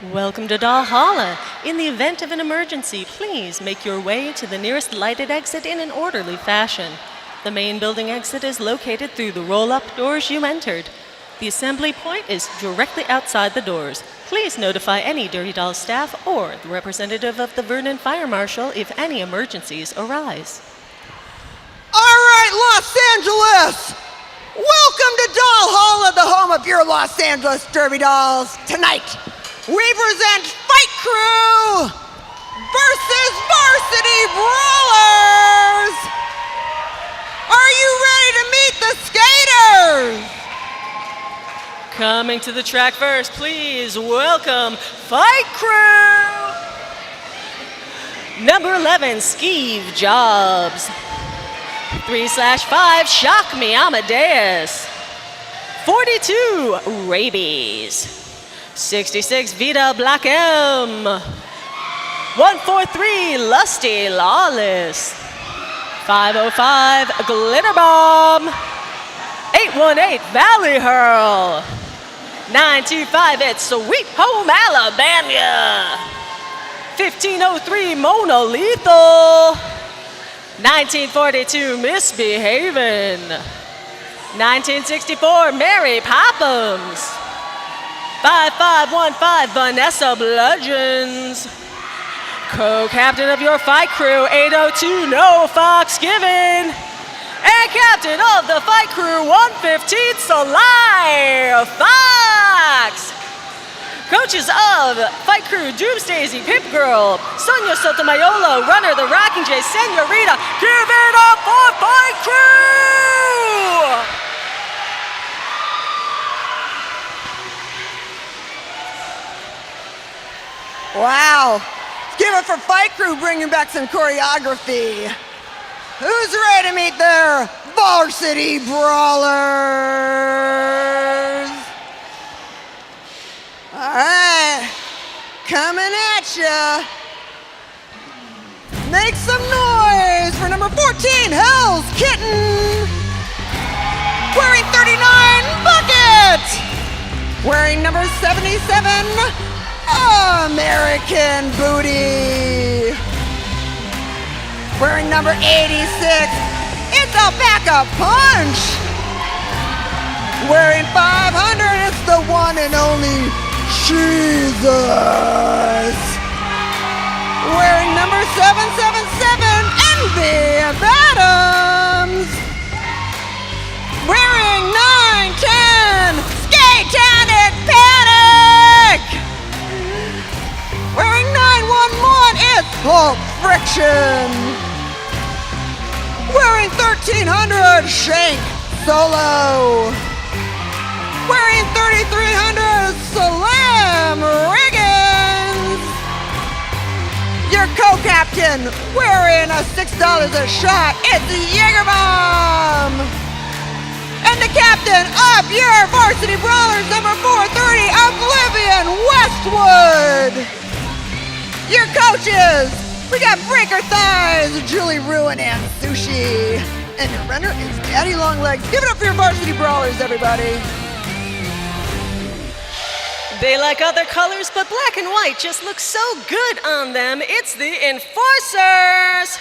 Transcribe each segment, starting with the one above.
Welcome to Valhalla. In the event of an emergency, please make your way to the nearest lighted exit in an orderly fashion. The main building exit is located through the roll-up doors you entered. The assembly point is directly outside the doors. Please notify any Dirty Dolls staff or the representative of the Vernon Fire Marshal if any emergencies arise. All right, Los Angeles! Welcome to Valhalla, the home of your Los Angeles Derby Dolls. Tonight, we present Fight Crew versus Varsity Brawlers! Are you ready to meet the skaters? Coming to the track first, please welcome Fight Crew! Number 11, Skeeve Jobs. 3/5, Shock Me Amadeus. 42, Rabies. 66, Vita Black M. 143, Lusty Lawless. 505, Glitter Bomb. 818, Valley Hurl. 925, it's Sweet Home Alabama. 1503, Mona Lethal. 1942, Misbehavin'. 1964, Mary Poppums. 5515, Vanessa Bludgeons. Co-captain of your fight crew, 802, No Fox Given. And captain of the fight crew, 115, Solar Fox. Coaches of Fight Crew, Doomsdaisy, Pip Girl, Sonia Sotomayor, Runner, The Rocking J, Senorita, give it up for Fight Crew! Wow, let's give it for Fight Crew bringing back some choreography. Who's ready to meet their Varsity Brawlers? All right, coming at ya. Make some noise for number 14, Hell's Kitten. Wearing 39, Bucket. Wearing number 77, American Booty. Wearing number 86, it's Alpaca Punch. Wearing 500, it's the one and only Jesus. Wearing number 777, Envy of Adams. Wearing 910, Skate-Tanic Panic. Wearing 911, it's Hulk Friction. Wearing 1300, Shank Solo. Wearing 3300, Slam Riggins. Your co-captain, wearing a $6 a shot, it's Jaeger Bomb. And the captain of your Varsity Brawlers, number 430, Oblivion Westwood. Your coaches, we got Breaker Thighs, Julie Ruin, and Sushi. And your runner is Daddy Longlegs. Give it up for your Varsity Brawlers, everybody. They like other colors, but black and white just looks so good on them. It's the Enforcers.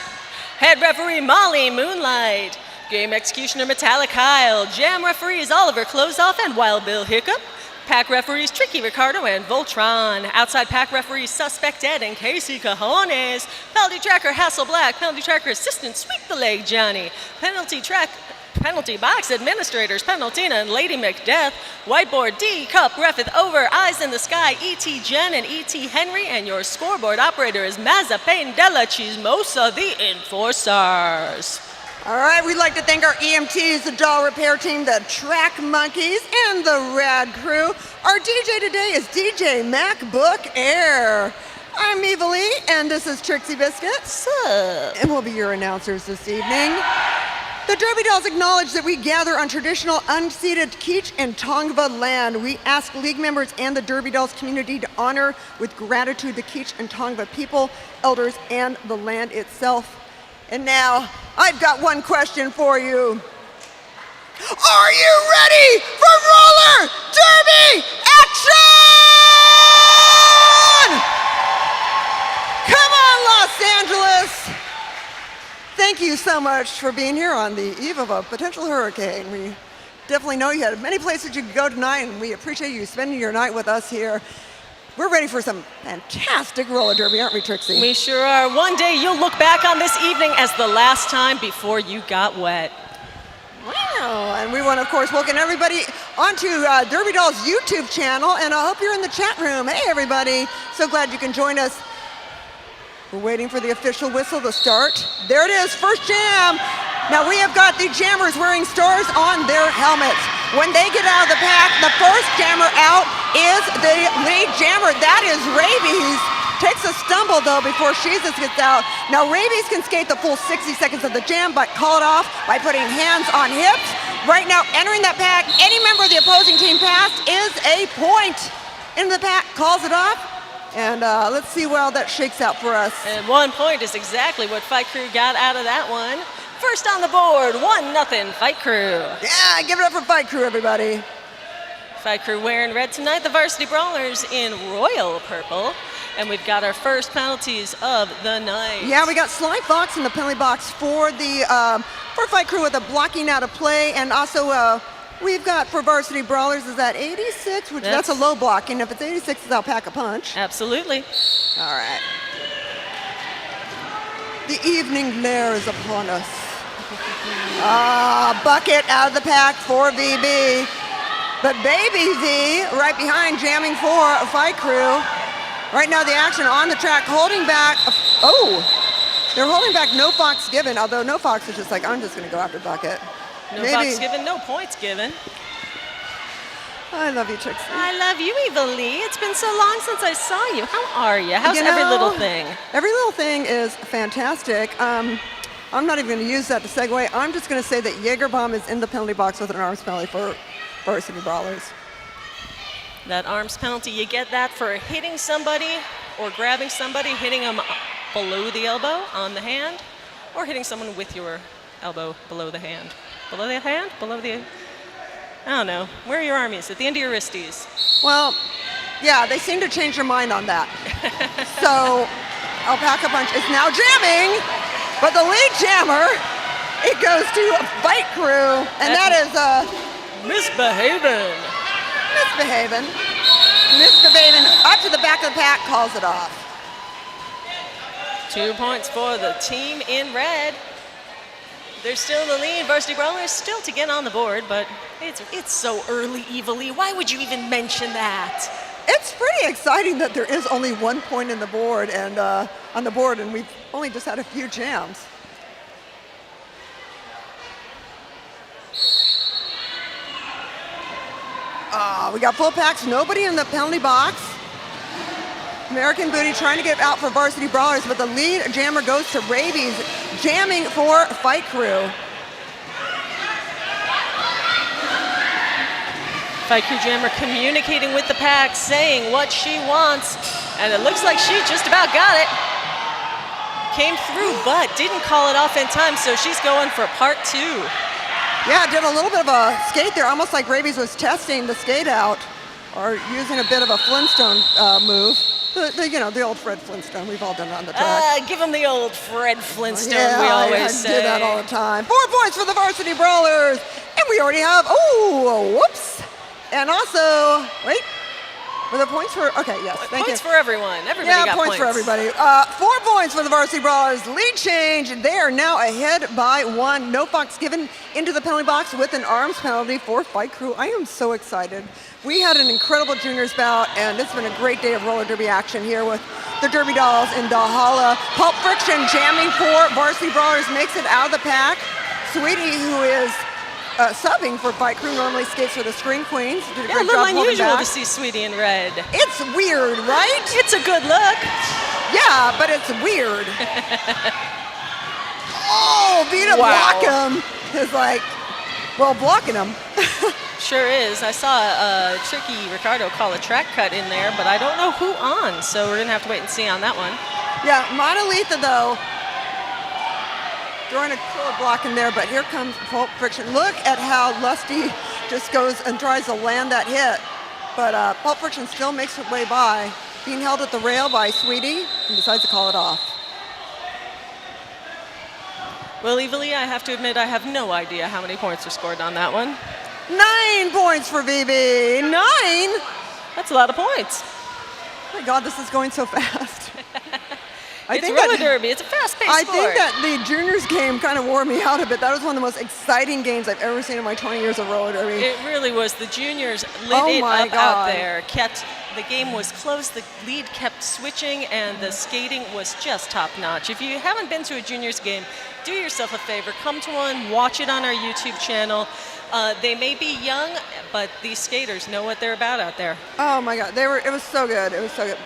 Head referee Molly Moonlight. Game executioner Metallic Kyle. Jam referees Oliver Closeoff and Wild Bill Hiccup. Pack referees Tricky Ricardo and Voltron. Outside pack referees Suspect Ed and Casey Cajones. Penalty tracker Hassel Black. Penalty tracker assistant Sweep the Leg Johnny. Penalty box administrators Penaltina and Lady Macbeth. Whiteboard D Cup Refeth Over. Eyes in the Sky E.T. Jen and E.T. Henry. And your scoreboard operator is Mazapane Della Chismosa, the Enforcers. All right, we'd like to thank our EMTs, the doll repair team, the track monkeys, and the rad crew. Our DJ today is DJ MacBook Air. I'm Eva Lee, and this is Trixie Biscuit. Sup? And we'll be your announcers this evening. The Derby Dolls acknowledge that we gather on traditional unceded Kizh and Tongva land. We ask league members and the Derby Dolls community to honor with gratitude the Kizh and Tongva people, elders, and the land itself. And now, I've got one question for you. Are you ready for roller derby action? so much for being here on the eve of a potential hurricane. We definitely know you had many places you could go tonight, and we appreciate you spending your night with us here. We're ready for some fantastic roller derby, aren't we, Trixie? We sure are. One day you'll look back on this evening as the last time before you got wet. Wow, and we want to, of course, welcome everybody onto Derby Doll's YouTube channel, and I hope you're in the chat room. Hey, everybody. So glad you can join us. We're waiting for the official whistle to start. There it is, first jam. Now we have got the jammers wearing stars on their helmets. When they get out of the pack, the first jammer out is the lead jammer. That is Rabies. Takes a stumble though before Jesus gets out. Now Rabies can skate the full 60 seconds of the jam, but call it off by putting hands on hips. Right now, entering that pack, any member of the opposing team passed is a point. Into the pack, calls it off. And let's see how that shakes out for us. And 1 point is exactly what Fight Crew got out of that one. First on the board, 1-0 Fight Crew. Yeah, give it up for Fight Crew, everybody. Fight Crew wearing red tonight, the Varsity Brawlers in royal purple. And we've got our first penalties of the night. Yeah, we got Sly Fox in the penalty box for the for Fight Crew with a blocking out of play, and also we've got for Varsity Brawlers is that 86, which that's a low blocking. If it's 86, I'll pack a punch. Absolutely. All right. The evening glare is upon us. Bucket out of the pack for VB. But Baby V right behind jamming for Fight Crew. Right now the action on the track, holding back. Oh, they're holding back, no Fox given, although no Fox is just like, I'm just gonna go after Bucket. No Fox given, no points given. I love you, Trixie. I love you, Eva Lee. It's been so long since I saw you. How are you? How's every little thing? Every little thing is fantastic. I'm not even gonna use that to segue. I'm just gonna say that Jaegerbomb is in the penalty box with an arms penalty for Varsity Brawlers. That arms penalty, you get that for hitting somebody or grabbing somebody, hitting them below the elbow on the hand, or hitting someone with your elbow below the hand. Below the hand? Below the... I don't know. Where are your armies? At the end of your wristies? Well, yeah, they seem to change their mind on that. So, Alpaca Punch is now jamming, but the lead jammer, it goes to Fight Crew, and that is Misbehaving. Misbehaving up to the back of the pack, calls it off. 2 points for the team in red. They're still in the lead. Varsity Brawlers still to get on the board, but it's so early, Eva Lee. Why would you even mention that? It's pretty exciting that there is only 1 point in the board and on the board, and we've only just had a few jams. We got full packs, nobody in the penalty box. American Booty trying to get out for Varsity Brawlers, but the lead jammer goes to Rabies, jamming for Fight Crew. Fight Crew jammer communicating with the pack, saying what she wants, and it looks like she just about got it. Came through, but didn't call it off in time, so she's going for part 2. Yeah, did a little bit of a skate there, almost like Rabies was testing the skate out, or using a bit of a Flintstone move. The old Fred Flintstone, we've all done it on the track. Give him the old Fred Flintstone, yeah, we always say. I do that all the time. 4 points for the Varsity Brawlers, and we already have, whoops. And also, wait, were the points for, okay, yes, thank you. Points for everyone, everybody got points for everybody. 4 points for the Varsity Brawlers, lead change. They are now ahead by 1. No Fox given into the penalty box with an arms penalty for Fight Crew. I am so excited. We had an incredible juniors bout, and it's been a great day of roller derby action here with the Derby Dolls in Valhalla. Pulp Friction jamming for Varsity Brawlers makes it out of the pack. Sweetie, who is subbing for Fight Crew, normally skates for the Scream Queens. Did a great a little job holding unusual back. to see Sweetie in red. It's weird, right? It's a good look. Yeah, but it's weird. Vita Blockham is like, well, blocking him. Sure is. I saw Tricky Ricardo call a track cut in there, but I don't know who on, so we're going to have to wait and see on that one. Yeah, Monolitha, though, throwing a killer block in there, but here comes Pulp Friction. Look at how Lusty just goes and tries to land that hit, but Pulp Friction still makes her way by, being held at the rail by Sweetie, and decides to call it off. Well, Evilly, I have to admit I have no idea how many points were scored on that one. 9 points for VB. 9? That's a lot of points. Oh my God, this is going so fast. It's roller derby. It's a fast-paced sport. I think that the juniors game kind of wore me out a bit. That was one of the most exciting games I've ever seen in my 20 years of roller derby. It really was. The juniors lit it up out there. The game was close. The lead kept switching, and the skating was just top-notch. If you haven't been to a juniors game, do yourself a favor. Come to one. Watch it on our YouTube channel. They may be young, but these skaters know what they're about out there. Oh my God, it was so good. It was so good.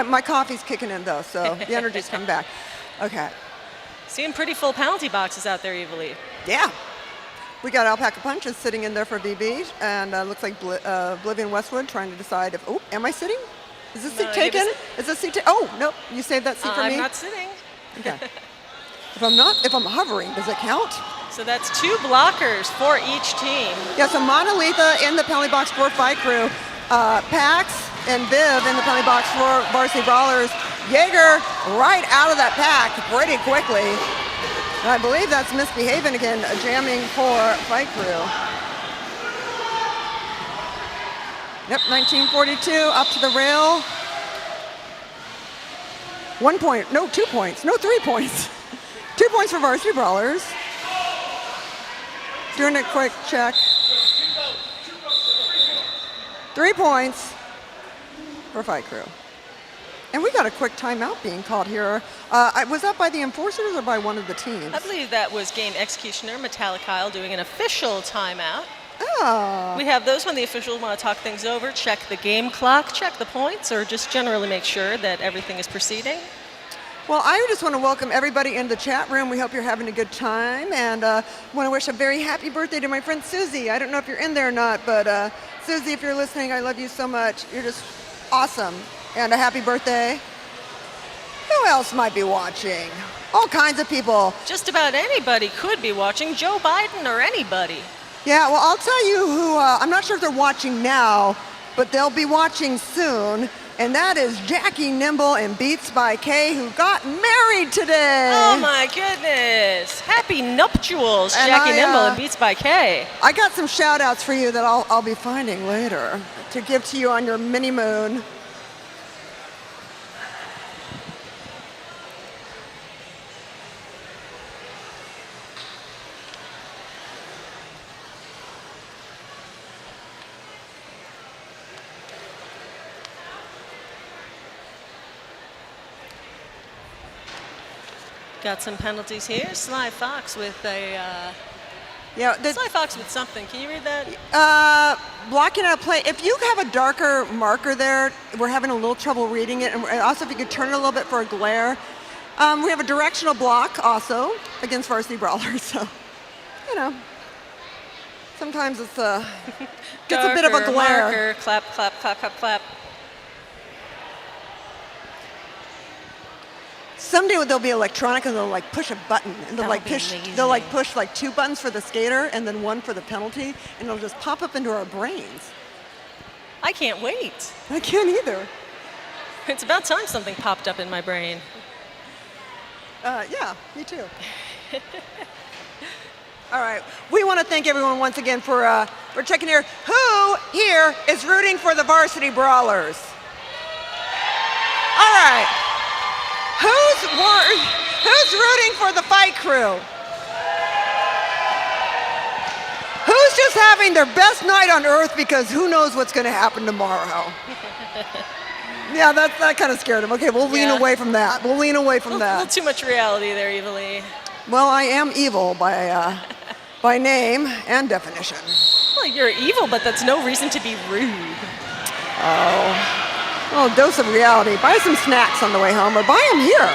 My coffee's kicking in though, so the energy's coming back. Okay. Seeing pretty full penalty boxes out there, Evilly. Yeah. We got Alpaca Punches sitting in there for VB, and looks like Oblivion Westwood trying to decide if, oh, am I sitting? Is this seat taken? Is this seat taken? Oh, nope, you saved that seat for me? I'm not sitting. Okay. If I'm hovering, does it count? So that's 2 blockers for each team. Yeah, so Monolitha in the penalty box for Fight Crew. Pax and Viv in the penalty box for Varsity Brawlers. Jaeger right out of that pack pretty quickly. And I believe that's Misbehaving again, jamming for Fight Crew. Yep, 1942 up to the rail. 1 point, no 2 points, no 3 points. 2 points for Varsity Brawlers. Doing a quick check. 3 points for Fight Crew. And we got a quick timeout being called here. Was that by the enforcers or by one of the teams? I believe that was Game Executioner Metallicile doing an official timeout. Oh. We have those when the officials want to talk things over, check the game clock, check the points, or just generally make sure that everything is proceeding. Well, I just want to welcome everybody in the chat room. We hope you're having a good time, and want to wish a very happy birthday to my friend Susie. I don't know if you're in there or not, but Susie, if you're listening, I love you so much. You're just awesome, and a happy birthday. Who else might be watching? All kinds of people. Just about anybody could be watching, Joe Biden or anybody. Yeah, well, I'll tell you who, I'm not sure if they're watching now, but they'll be watching soon. And that is Jackie Nimble and Beats by Kay, who got married today. Oh my goodness. Happy nuptials, Jackie Nimble and Beats by Kay. I got some shout outs for you that I'll be finding later to give to you on your mini moon. Got some penalties here. Sly Fox with a... Sly Fox with something. Can you read that? Blocking out play. If you have a darker marker there, we're having a little trouble reading it. And also, if you could turn it a little bit for a glare. We have a directional block also against Varsity Brawlers. So, you know, sometimes it's gets a bit of a glare. Marker, clap, clap, clap, clap, clap. Someday there'll be electronic and they'll like push a button and they'll like push like 2 buttons for the skater and then 1 for the penalty, and it'll just pop up into our brains. I can't wait. I can't either. It's about time something popped up in my brain. Yeah, me too. All right, we want to thank everyone once again for checking here. Who here is rooting for the Varsity Brawlers? All right. Who's rooting for the Fight Crew? Who's just having their best night on earth because who knows what's going to happen tomorrow? Yeah, that kind of scared him. Okay, we'll lean away from that. We'll lean away from that. A little too much reality there, Evilly. Well, I am evil by name and definition. Well, you're evil, but that's no reason to be rude. Oh. Well, a dose of reality. Buy some snacks on the way home, or buy them here.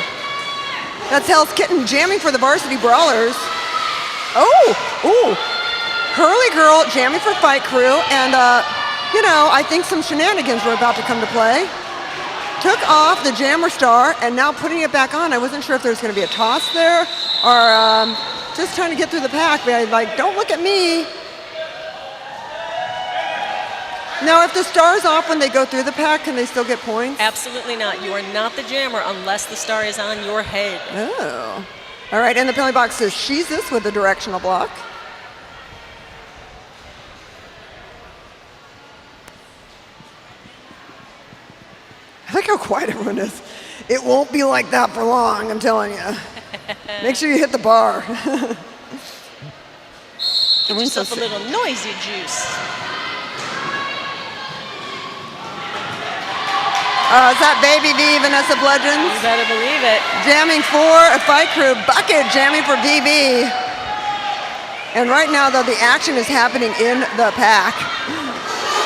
That's Hell's Kitten jamming for the Varsity Brawlers. Oh, Hurley Girl jamming for Fight Crew, and I think some shenanigans were about to come to play. Took off the Jammer Star, and now putting it back on. I wasn't sure if there was going to be a toss there, or just trying to get through the pack. But don't look at me. Now, if the star is off when they go through the pack, can they still get points? Absolutely not. You are not the jammer unless the star is on your head. Oh. All right, in the penalty box is Jesus with the directional block. I like how quiet everyone is. It won't be like that for long, I'm telling you. Make sure you hit the bar. Get yourself a little noisy juice. Is that Baby V, Vanessa Bludgeons? You better believe it. Jamming for a fight crew. Bucket jamming for VB. And right now, though, the action is happening in the pack.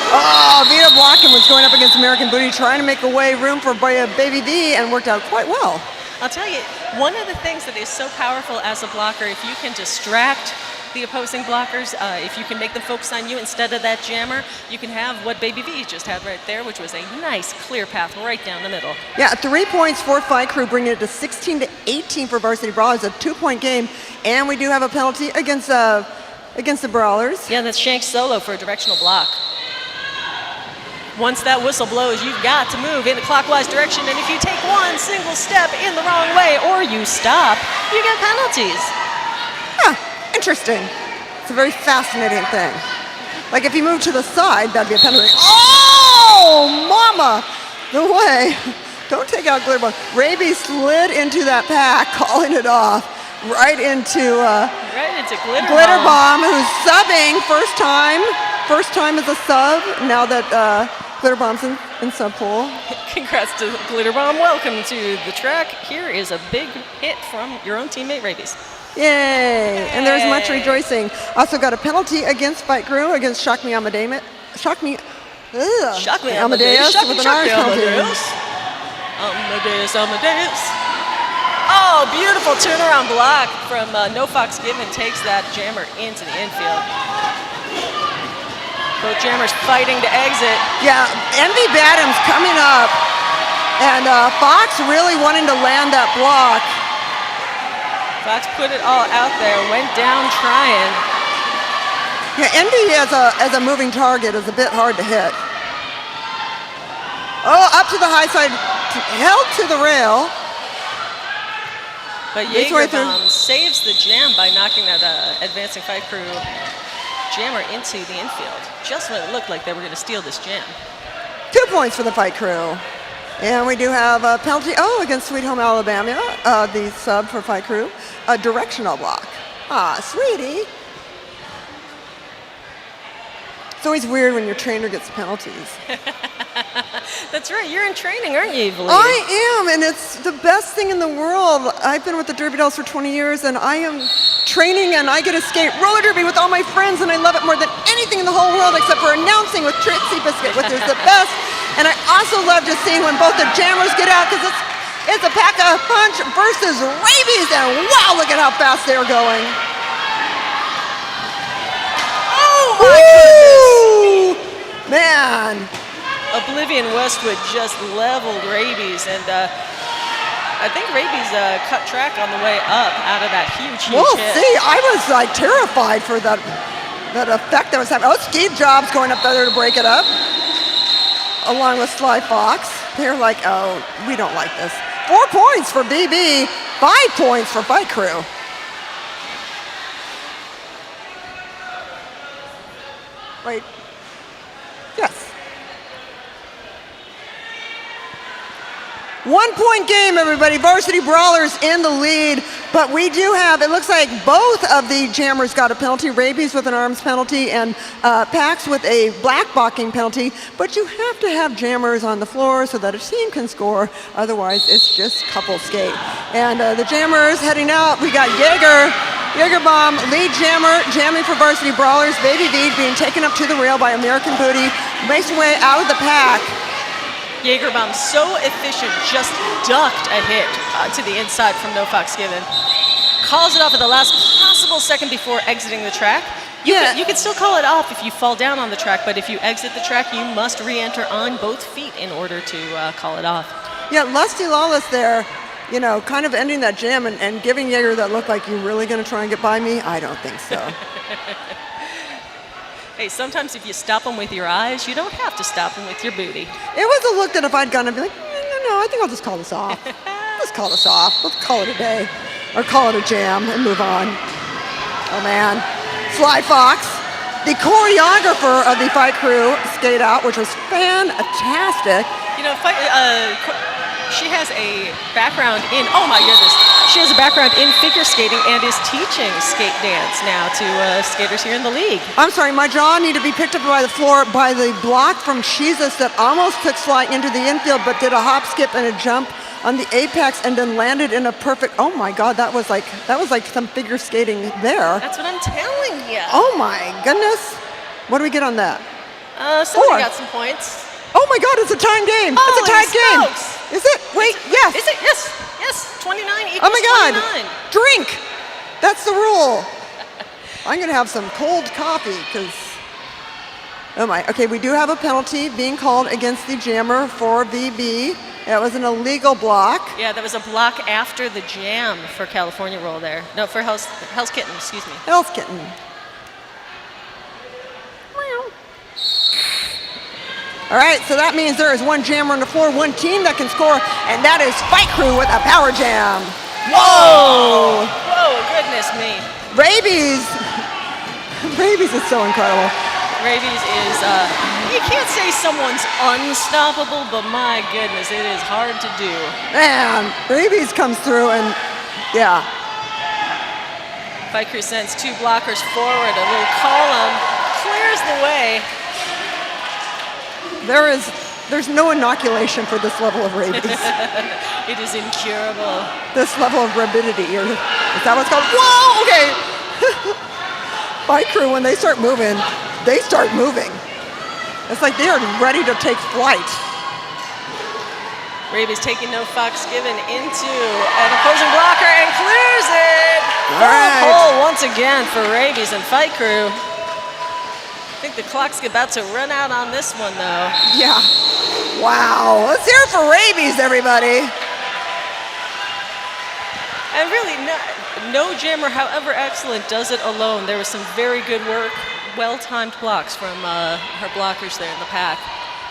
Oh, Vita Blocken was going up against American Booty, trying to make room for Baby V, and worked out quite well. I'll tell you, one of the things that is so powerful as a blocker, if you can distract the opposing blockers, if you can make them focus on you instead of that jammer, you can have what Baby V just had right there, which was a nice, clear path right down the middle. Yeah, 3 points for Fight Crew, bringing it to 16-18 for Varsity Brawlers, a 2-point game. And we do have a penalty against the Brawlers. Yeah, that's Shank solo for a directional block. Once that whistle blows, you've got to move in a clockwise direction, and if you take one single step in the wrong way or you stop, you get penalties. Huh, interesting. It's a very fascinating thing. Like if you move to the side, that'd be a penalty. Oh, mama! No way. Don't take out Glitter Bomb. Raby slid into that pack, calling it off. Right into Glitter Bomb, who's subbing first time as a sub, now that Glitter Bomb's in sub pool. Congrats to Glitter Bomb. Welcome to the track. Here is a big hit from your own teammate, Rabies. Yay! And there's much rejoicing. Also got a penalty against Fight Crew, against Shock Me Amadeus with an orange penalty. Amadeus. Oh, beautiful turnaround block from No Fox Given, takes that jammer into the infield. Both jammers fighting to exit. Yeah, Envy Badham's coming up, and Fox really wanting to land that block. Fox put it all out there, went down trying. Yeah, Envy as a moving target is a bit hard to hit. Oh, up to the high side, held to the rail. But Jaegerbomb saves the jam by knocking that advancing Fight Crew jammer into the infield, just when it looked like they were going to steal this jam. 2 points for the Fight Crew. And we do have a penalty, against Sweet Home Alabama, the sub for Fight Crew, a directional block. Ah, sweetie. It's always weird when your trainer gets penalties. That's right, you're in training, aren't you, Evelyn? I am, and it's the best thing in the world. I've been with the Derby Dolls for 20 years, and I am training, and I get to skate roller derby with all my friends, and I love it more than anything in the whole world except for announcing with Trixie Biscuit, which is the best. And I also love just seeing when both the jammers get out, because it's a pack-a-punch versus Rabies, and wow, look at how fast they're going. Oh my goodness! Man. Oblivion Westwood just leveled Rabies, and I think Rabies cut track on the way up out of that huge hit. We'll see. I was like terrified for that effect that was happening. Oh, Steve Jobs going up there to break it up, along with Sly Fox. They're like, oh, we don't like this. 4 points for BB, 5 points for Fight Crew. Wait. Yes. 1 point game, everybody. Varsity Brawlers in the lead, but we do have, it looks like both of the jammers got a penalty, Rabies with an arms penalty and Pax with a black blocking penalty, but you have to have jammers on the floor so that a team can score, otherwise it's just couple skate. And the jammers heading out, we got Jaegerbomb, lead jammer, jamming for Varsity Brawlers, Baby V being taken up to the rail by American Booty, makes her way out of the pack. Jaegerbomb, so efficient, just ducked a hit to the inside from No Fox Given. Calls it off at the last possible second before exiting the track. You can still call it off if you fall down on the track, but if you exit the track, you must re-enter on both feet in order to call it off. Yeah, Lusty Lawless there, you know, kind of ending that jam and giving Jaeger that look like, you really going to try and get by me? I don't think so. Hey, sometimes if you stop them with your eyes, you don't have to stop them with your booty. It was a look that if I'd gone, I'd be like, no, I think I'll just call this off. Let's call this off. Let's call it a day. or call it a jam and move on. Oh man. Sly Fox, the choreographer of the Fight Crew, skate out, which was fantastic. You know, she has a background in, oh my goodness, she has a background in figure skating and is teaching skate dance now to skaters here in the league. I'm sorry, my jaw needed to be picked up by the floor by the block from Jesus that almost took Sly into the infield, but did a hop, skip, and a jump on the apex and then landed in a perfect, oh my God, that was like some figure skating there. That's what I'm telling you. Oh my goodness. What do we get on that? Somebody got some points. Oh my God, it's a time game. It's a tied game. Is it? Wait, yes. Is it? Yes. Yes. 29 equals 29. Oh my God. Drink. That's the rule. I'm going to have some cold coffee because, oh my. Okay, we do have a penalty being called against the jammer for VB. That was an illegal block. Yeah, that was a block after the jam for California Roll there. No, for Hell's Kitten, excuse me. Hell's Kitten. All right, so that means there is one jammer on the floor, one team that can score, and that is Fight Crew with a power jam. Whoa! Whoa, goodness me. Rabies is so incredible. Rabies is, you can't say someone's unstoppable, but my goodness, it is hard to do. Man, Rabies comes through and, yeah. Fight Crew sends two blockers forward, a little column, clears the way. There's no inoculation for this level of rabies. It is incurable. This level of rabidity, is that what's called? Whoa, okay. Fight Crew, when they start moving, they start moving. It's like they are ready to take flight. Rabies taking no fucks, given into an opposing blocker and clears it. All right. Pole once again for Rabies and Fight Crew. I think the clock's about to run out on this one, though. Yeah. Wow. Let's hear it for Rabies, everybody. And really, no jammer, however excellent, does it alone. There was some very good work, well-timed blocks from her blockers there in the pack.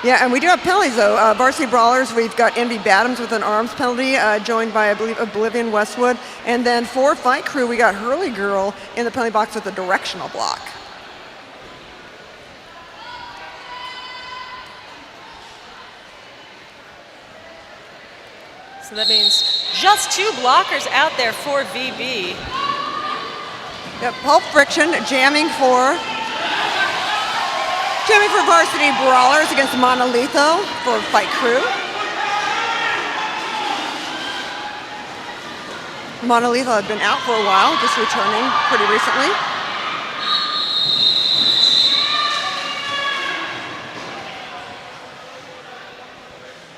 Yeah, and we do have penalties, though. Varsity Brawlers, we've got Envy Badams with an arms penalty, joined by, I believe, Oblivion Westwood. And then for Fight Crew, we got Hurley Girl in the penalty box with a directional block. So that means just two blockers out there for VB. Yep, Pulp Friction jamming for Varsity Brawlers against Monolitho for Fight Crew. Monolitho had been out for a while, just returning pretty recently.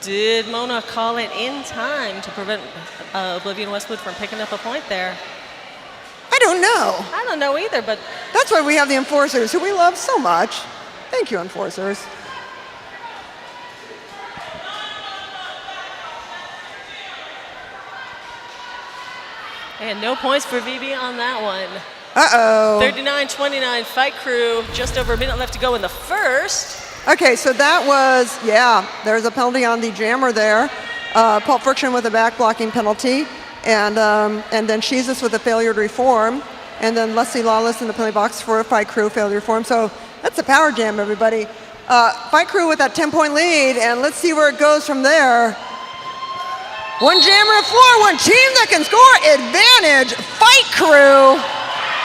Did Mona call it in time to prevent Oblivion Westwood from picking up a point there? I don't know. I don't know either, but... That's why we have the enforcers, who we love so much. Thank you, enforcers. And no points for VB on that one. Uh-oh. 39-29 Fight Crew, just over a minute left to go in the first. Okay, so that was, yeah, there's a penalty on the jammer there. Pulp Friction with a back blocking penalty. And then Jesus with a failure to reform. And then Leslie Lawless in the penalty box for a Fight Crew failure to reform. So that's a power jam, everybody. Fight Crew with that 10-point lead, and let's see where it goes from there. One jammer on the floor, one team that can score, advantage, Fight Crew.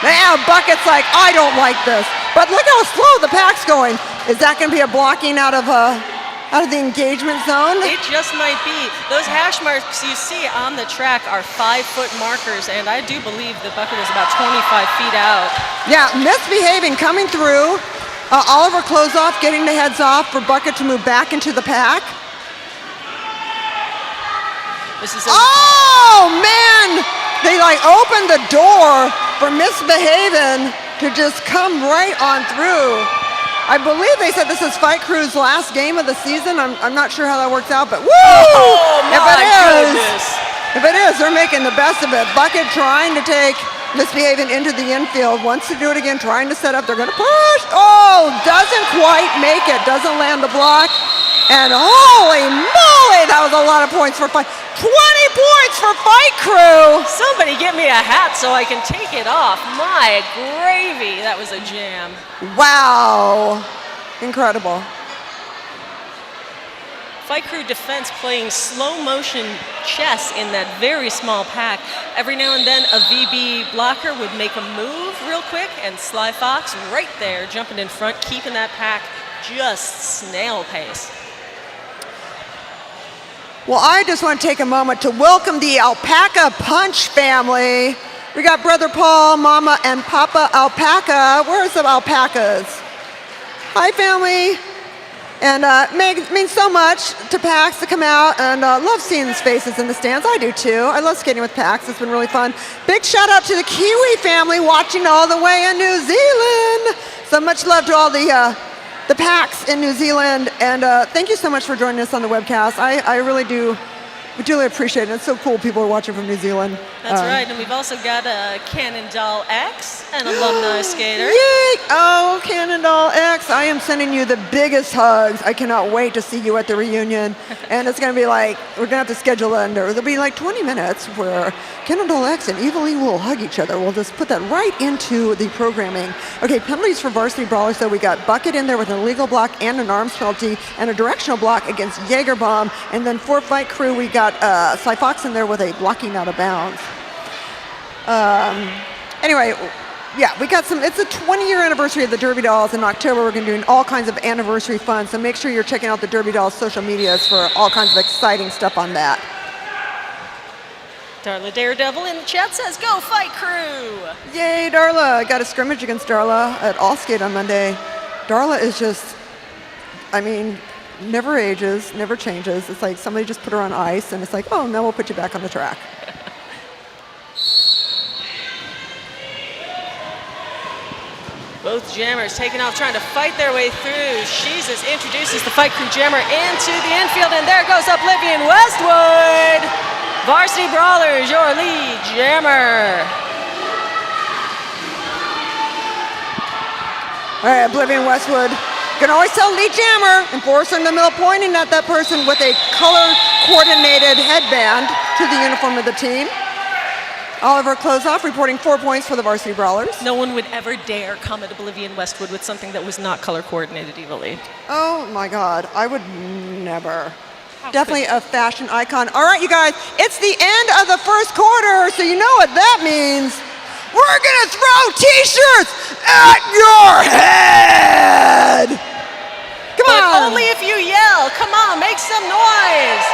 Man, Bucket's like, I don't like this. But look how slow the pack's going. Is that going to be a blocking out of the engagement zone? It just might be. Those hash marks you see on the track are 5-foot markers, and I do believe the bucket was about 25 feet out. Yeah, misbehaving coming through. Oliver close off, getting the heads off for Bucket to move back into the pack. This is oh, man! They like opened the door for misbehaving to just come right on through. I believe they said this is Fight Crew's last game of the season. I'm not sure how that works out, but woo! Oh, my goodness. If it is, they're making the best of it. Bucket trying to take misbehaving into the infield, wants to do it again, trying to set up. They're going to push. Oh, doesn't quite make it. Doesn't land the block. And holy moly, that was a lot of points for Fight. 20 points for Fight Crew. Somebody get me a hat so I can take it off. My gravy, that was a jam. Wow. Incredible. Fight Crew defense playing slow motion chess in that very small pack. Every now and then a VB blocker would make a move real quick, and Sly Fox right there jumping in front, keeping that pack just snail pace. Well, I just want to take a moment to welcome the Alpaca Punch family. We got Brother Paul, Mama, and Papa Alpaca. Where's the alpacas? Hi, family. And it means so much to PAX to come out, and love seeing these faces in the stands. I do too. I love skating with PAX. It's been really fun. Big shout out to the Kiwi family watching all the way in New Zealand. So much love to all the PAX in New Zealand, and thank you so much for joining us on the webcast. I really do appreciate it. It's so cool people are watching from New Zealand. That's right, and we've also got Cannondall X, an alumni skater. Yay! Oh, Cannondall X, I am sending you the biggest hugs. I cannot wait to see you at the reunion. And it's going to be like, we're going to have to schedule it under. There'll be like 20 minutes where Cannondall X and Evilly will hug each other. We'll just put that right into the programming. Okay, penalties for Varsity Brawlers. So we got Bucket in there with an illegal block and an arms penalty and a directional block against Jaeger Bomb. And then for Fight Crew, we got Sly Fox in there with a blocking out of bounds. Anyway, yeah, we got some, it's a 20-year anniversary of the Derby Dolls. In October, we're going to do all kinds of anniversary fun, so make sure you're checking out the Derby Dolls social medias for all kinds of exciting stuff on that. Darla Daredevil in the chat says, go Fight Crew! Yay, Darla. I got a scrimmage against Darla at All Skate on Monday. Darla is just, I mean, never ages, never changes. It's like somebody just put her on ice, and it's like, oh, now we'll put you back on the track. Both jammers taking off, trying to fight their way through. Jesus introduces the Fight Crew jammer into the infield, and there goes Oblivion Westwood. Varsity Brawlers, your lead jammer. All right, Oblivion Westwood. You can always tell lead jammer, enforcer in the middle, pointing at that person with a color-coordinated headband to the uniform of the team. Oliver Closeoff reporting 4 points for the Varsity Brawlers. No one would ever dare come at Oblivion Westwood with something that was not color-coordinated evenly. Oh my God, I would never. Definitely a fashion icon. All right, you guys, it's the end of the first quarter, so you know what that means. We're gonna throw t-shirts at your head! Come on! But only if you yell. Come on, make some noise.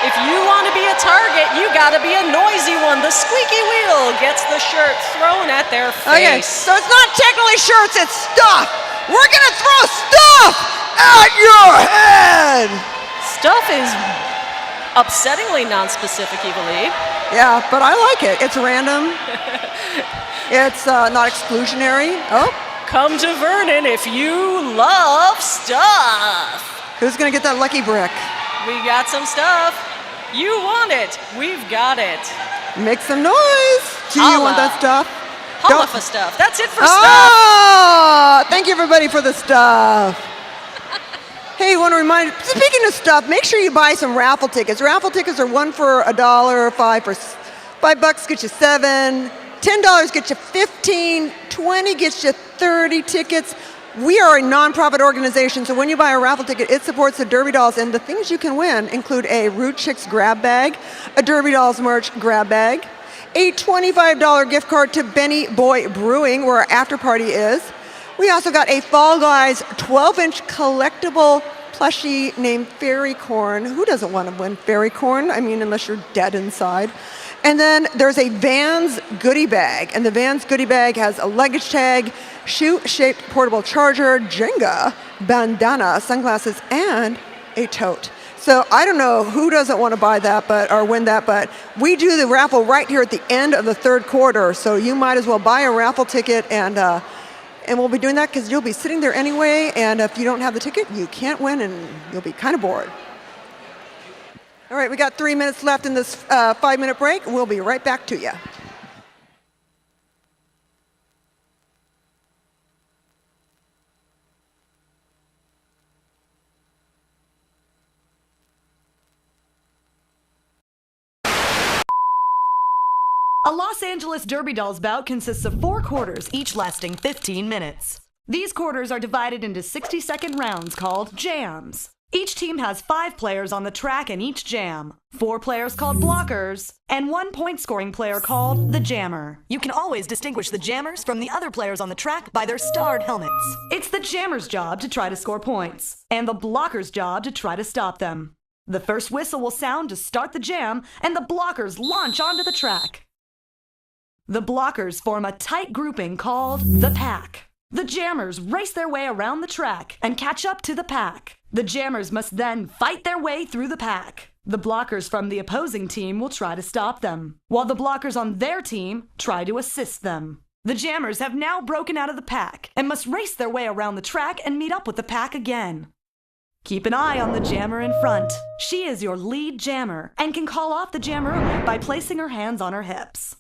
If you want to be a target, you gotta be a noisy one. The squeaky wheel gets the shirt thrown at their face. Okay, so it's not technically shirts, it's stuff. We're gonna throw stuff at your head. Stuff is upsettingly non-specific, you believe. Yeah, but I like it. It's random. It's not exclusionary. Oh. Come to Vernon if you love stuff. Who's gonna get that lucky brick? We got some stuff. You want it. We've got it. Make some noise. Do you want that stuff? Holla for stuff. That's it for stuff. Oh, thank you everybody for the stuff. Hey, want to remind, speaking of stuff, make sure you buy some raffle tickets. Raffle tickets are $1 for $1, $5 gets you 7, $10 gets you 15, 20 gets you 30 tickets. We are a nonprofit organization, so when you buy a raffle ticket, it supports the Derby Dolls, and the things you can win include a Rude Chicks grab bag, a Derby Dolls merch grab bag, a $25 gift card to Benny Boy Brewing, where our after party is. We also got a Fall Guys 12-inch collectible plushie named Fairy Corn. Who doesn't want to win Fairy Corn? I mean, unless you're dead inside. And then there's a Vans goodie bag, and the Vans goodie bag has a luggage tag, shoe-shaped portable charger, Jenga, bandana, sunglasses, and a tote. So I don't know who doesn't want to buy that or win that, but we do the raffle right here at the end of the third quarter, so you might as well buy a raffle ticket, and we'll be doing that because you'll be sitting there anyway, and if you don't have the ticket, you can't win, and you'll be kind of bored. All right, we got 3 minutes left in this 5-minute break. We'll be right back to you. A Los Angeles Derby Dolls bout consists of 4 quarters, each lasting 15 minutes. These quarters are divided into 60-second rounds called jams. Each team has 5 players on the track in each jam, 4 players called blockers, and 1 point-scoring player called the jammer. You can always distinguish the jammers from the other players on the track by their starred helmets. It's the jammer's job to try to score points, and the blocker's job to try to stop them. The first whistle will sound to start the jam, and the blockers launch onto the track. The blockers form a tight grouping called the pack. The jammers race their way around the track and catch up to the pack. The jammers must then fight their way through the pack. The blockers from the opposing team will try to stop them, while the blockers on their team try to assist them. The jammers have now broken out of the pack and must race their way around the track and meet up with the pack again. Keep an eye on the jammer in front. She is your lead jammer and can call off the jammer by placing her hands on her hips.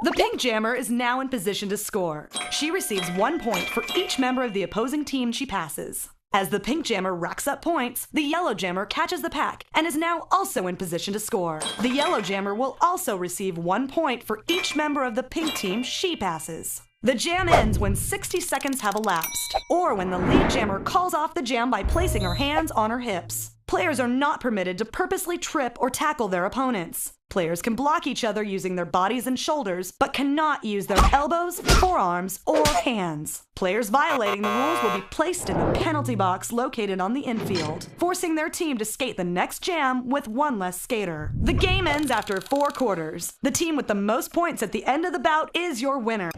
The pink jammer is now in position to score. She receives 1 point for each member of the opposing team she passes. As the pink jammer racks up points, the yellow jammer catches the pack and is now also in position to score. The yellow jammer will also receive 1 point for each member of the pink team she passes. The jam ends when 60 seconds have elapsed, or when the lead jammer calls off the jam by placing her hands on her hips. Players are not permitted to purposely trip or tackle their opponents. Players can block each other using their bodies and shoulders, but cannot use their elbows, forearms, or hands. Players violating the rules will be placed in the penalty box located on the infield, forcing their team to skate the next jam with 1 less skater. The game ends after 4 quarters. The team with the most points at the end of the bout is your winner.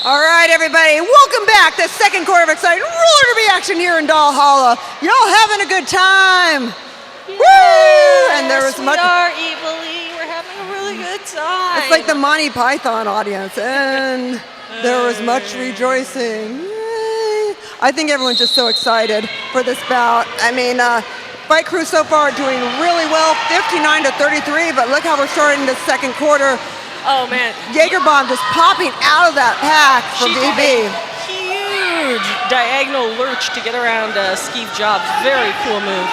All right, everybody, welcome back to second quarter of exciting roller derby action here in Valhalla. Y'all having a good time? Yes, woo! And there was we much. are evilly. We're having a really good time. It's like the Monty Python audience, and there was much rejoicing. Yay. I think everyone's just so excited for this bout. I mean, Fight Crew so far doing really well, 59-33, but look how we're starting the second quarter. Oh man, Jagerbomb just popping out of that pack for BB. Huge diagonal lurch to get around Skeeve Jobs. Very cool move.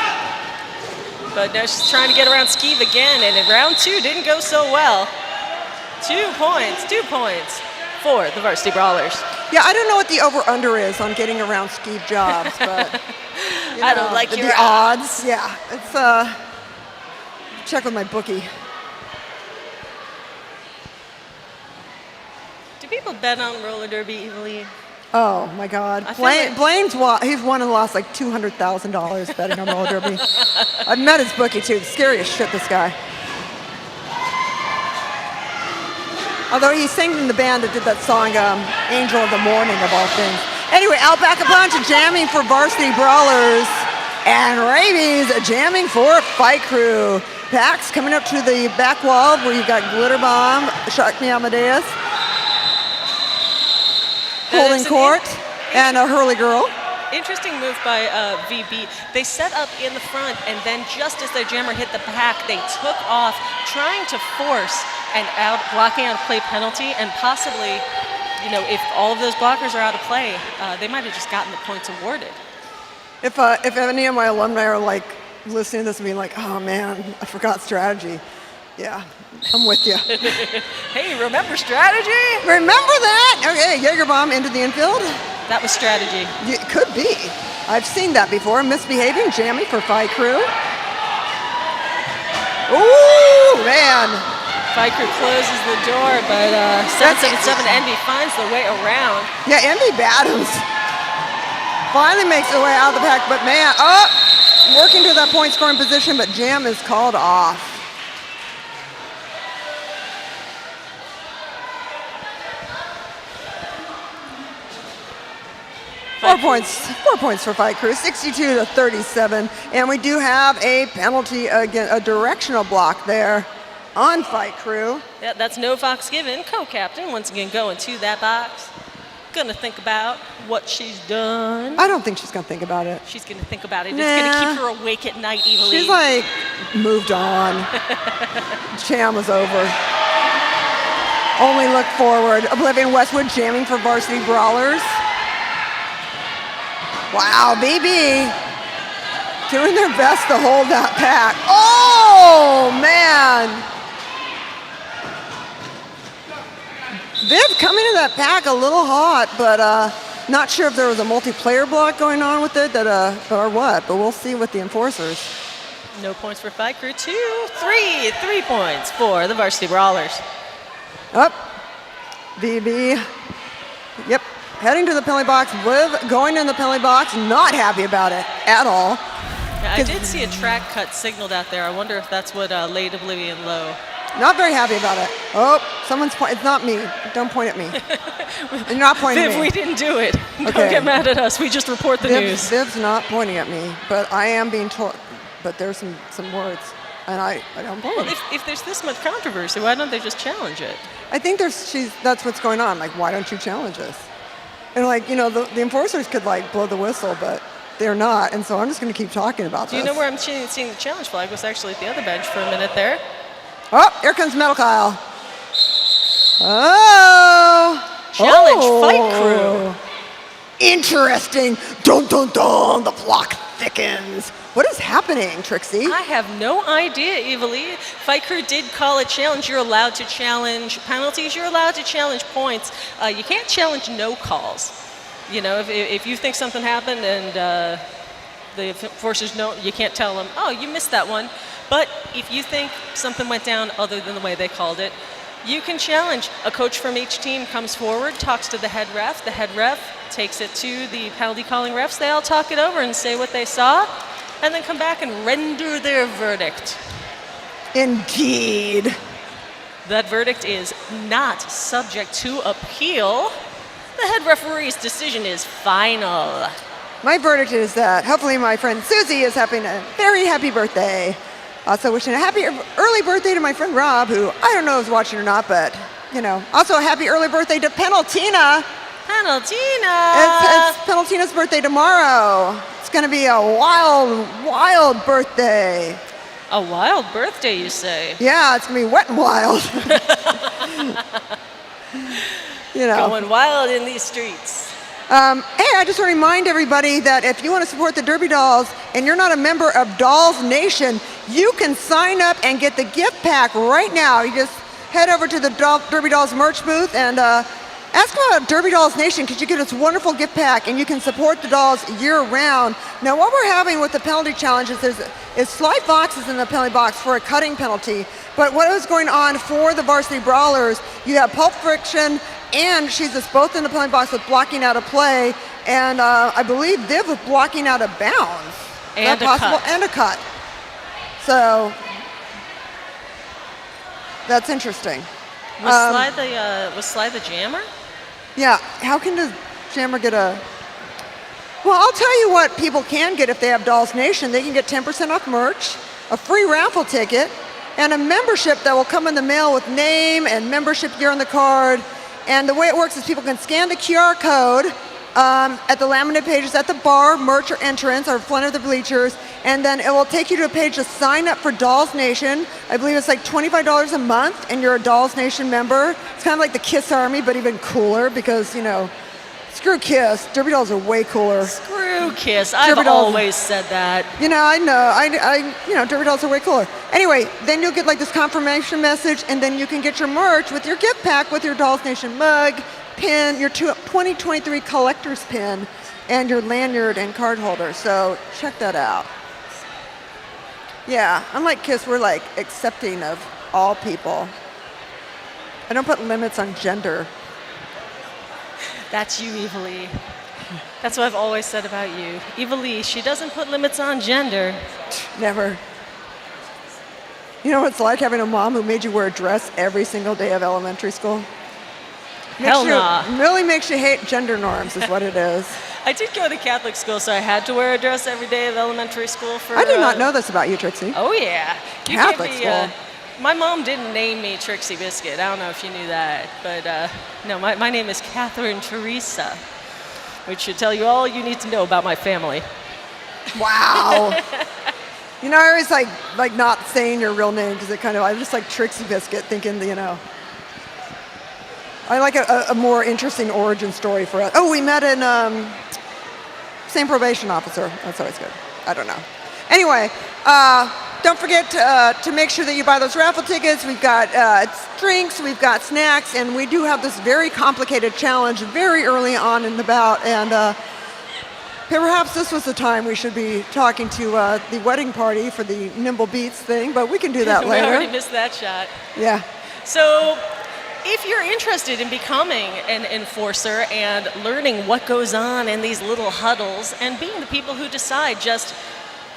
But now she's trying to get around Skeeve again, and in round 2 didn't go so well. 2 points for the Varsity Brawlers. Yeah, I don't know what the over-under is on getting around Skeeve Jobs, but you I don't like the your odds. Yeah, it's check with my bookie. People bet on roller derby evilly. Oh my God, Blaine's he's won and lost like $200,000 betting on roller derby. I've met his bookie too. Scary as shit, this guy. Although he sang in the band that did that song Angel of the Morning of all things. Anyway, Outback a bunch of jamming for Varsity Brawlers and Rabies jamming for Fight Crew. Pax coming up to the back wall where you've got Glitter Bomb, Shock Me Amadeus, holding court, and a Hurley Girl. Interesting move by VB. They set up in the front, and then just as their jammer hit the back, they took off, trying to force an blocking out of play penalty, and possibly, you know, if all of those blockers are out of play, they might have just gotten the points awarded. If any of my alumni are like listening to this and being like, oh man, I forgot strategy. Yeah, I'm with you. Hey, remember strategy? Remember that? Okay, Jagerbomb into the infield. That was strategy. It could be. I've seen that before. Misbehaving, jamming for Fight Crew. Ooh, man. Fight Crew closes the door, but 777 Envy finds the way around. Yeah, Envy Bottoms finally makes her way out of the pack, but man, working to that point scoring position, but jam is called off. Four points for Fight Crew, 62-37, and we do have a penalty again, a directional block there on Fight Crew. Yeah, that's no Fox given. Co-captain once again going to that box. Gonna think about what she's done. I don't think she's gonna think about it. She's gonna think about it. Nah. It's gonna keep her awake at night, Evilly. She's like, moved on. Jam was over. Only look forward. Oblivion Westwood jamming for Varsity Brawlers. Wow, BB doing their best to hold that pack. Oh, man. Viv coming to that pack a little hot, but not sure if there was a multiplayer block going on with it or what, but we'll see with the enforcers. No points for Fight Crew. 3 points for the Varsity Brawlers. Up, BB, yep, heading to the penalty box. Liv going in the penalty box, not happy about it at all. Yeah, I did see a track cut signaled out there. I wonder if that's what laid Oblivion low. Not very happy about it. Oh, someone's pointing. It's not me. Don't point at me. You're not pointing at Viv, me. we didn't do it. Okay. Don't get mad at us. We just report the news. Viv's not pointing at me, but I am being told. But there's some words, and I don't believe. Well, if there's this much controversy, why don't they just challenge it? I think that's what's going on. Like, why don't you challenge us? And like, you know, the enforcers could like blow the whistle, but they're not, and so I'm just going to keep talking about this. Do you know where I'm seeing the challenge flag? Was actually at the other bench for a minute there. Oh, here comes Metal Kyle. Oh! Challenge Fight Crew. Interesting. Dun dun dun. The block thickens. What is happening, Trixie? I have no idea, Evilly. Fight Crew did call a challenge. You're allowed to challenge penalties. You're allowed to challenge points. You can't challenge no calls. You know, if you think something happened and the enforcers know, you can't tell them, oh, you missed that one. But if you think something went down other than the way they called it, you can challenge. A coach from each team comes forward, talks to the head ref. The head ref takes it to the penalty calling refs. They all talk it over and say what they saw, and then come back and render their verdict. Indeed. That verdict is not subject to appeal. The head referee's decision is final. My verdict is that hopefully my friend Susie is having a very happy birthday. Also wishing a happy early birthday to my friend Rob, who I don't know if he's watching or not, but, you know. Also a happy early birthday to Penaltina. Penaltina! It's Penaltina's birthday tomorrow. It's going to be a wild, wild birthday. A wild birthday, you say? Yeah, it's going to be wet and wild. You know. Going wild in these streets. Hey, I just want to remind everybody that if you want to support the Derby Dolls and you're not a member of Dolls Nation, you can sign up and get the gift pack right now. You just head over to the Derby Dolls merch booth and ask about Derby Dolls Nation, because you get this wonderful gift pack and you can support the dolls year round. Now, what we're having with the penalty challenges is slide boxes in the penalty box for a cutting penalty. But what is going on for the Varsity Brawlers, you have Pulp Friction and she's just both in the penalty box with blocking out of play, and I believe Viv with blocking out of bounds. And a cut. And a cut. So that's interesting. Was Slide the jammer? Yeah. How can the jammer get a? Well, I'll tell you what people can get if they have Dolls Nation. They can get 10% off merch, a free raffle ticket, and a membership that will come in the mail with name and membership year on the card. And the way it works is people can scan the QR code at the laminate pages at the bar, merch, or entrance, or front of the bleachers, and then it will take you to a page to sign up for Dolls Nation. I believe it's like $25 a month, and you're a Dolls Nation member. It's kind of like the KISS Army, but even cooler because, you know, screw KISS. Derby Dolls are way cooler. Screw KISS. I've always said that. You know, I know. You know, Derby Dolls are way cooler. Anyway, then you'll get like this confirmation message, and then you can get your merch with your gift pack with your Dolls Nation mug, pin, your 2023 collector's pin, and your lanyard and card holder. So check that out. Yeah, unlike KISS, we're like accepting of all people. I don't put limits on gender. That's you, Evilee. That's what I've always said about you. Evilee, she doesn't put limits on gender. Never. You know what it's like having a mom who made you wear a dress every single day of elementary school? Hell nah. Really makes you hate gender norms is what it is. I did go to Catholic school, so I had to wear a dress every day of elementary school for... I did not know this about you, Trixie. Oh, yeah. You Catholic gave me, school. my mom didn't name me Trixie Biscuit. I don't know if you knew that. But, no, my name is Catherine Teresa, which should tell you all you need to know about my family. Wow. You know, I always like not saying your real name because I just like Trixie Biscuit, thinking, you know. I like a more interesting origin story for us. Oh, we met in same probation officer. That's always good. I don't know. Anyway, don't forget to make sure that you buy those raffle tickets. We've got drinks, we've got snacks, and we do have this very complicated challenge very early on in the bout. And perhaps this was the time we should be talking to the wedding party for the Nimble Beats thing, but we can do that later. We already missed that shot. Yeah. So, if you're interested in becoming an enforcer and learning what goes on in these little huddles and being the people who decide just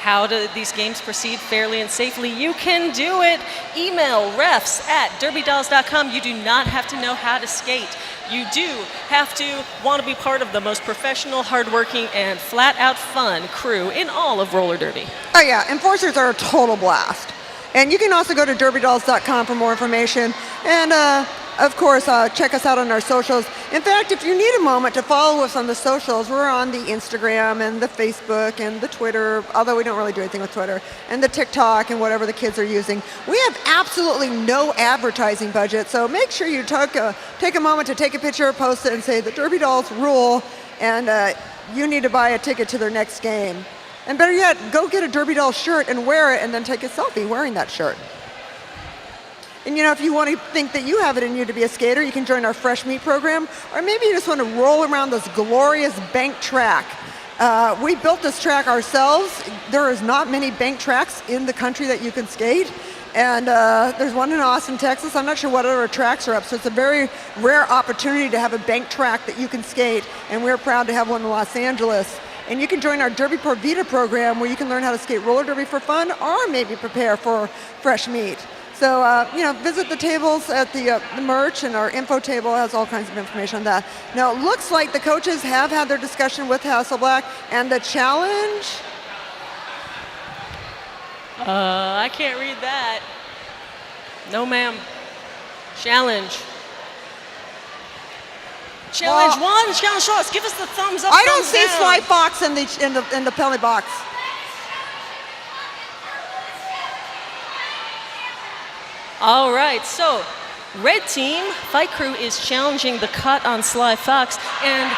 how do these games proceed fairly and safely, you can do it. Email refs@derbydolls.com. You do not have to know how to skate. You do have to want to be part of the most professional, hardworking, and flat-out fun crew in all of roller derby. Oh yeah, enforcers are a total blast. And you can also go to derbydolls.com for more information. And of course, check us out on our socials. In fact, if you need a moment to follow us on the socials, we're on the Instagram and the Facebook and the Twitter, although we don't really do anything with Twitter, and the TikTok and whatever the kids are using. We have absolutely no advertising budget, so make sure you take a moment to take a picture, post it, and say the Derby Dolls rule, and you need to buy a ticket to their next game. And better yet, go get a Derby Doll shirt and wear it, and then take a selfie wearing that shirt. And you know, if you want to think that you have it in you to be a skater, you can join our Fresh Meat program, or maybe you just want to roll around this glorious bank track. We built this track ourselves. There is not many bank tracks in the country that you can skate. And there's one in Austin, Texas. I'm not sure what other tracks are up, so it's a very rare opportunity to have a bank track that you can skate, and we're proud to have one in Los Angeles. And you can join our Derby Por Vida program, where you can learn how to skate roller derby for fun, or maybe prepare for Fresh Meat. So, you know, visit the tables at the merch, and our info table has all kinds of information on that. Now, it looks like the coaches have had their discussion with Hasselblack, and the challenge... I can't read that. No, ma'am. Challenge. Challenge one, challenge shorts. Give us the thumbs up. I don't thumbs see down. Sly Fox in the penalty box. All right, so red team, Fight Crew, is challenging the cut on Sly Fox, and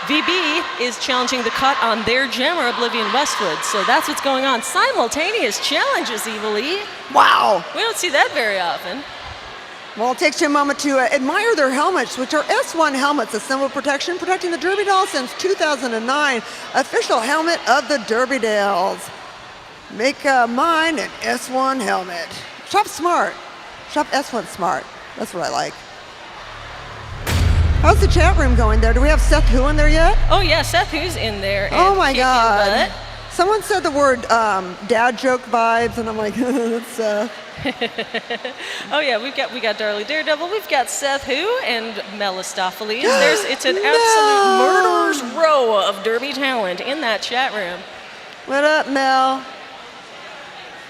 VB is challenging the cut on their jammer, Oblivion Westwood. So that's what's going on. Simultaneous challenges, Evilee. Wow. We don't see that very often. Well, it takes you a moment to admire their helmets, which are S1 helmets, a symbol of protection, protecting the Derby Dolls since 2009. Official helmet of the Derby Dolls. Make mine an S1 helmet. Shop smart. Shop S1 smart. That's what I like. How's the chat room going there? Do we have Seth Who in there yet? Oh yeah, Seth Who's in there. Oh my God. Butt. Someone said the word dad joke vibes, and I'm like, that's Seth. Oh yeah, we got Darley Daredevil, we've got Seth Who and Melistopheles. It's an No. absolute murderer's row of derby talent in that chat room. What up, Mel?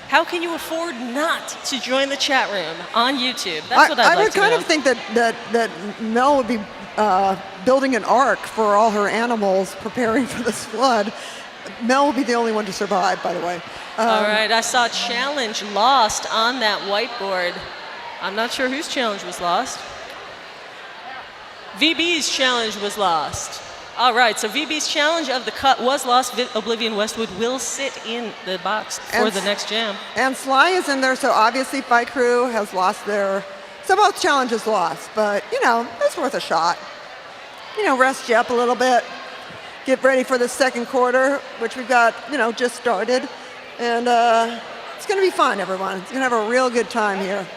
How can you afford not to join the chat room on YouTube? That's what I'd I like would to kind know. of think that Mel would be building an ark for all her animals, preparing for this flood. Mel will be the only one to survive, by the way. All right, I saw challenge lost on that whiteboard. I'm not sure whose challenge was lost. VB's challenge was lost. All right, so VB's challenge of the cut was lost. Oblivion Westwood will sit in the box for the next jam. And Sly is in there, so obviously Fight Crew has lost their So both challenges lost, but, it's worth a shot. Rest you up a little bit. Get ready for the second quarter, which we've got, just started. And it's going to be fun, everyone. It's going to have a real good time here.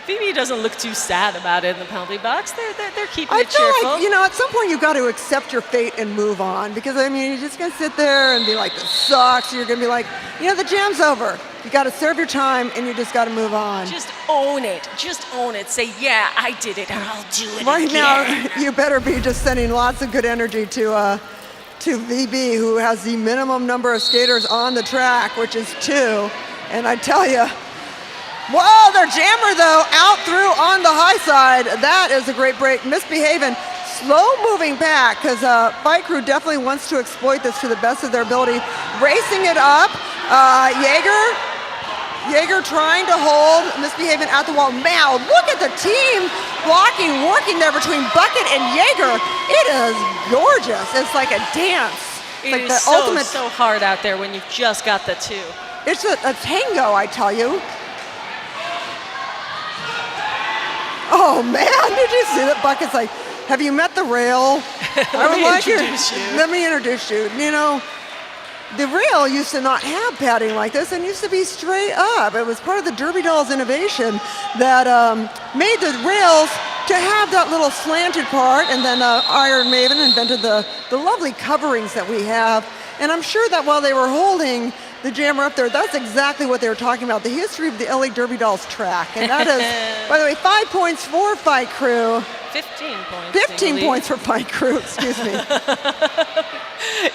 Phoebe doesn't look too sad about it in the penalty box. They're keeping I it feel cheerful. like, at some point you've got to accept your fate and move on. Because, you're just going to sit there and be like, this sucks. You're going to be like, the jam's over. You got to serve your time, and you just got to move on. Just own it. Just own it. Say, yeah, I did it, and I'll do it Right again. now, you better be just sending lots of good energy to VB, who has the minimum number of skaters on the track, which is 2. And I tell you, whoa, their jammer, though, out through on the high side. That is a great break. Misbehaving. Slow-moving pack, because Fight Crew definitely wants to exploit this to the best of their ability. Racing it up. Jaeger trying to hold, misbehaving at the wall. Now, look at the team blocking, working there between Bucket and Jaeger. It is gorgeous. It's like a dance. It's like It the is ultimate. so hard out there when you've just got the 2. It's a tango, I tell you. Oh man, did you see that? Bucket's like, have you met the rail? Let me introduce you. Let me introduce you. The rail used to not have padding like this and used to be straight up. It was part of the Derby Dolls innovation that made the rails to have that little slanted part, and then Iron Maven invented the lovely coverings that we have. And I'm sure that while they were holding the jammer up there, that's exactly what they were talking about, the history of the LA Derby Dolls track. And that is, by the way, 5 points for Fight Crew. 15 points. 15 points for Fight Crew, excuse me.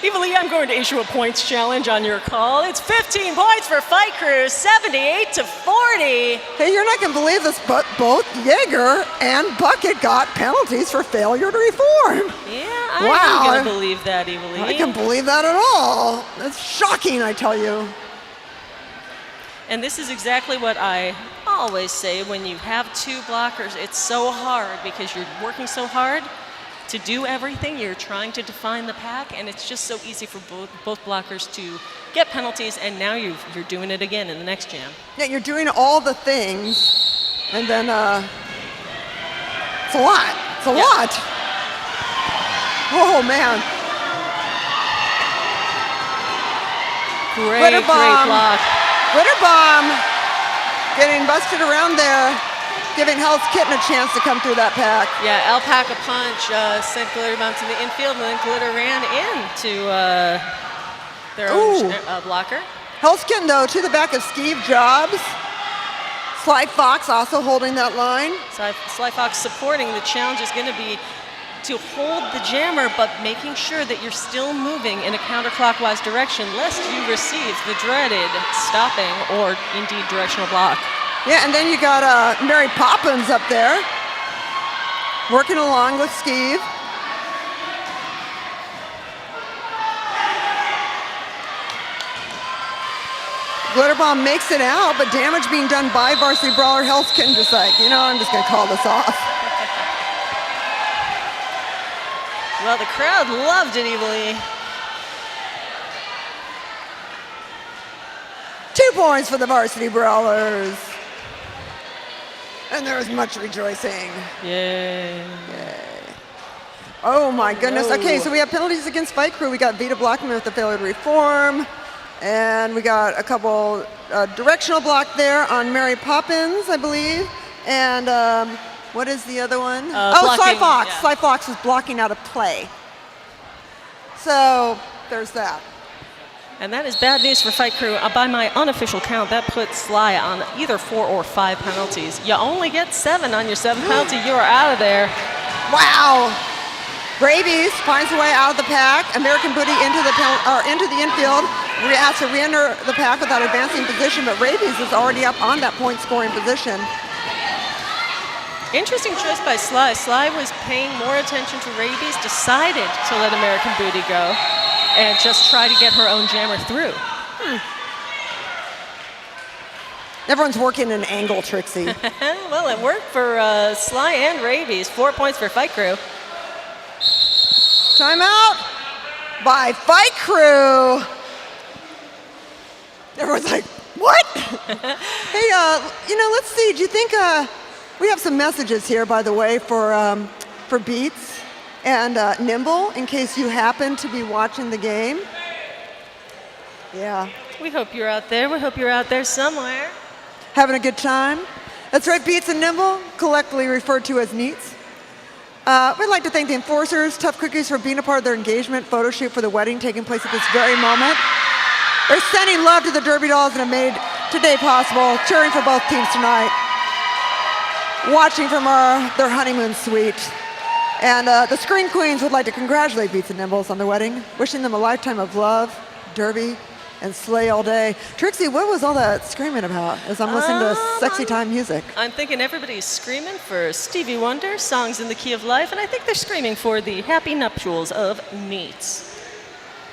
Eva Lee, I'm going to issue a points challenge on your call. It's 15 points for Fight Crew, 78 to 40. Hey, you're not going to believe this, but both Jaeger and Bucket got penalties for failure to reform. Yeah, Wow. I'm going to believe that, Eva Lee. I can't believe that at all. That's shocking, I tell you. And this is exactly what I always say when you have 2 blockers. It's so hard because you're working so hard to do everything. You're trying to define the pack, and it's just so easy for both blockers to get penalties, and now you're doing it again in the next jam. Yeah, you're doing all the things, and then it's a lot. It's a lot. Oh, man. Great block. Glitter bomb getting busted around there, giving Hell's Kitten a chance to come through that pack. Yeah, Alpaca Punch sent Glitter Bomb to the infield, and then Glitter ran into their own blocker. Hell's Kitten, though, to the back of Steve Jobs. Sly Fox also holding that line. Sly Fox supporting. The challenge is going to be to hold the jammer, but making sure that you're still moving in a counterclockwise direction, lest you receive the dreaded stopping or indeed directional block. Yeah, and then you got Mary Poppins up there, working along with Steve. Glitter Bomb makes it out, but damage being done by Varsity Brawler. Hell's Kitten just like, I'm just going to call this off. Well, the crowd loved it, Eva Lee. 2 points for the Varsity Brawlers. And there was much rejoicing. Yay. Oh my goodness. No. Okay, so we have penalties against Fight Crew. We got Vita blocking with the failure to reform. And we got a couple directional block there on Mary Poppins, I believe. And what is the other one? Sly blocking, Fox. yeah. Sly Fox was blocking out of play. So there's that. And that is bad news for Fight Crew. By my unofficial count, that puts Sly on either 4 or 5 penalties. You only get 7 on your 7th penalty. You are out of there. Wow. Rabies finds a way out of the pack. American Booty into the infield. Has to re-enter the pack without advancing position, but Rabies is already up on that point-scoring position. Interesting choice by Sly. Sly was paying more attention to Rabies, decided to let American Booty go, and just try to get her own jammer through. Everyone's working an angle, Trixie. Well, it worked for Sly and Rabies. 4 points for Fight Crew. Timeout by Fight Crew. Everyone's like, What? Hey, let's see. Do you think we have some messages here, by the way, for Beats and Nimble, in case you happen to be watching the game? Yeah. We hope you're out there. We hope you're out there somewhere. Having a good time? That's right, Beats and Nimble, collectively referred to as Neats. We'd like to thank the Enforcers, Tough Cookies, for being a part of their engagement photo shoot for the wedding taking place at this very moment. They're sending love to the Derby Dolls and have made today possible, cheering for both teams tonight, watching from their honeymoon suite. And the Scream Queens would like to congratulate Beats and Nimbles on their wedding, wishing them a lifetime of love, derby, and slay all day. Trixie, what was all that screaming about as I'm listening to sexy time music? I'm thinking everybody's screaming for Stevie Wonder, Songs in the Key of Life, and I think they're screaming for the happy nuptials of Neats.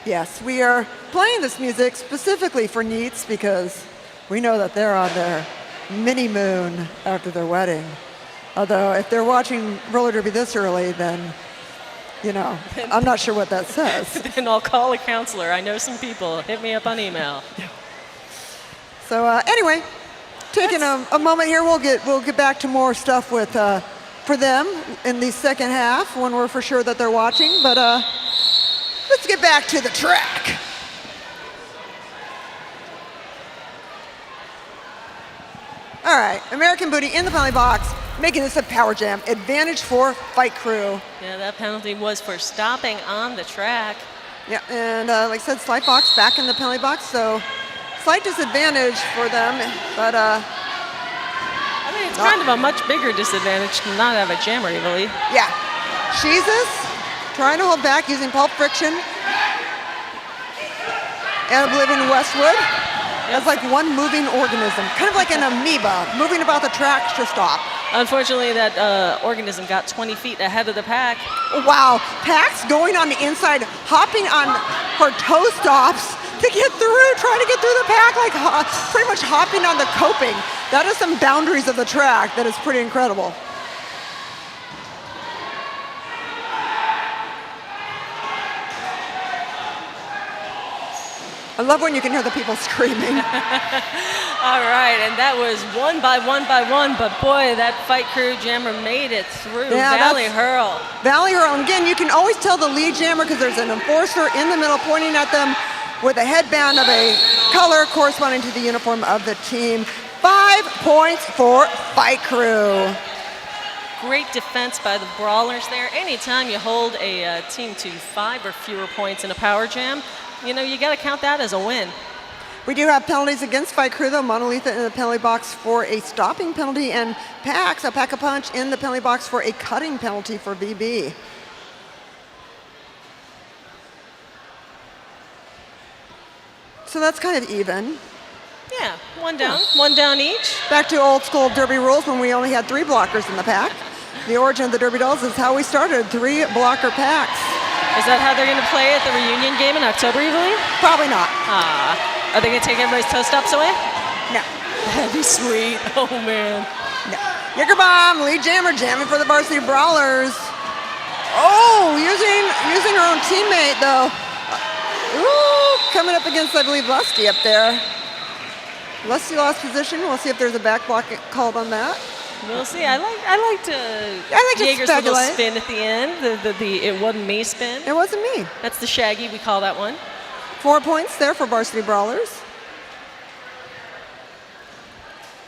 Yes, we are playing this music specifically for Neats because we know that they're on their mini-moon after their wedding. Although if they're watching roller derby this early, then, I'm not sure what that says. Then I'll call a counselor. I know some people. Hit me up on email. So anyway, taking a moment here, we'll get back to more stuff for them in the second half when we're for sure that they're watching. But let's get back to the track. All right, American Booty in the penalty box, making this a power jam. Advantage for Fight Crew. Yeah, that penalty was for stopping on the track. Yeah, and like I said, slight box back in the penalty box, so slight disadvantage for them, but it's kind of a much bigger disadvantage to not have a jammer, really. Yeah. Jesus trying to hold back using pulp friction. And Oblivion Westwood. It's like one moving organism, kind of like an amoeba, moving about the track to stop. Unfortunately, that organism got 20 feet ahead of the pack. Wow, Pax going on the inside, hopping on her toe stops to get through, trying to get through the pack, like pretty much hopping on the coping. That is some boundaries of the track that is pretty incredible. I love when you can hear the people screaming. All right, and that was one by one, but boy, that Fight Crew jammer made it through. Yeah, Valley Hurl. Valley Hurl, and again, you can always tell the lead jammer because there's an enforcer in the middle pointing at them with a headband of a color corresponding to the uniform of the team. 5 points for Fight Crew. Great defense by the Brawlers there. Anytime you hold a team to 5 or fewer points in a power jam, you got to count that as a win. We do have penalties against Fight Crew, though. Monolitha in the penalty box for a stopping penalty, and Pax, a Pack-a-Punch, in the penalty box for a cutting penalty for VB. So that's kind of even. Yeah, one down each. Back to old school Derby rules when we only had 3 blockers in the pack. The origin of the Derby Dolls is how we started, 3 blocker packs. Is that how they're going to play at the reunion game in October, you believe? Probably not. Are they going to take everybody's toe stops away? No. That'd be sweet. Oh, man. No. Yicker Bomb, lead jammer, jamming for the Varsity Brawlers. Oh, using her own teammate, though. Ooh, coming up against, I believe, Lusty up there. Lusty lost position. We'll see if there's a back block called on that. We'll see. I like Jaeger's little spin at the end. The it wasn't me spin. It wasn't me. That's the Shaggy. We call that one. 4 points there for Varsity Brawlers.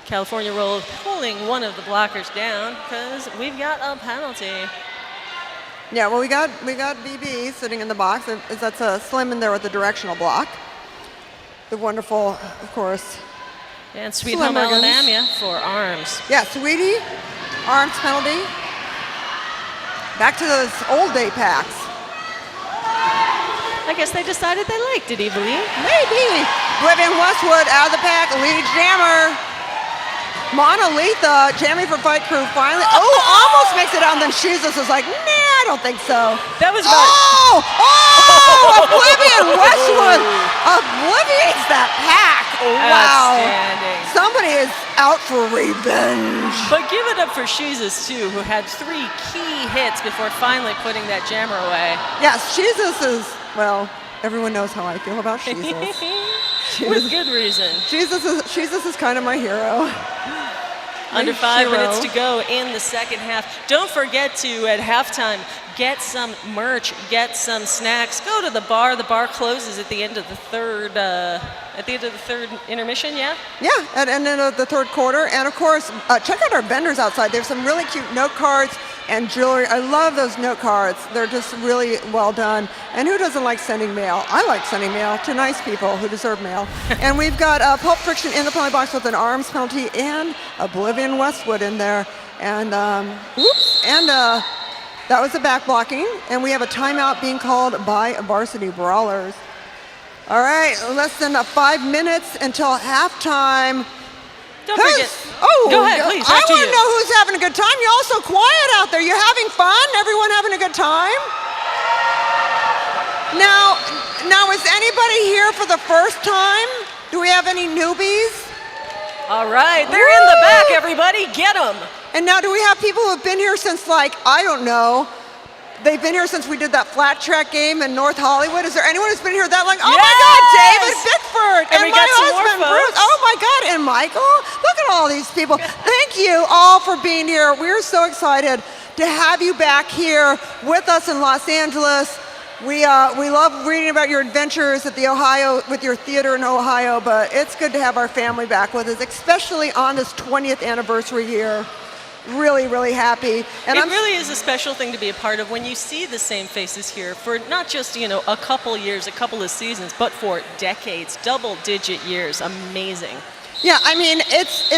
California Roll pulling one of the blockers down because we've got a penalty. Yeah, well, we got BB sitting in the box. That's a Slim in there with the directional block. The wonderful, of course. And Sweet Home Alabama for arms. Yeah, Sweetie, arms penalty. Back to those old day packs. I guess they decided they liked it, Eveline. Maybe. Oblivion Westwood out of the pack, lead jammer. Monolitha jamming for Fight Crew finally. Oh, almost makes it out, and then Jesus is like, nah, I don't think so. That was about... Oblivion Westwood obliviates that pack. Wow. Outstanding. Somebody is out for revenge. But give it up for Jesus, too, who had 3 key hits before finally putting that jammer away. Yes, Jesus is, well, everyone knows how I feel about Jesus. With good reason. Jesus is kind of my hero. Under 5 hero. minutes to go in the second half. Don't forget to, at halftime, get some merch, get some snacks. Go to the bar. The bar closes at the end of the third. Intermission. Yeah. Yeah, at the end of the third quarter. And of course, check out our vendors outside. They have some really cute note cards and jewelry. I love those note cards. They're just really well done. And who doesn't like sending mail? I like sending mail to nice people who deserve mail. And we've got Pulp Friction in the penalty box with an arms penalty and Oblivion Westwood in there. And that was the back blocking. And we have a timeout being called by Varsity Brawlers. All right, less than 5 minutes until halftime. Don't forget. Oh, go ahead, please. I want to know who's having a good time. You're all so quiet out there. You're having fun? Everyone having a good time? Now, is anybody here for the first time? Do we have any newbies? All right, they're in the back, everybody. Get them. And now, do we have people who have been here since, like, I don't know, they've been here since we did that flat track game in North Hollywood? Is there anyone who's been here that long? Oh, yes! my God, David Bickford. And we my got some more husband, folks. Bruce. Oh, my God, and Michael. Look at all these people. Thank you all for being here. We're so excited to have you back here with us in Los Angeles. We love reading about your adventures at the with your theater in Ohio, but it's good to have our family back with us, especially on this 20th anniversary year. Really, really happy. And it really is a special thing to be a part of when you see the same faces here for not just, a couple years, a couple of seasons, but for decades, double-digit years. Amazing. Yeah, I mean, it's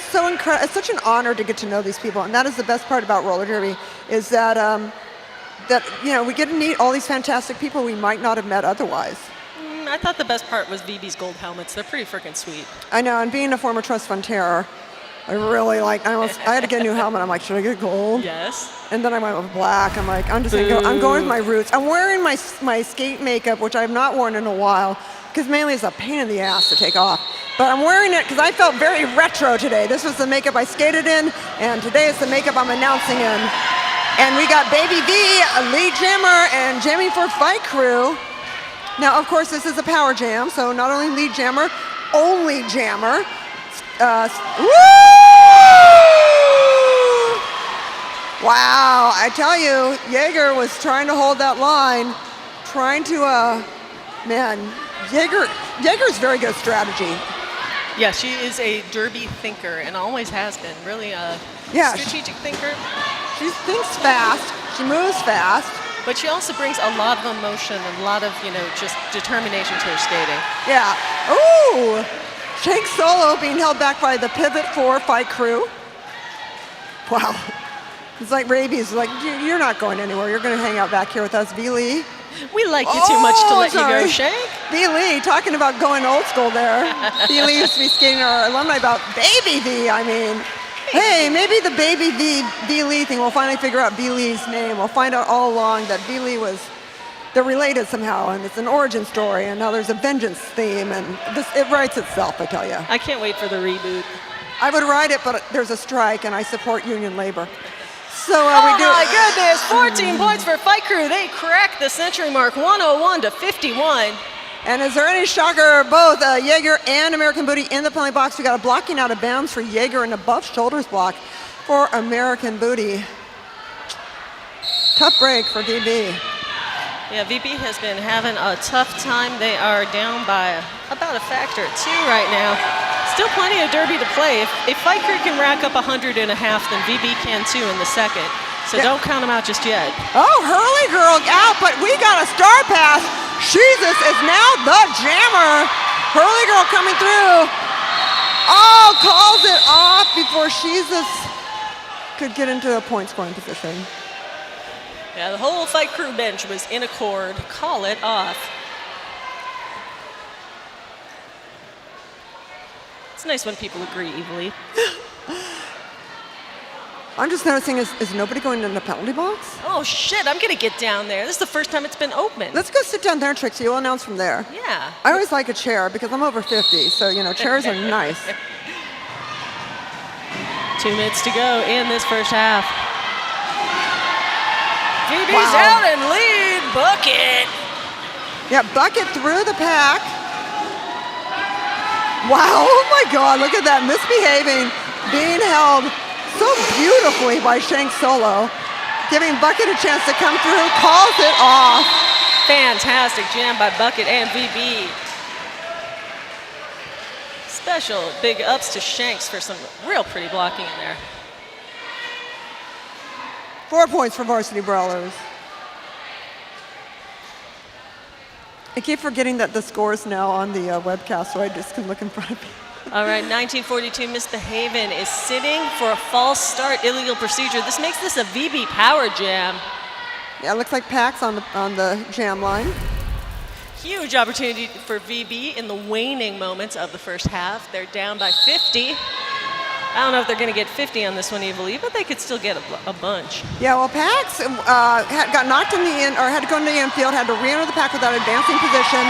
so incredible. It's such an honor to get to know these people, and that is the best part about roller derby, is that we get to meet all these fantastic people we might not have met otherwise. I thought the best part was VB's gold helmets. They're pretty freaking sweet. I know, and being a former trust fund terror, I really I had to get a new helmet. I'm like, should I get gold? Yes. And then I went with black. I'm like, I'm going with my roots. I'm wearing my skate makeup, which I have not worn in a while, because mainly it's a pain in the ass to take off. But I'm wearing it because I felt very retro today. This was the makeup I skated in, and today it's the makeup I'm announcing in. And we got Baby V, a lead jammer, and jamming for Fight Crew. Now, of course, this is a power jam, so not only lead jammer, only jammer. Woo! Wow, I tell you, Jaeger was trying to hold that line, Jaeger's very good at strategy. Yeah, she is a derby thinker and always has been. Really a strategic thinker. She thinks fast, she moves fast. But she also brings a lot of emotion and a lot of, just determination to her skating. Yeah. Ooh! Shank Solo being held back by the Pivot 4 Fight Crew. Wow. It's like rabies. Like, you're not going anywhere. You're going to hang out back here with us, V. Lee. We like you too much to let you go, Shank. V. Lee, talking about going old school there. V. Lee used to be skating our alumni about Baby V, I mean. Hey, maybe the Baby V. Lee thing, we'll finally figure out V. Lee's name. We'll find out all along that V. Lee they're related somehow, and it's an origin story, and now there's a vengeance theme, and it writes itself, I tell you. I can't wait for the reboot. I would write it, but there's a strike, and I support union labor. So we do. Oh my goodness, 14 points for Fight Crew. They cracked the century mark, 101-51. And is there any shocker? Both Jaeger and American Booty in the penalty box. We got a blocking out of bounds for Jaeger and above shoulders block for American Booty. Tough break for VB. Yeah, VB has been having a tough time. They are down by about a factor of 2 right now. Still plenty of derby to play. If Fight Crew can rack up 100.5, then VB can too in the second. So don't count them out just yet. Oh, Hurley girl out, but we got a star pass. Jesus is now the jammer. Hurley girl coming through. Oh, calls it off before Jesus could get into a point scoring position. Yeah, the whole Fight Crew bench was in accord. Call it off. It's nice when people agree evenly. I'm just noticing, is nobody going in the penalty box? Oh, shit, I'm going to get down there. This is the first time it's been open. Let's go sit down there, Trixie. You'll announce from there. Yeah. I always like a chair because I'm over 50, so, chairs are nice. 2 minutes to go in this first half. VB's out and lead. Bucket. Yeah, Bucket through the pack. Wow, oh my God, look at that, misbehaving, being held so beautifully by Shank Solo, giving Bucket a chance to come through, calls it off. Fantastic jam by Bucket and VB. Special big ups to Shanks for some real pretty blocking in there. 4 points for Varsity Brawlers. I keep forgetting that the score is now on the webcast, so I just can look in front of me. All right, 1942 Misbehavin' is sitting for a false start illegal procedure. This makes this a VB power jam. Yeah, it looks like Pax on the jam line. Huge opportunity for VB in the waning moments of the first half. They're down by 50. I don't know if they're going to get 50 on this one evilly, but they could still get a bunch. Yeah, well, Pax got knocked in the end, or had to go into the infield, had to re-enter the pack without advancing position.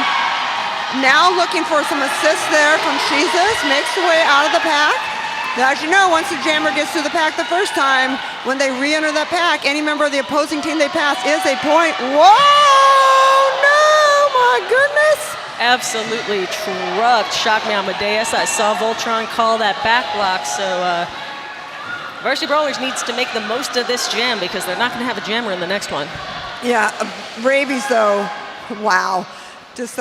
Now looking for some assists there from Jesus, makes the way out of the pack. Now, as you know, once the jammer gets through the pack the first time, when they re-enter that pack, any member of the opposing team they pass is a point. Whoa, no, my goodness. Absolutely trucked. Shocked me Amadeus. I saw Voltron call that back block, so Varsity Brawlers needs to make the most of this jam because they're not going to have a jammer in the next one. Yeah, Rabies, though, wow. Just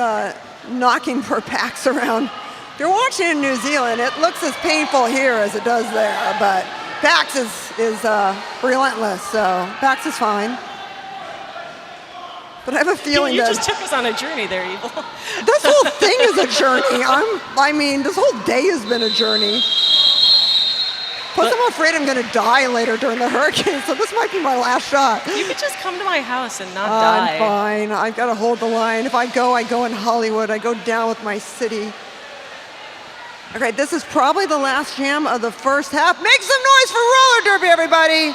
knocking poor Pax around. If you're watching in New Zealand, it looks as painful here as it does there, but Pax is relentless, so Pax is fine. But I have a feeling you that... just took us on a journey there, Evil. This whole thing is a journey. I mean, this whole day has been a journey. Plus, I'm afraid I'm going to die later during the hurricane, so this might be my last shot. You could just come to my house and not die. I'm fine. I've got to hold the line. If I go in Hollywood. I go down with my city. Okay, this is probably the last jam of the first half. Make some noise for roller derby, everybody.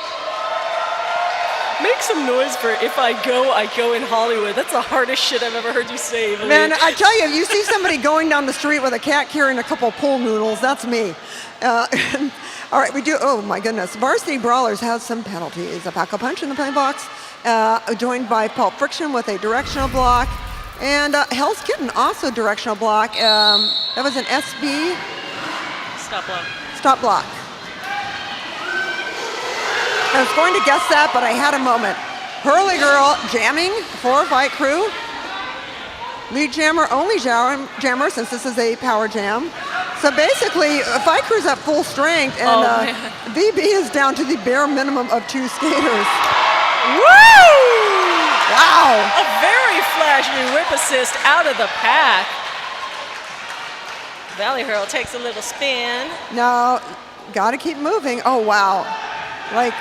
Make some noise for if I go in Hollywood. That's the hardest shit I've ever heard you say, Evelyn. Man, I tell you, if you see somebody going down the street with a cat carrying a couple of pool noodles, that's me. All right, we do, oh my goodness. Varsity Brawlers has some penalties. A pack-a-punch in the play box, joined by Pulp Friction with a directional block. And Hell's Kitten also directional block. That was an SB. Stop block. Stop block. I was going to guess that, but I had a moment. Hurley Girl jamming for Fight Crew. Lead jammer, only jammer, since this is a power jam. So basically, Fight Crew's at full strength, and VB is down to the bare minimum of 2 skaters. Woo! Wow! A very flashy whip assist out of the pack. Valley Hurl takes a little spin. Now, gotta keep moving. Oh, wow. Like,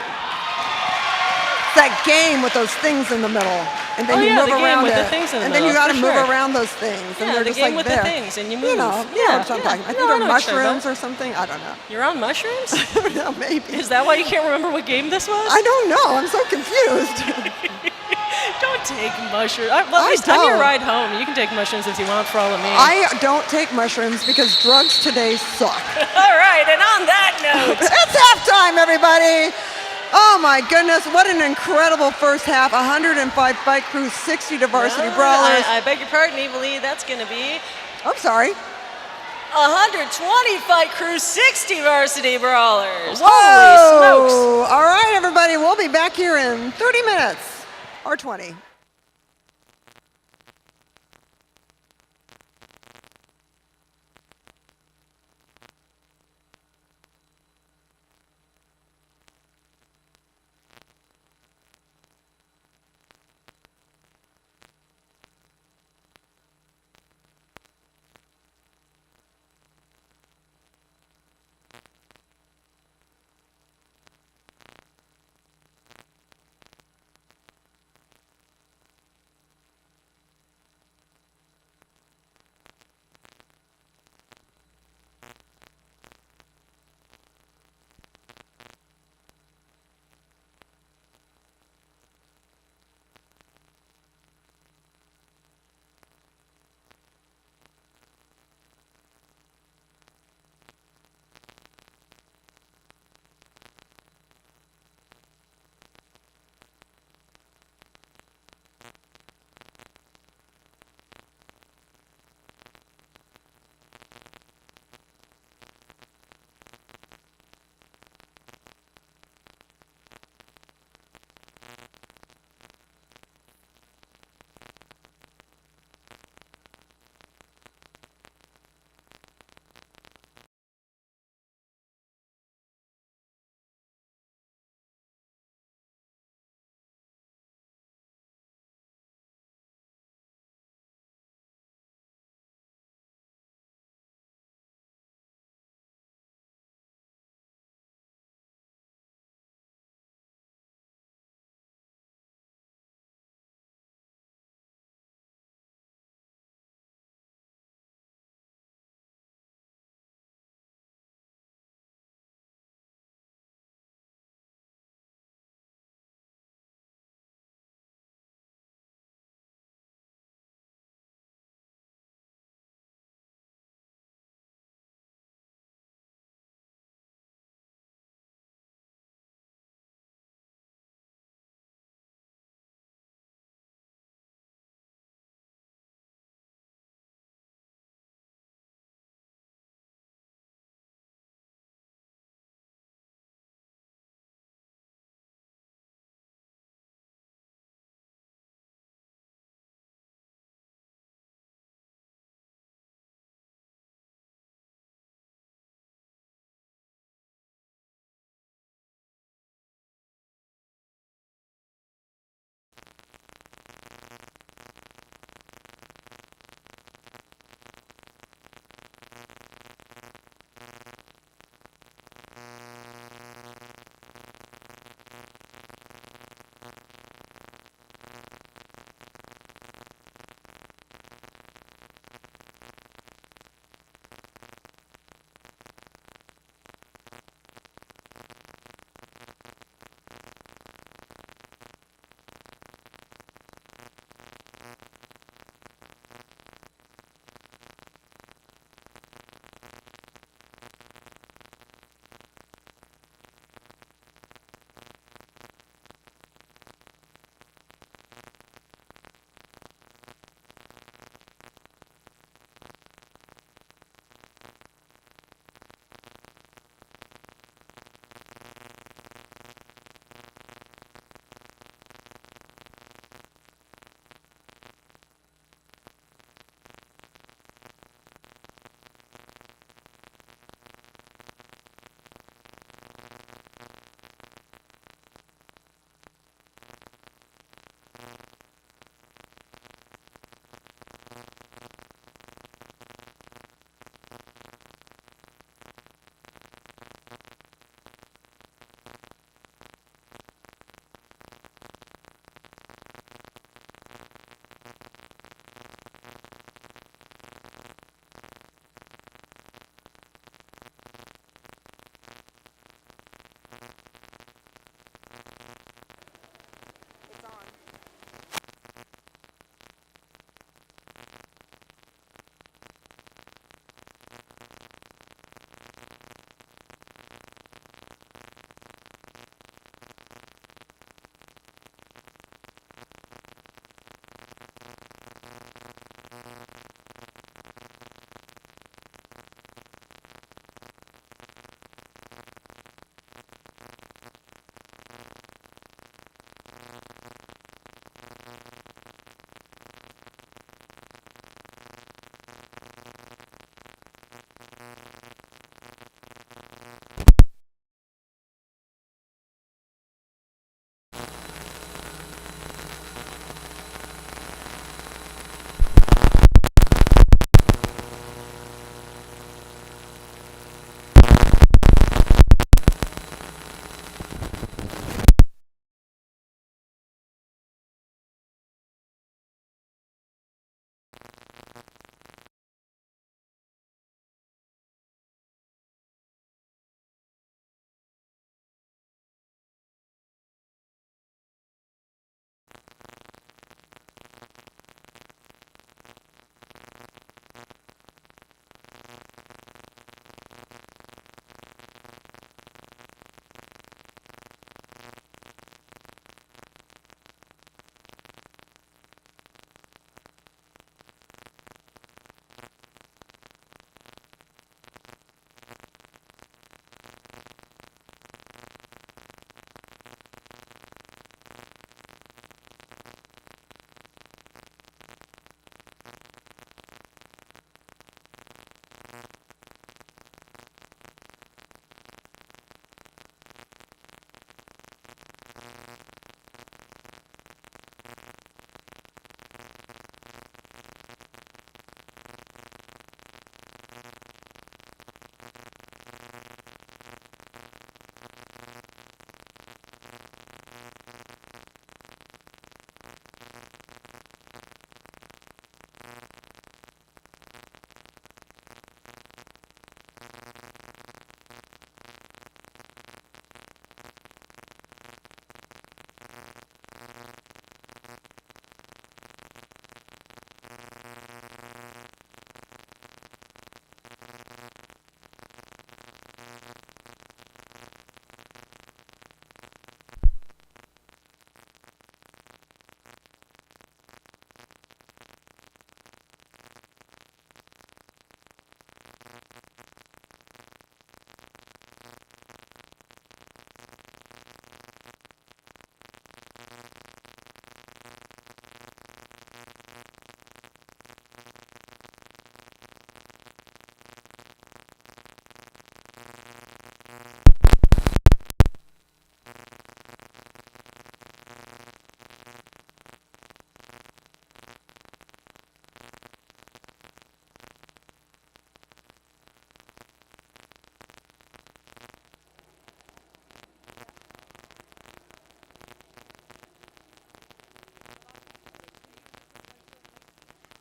that game with those things in the middle. And then you move around with it. the things in the and then you middle, gotta for move sure. around those things. And Yeah, they're the just game like with there. the things, and you move. You know what I'm talking about. I think they're mushrooms or something. I don't know. You're on mushrooms? Yeah, maybe. Is that why you can't remember what game this was? I don't know. I'm so confused. Don't take mushrooms. Well, at least on your ride home, you can take mushrooms if you want for all of me. I don't take mushrooms because drugs today suck. All right, and on that note. It's halftime, everybody. Oh my goodness, what an incredible first half. 105 Fight Crew, 60 to Varsity Brawlers. I beg your pardon, Evil Lee, that's going to be I'm sorry. 120 Fight Crew, 60 Varsity Brawlers. Whoa! Holy smokes. All right, everybody, we'll be back here in 30 minutes, or 20.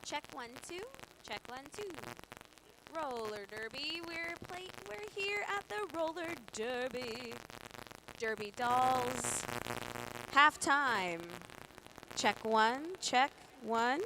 Check 1, 2. Check 1, 2. Roller derby. We're here at the roller derby. Derby dolls. Halftime. Check 1. Check 1.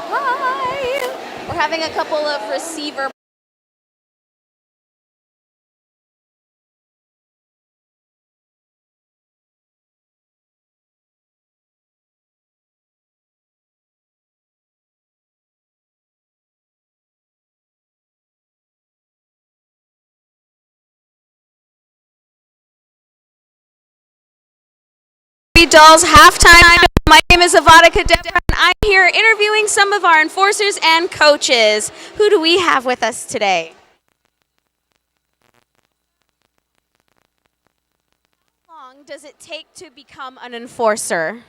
Hi! We're having a couple of receiver. Dolls halftime. My name is Avada Kadabra, and I'm here interviewing some of our enforcers and coaches. Who do we have with us today? How long does it take to become an enforcer?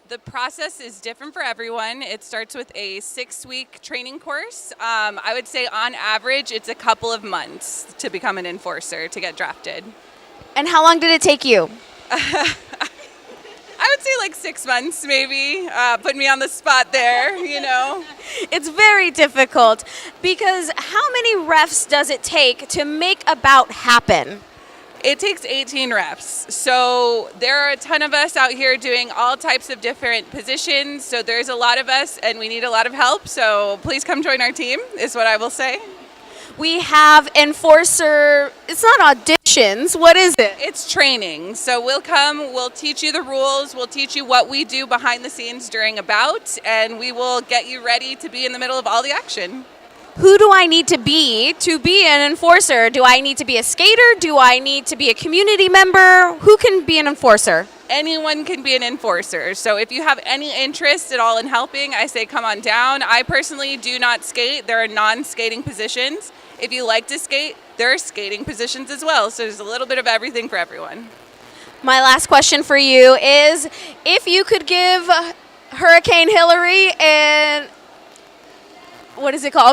The process is different for everyone. It starts with a 6-week training course. I would say on average, it's a couple of months to become an enforcer, to get drafted. And how long did it take you? I would say like 6 months, maybe. Put me on the spot there, It's very difficult because how many refs does it take to make a bout happen? It takes 18 reps. So there are a ton of us out here doing all types of different positions. So there's a lot of us and we need a lot of help. So please come join our team is what I will say. We have enforcer, it's not auditions, what is it? It's training. So we'll come, we'll teach you the rules, we'll teach you what we do behind the scenes during a bout, and we will get you ready to be in the middle of all the action. Who do I need to be an enforcer? Do I need to be a skater? Do I need to be a community member? Who can be an enforcer? Anyone can be an enforcer. So if you have any interest at all in helping, I say come on down. I personally do not skate. There are non-skating positions. If you like to skate, there are skating positions as well. So there's a little bit of everything for everyone. My last question for you is, if you could give Hurricane Hillary a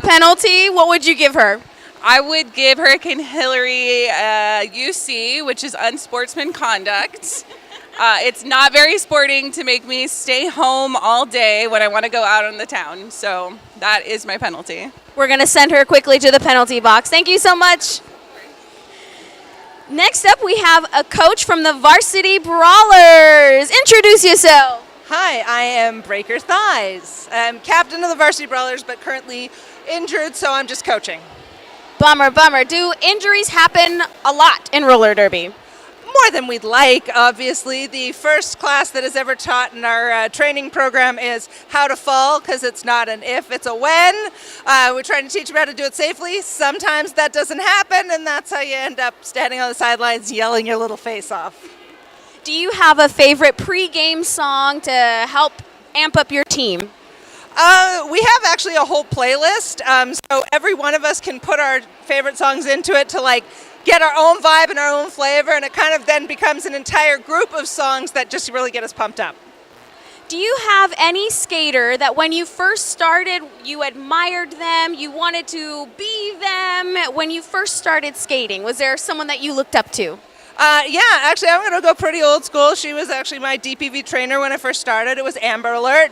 penalty, what would you give her? I would give Hurricane Hillary UC, which is unsportsman conduct. It's not very sporting to make me stay home all day when I want to go out on the town. So that is my penalty. We're going to send her quickly to the penalty box. Thank you so much. Next up, we have a coach from the Varsity Brawlers. Introduce yourself. Hi, I am Breaker Thighs. I'm captain of the Varsity Brawlers, but currently injured, so I'm just coaching. Bummer. Do injuries happen a lot in roller derby? More than we'd like, obviously. The first class that is ever taught in our training program is how to fall, because it's not an if, it's a when. We're trying to teach them how to do it safely. Sometimes that doesn't happen, and that's how you end up standing on the sidelines yelling your little face off. Do you have a favorite pre-game song to help amp up your team? We have actually a whole playlist, so every one of us can put our favorite songs into it to get our own vibe and our own flavor, and it kind of then becomes an entire group of songs that just really get us pumped up. Do you have any skater that when you first started, you admired them, you wanted to be them when you first started skating? Was there someone that you looked up to? Yeah, actually, I'm going to go pretty old school. She was actually my DPV trainer when I first started. It was Amber Alert.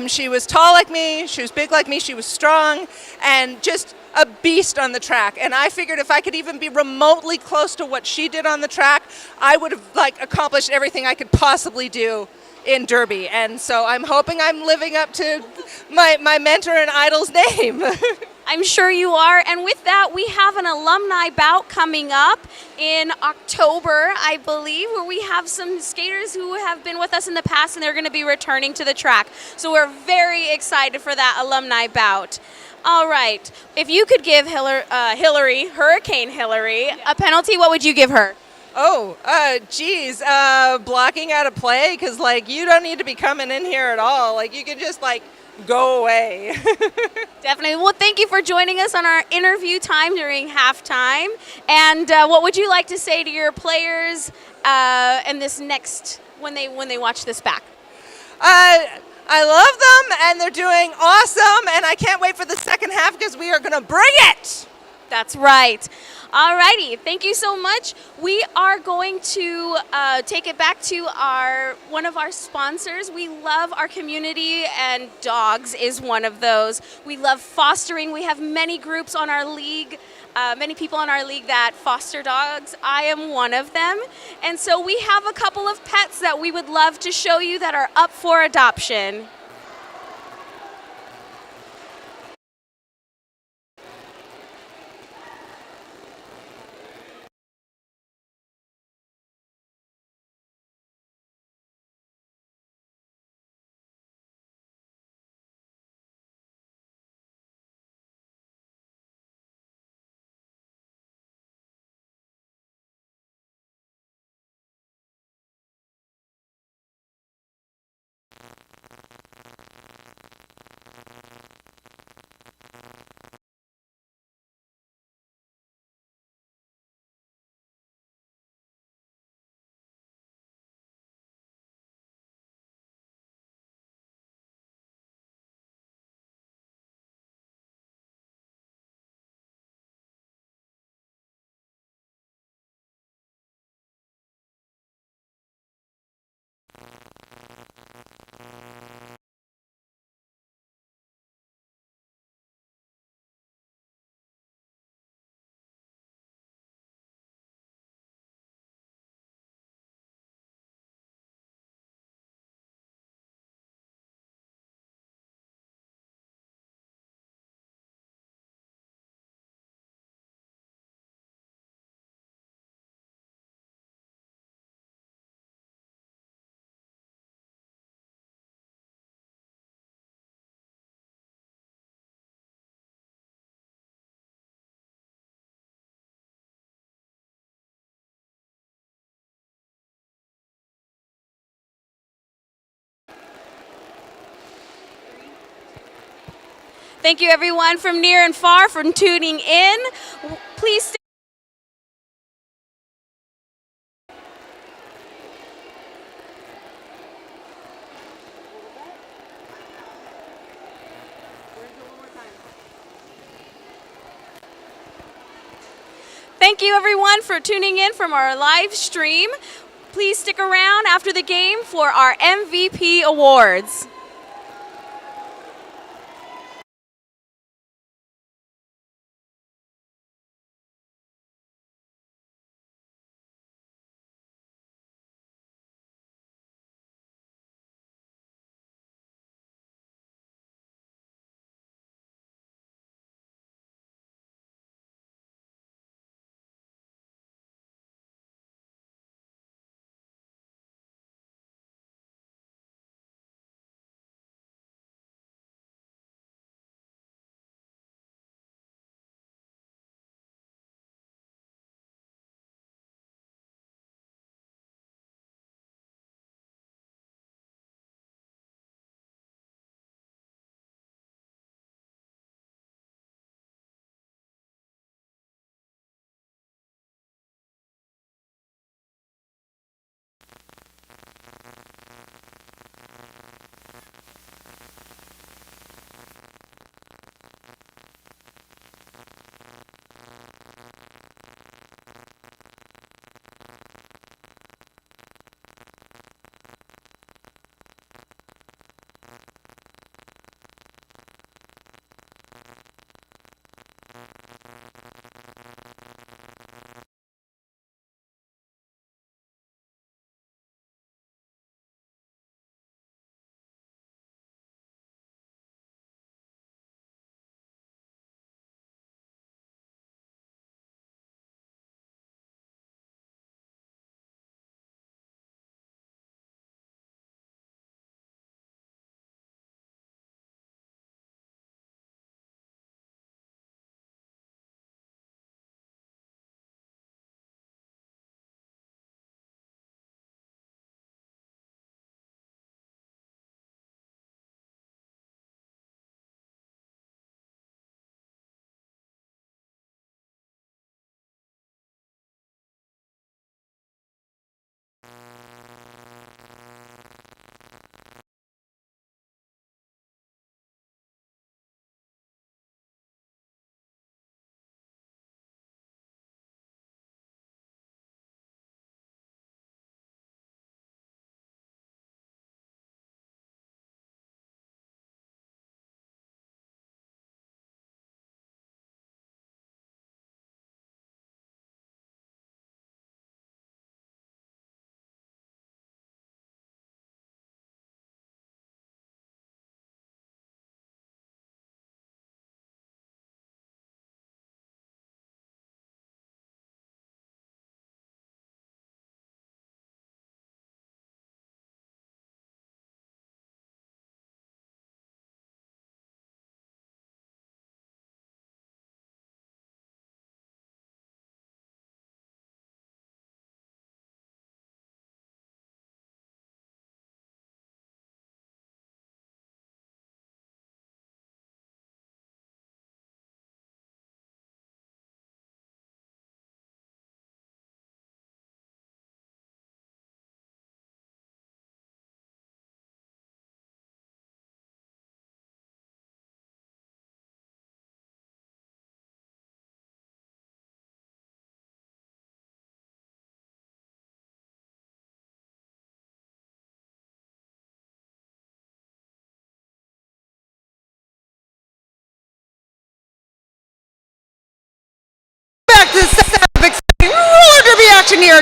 She was tall like me, she was big like me, she was strong, and just a beast on the track. And I figured if I could even be remotely close to what she did on the track, I would have accomplished everything I could possibly do in Derby. And so I'm hoping I'm living up to my mentor and idol's name. I'm sure you are. And with that, we have an alumni bout coming up in October, I believe, where we have some skaters who have been with us in the past and they're going to be returning to the track. So we're very excited for that alumni bout. All right. If you could give Hillary, Hurricane Hillary, a penalty, what would you give her? Oh, geez, blocking out a play, because, like, you don't need to be coming in here at all. Like, you can just, like, go away. Definitely. Well, thank you for joining us on our interview time during halftime. And what would you like to say to your players in this next, when they watch this back? I love them, and they're doing awesome, and I can't wait for the second half because we are going to bring it. That's right. All righty. Thank you so much. We are going to take it back to one of our sponsors. We love our community, and dogs is one of those. We love fostering. We have many groups on our league, many people on our league that foster dogs. I am one of them. And so we have a couple of pets that we would love to show you that are up for adoption. Thank you, everyone, from near and far, for tuning in. Please stay. Thank you, everyone, for tuning in from our live stream. Please stick around after the game for our MVP awards.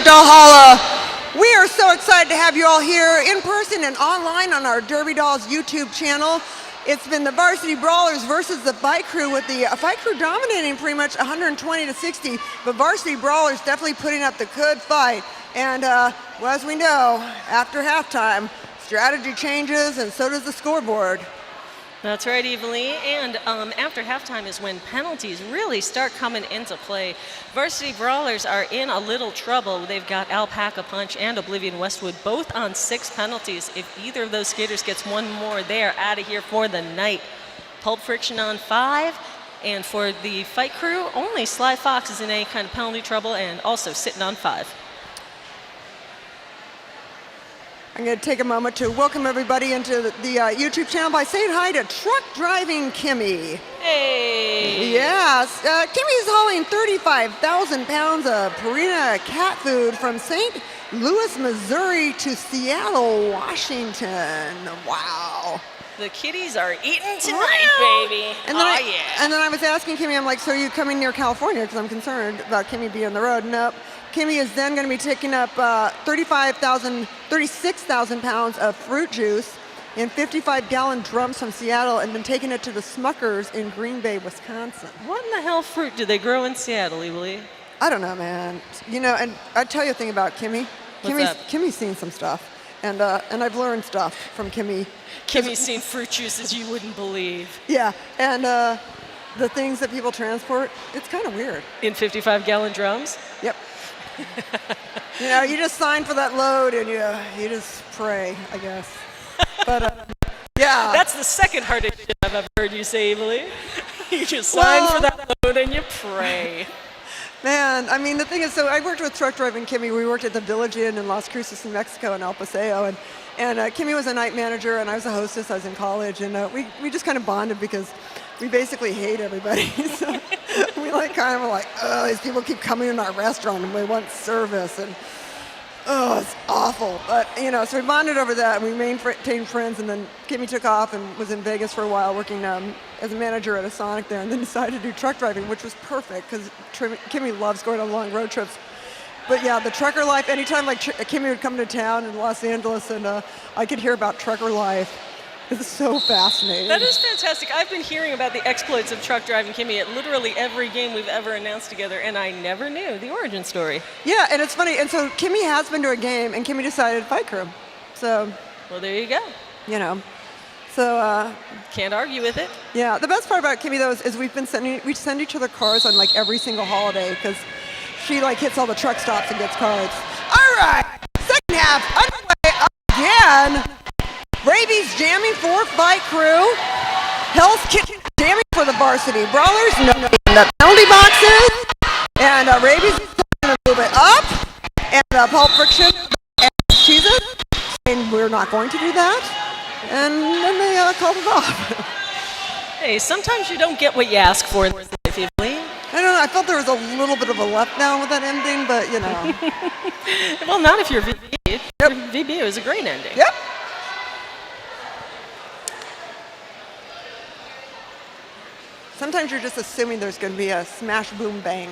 Valhalla. We are so excited to have you all here in person and online on our Derby Dolls YouTube channel. It's been the Varsity Brawlers versus the Fight Crew, with the Fight Crew dominating pretty much 120-60, but Varsity Brawlers definitely putting up the good fight. And well, as we know, after halftime, strategy changes and so does the scoreboard. That's right, Evalie. And after halftime is when penalties really start coming into play. Varsity Brawlers are in a little trouble. They've got Alpaca Punch and Oblivion Westwood both on 6 penalties. If either of those skaters gets one more, they are out of here for the night. Pulp Friction on 5. And for the Fight Crew, only Sly Fox is in any kind of penalty trouble and also sitting on 5. I'm going to take a moment to welcome everybody into the YouTube channel by saying hi to Truck Driving Kimmy. Hey! Yes, Kimmy's hauling 35,000 pounds of Purina cat food from St. Louis, Missouri to Seattle, Washington. Wow. The kitties are eating tonight, baby. And then I was asking Kimmy, I'm like, so are you coming near California? Because I'm concerned about Kimmy being on the road. Nope. Kimmy is then going to be taking up 36,000 pounds of fruit juice in 55-gallon drums from Seattle and then taking it to the Smuckers in Green Bay, Wisconsin. What in the hell fruit do they grow in Seattle, Evalie? I don't know, man. You know, and I'd tell you a thing about Kimmy. Kimmy's seen some stuff, and I've learned stuff from Kimmy. Kimmy's seen fruit juices you wouldn't believe. Yeah, and the things that people transport, it's kind of weird. In 55-gallon drums? Yep. You know, you just sign for that load and you just pray, I guess. But yeah. That's the second hardest shit I've ever heard you say, Evalie. You just sign for that load and you pray. Man, I mean, the thing is, so I worked with Truck Driving Kimmy. We worked at the Village Inn in Las Cruces, New Mexico, and El Paseo, and Kimmy was a night manager, and I was a hostess. I was in college, and we just kind of bonded because we basically hate everybody. So we kind of were like, oh, these people keep coming in our restaurant, and we want service, and oh, it's awful. But, you know, so we bonded over that, and we maintained friends, and then Kimmy took off and was in Vegas for a while working as a manager at a Sonic there, and then decided to do truck driving, which was perfect because Kimmy loves going on long road trips. But yeah, the trucker life, anytime Kimmy would come to town in Los Angeles and I could hear about trucker life, it's so fascinating. That is fantastic. I've been hearing about the exploits of Truck Driving Kimmy at literally every game we've ever announced together, and I never knew the origin story. Yeah, and it's funny. And so Kimmy has been to a game, and Kimmy decided Fight Crew. So, well, there you go. You know, so can't argue with it. Yeah, the best part about Kimmy though is we send each other cards on every single holiday because she hits all the truck stops and gets cards. All right, second half underway again. Raby's jamming for Fight Crew. Hell's Kitchen jamming for the Varsity Brawlers. No, the penalty boxes. And Raby's going to move it up. And Pulp Friction and Jesus saying we're not going to do that. And then they called it off. Hey, sometimes you don't get what you ask for in this life, Evalie. I don't know. I felt there was a little bit of a letdown with that ending, but you know. Well, not if you're VB. Yep. VB, it was a great ending. Yep. Sometimes you're just assuming there's going to be a smash, boom, bang.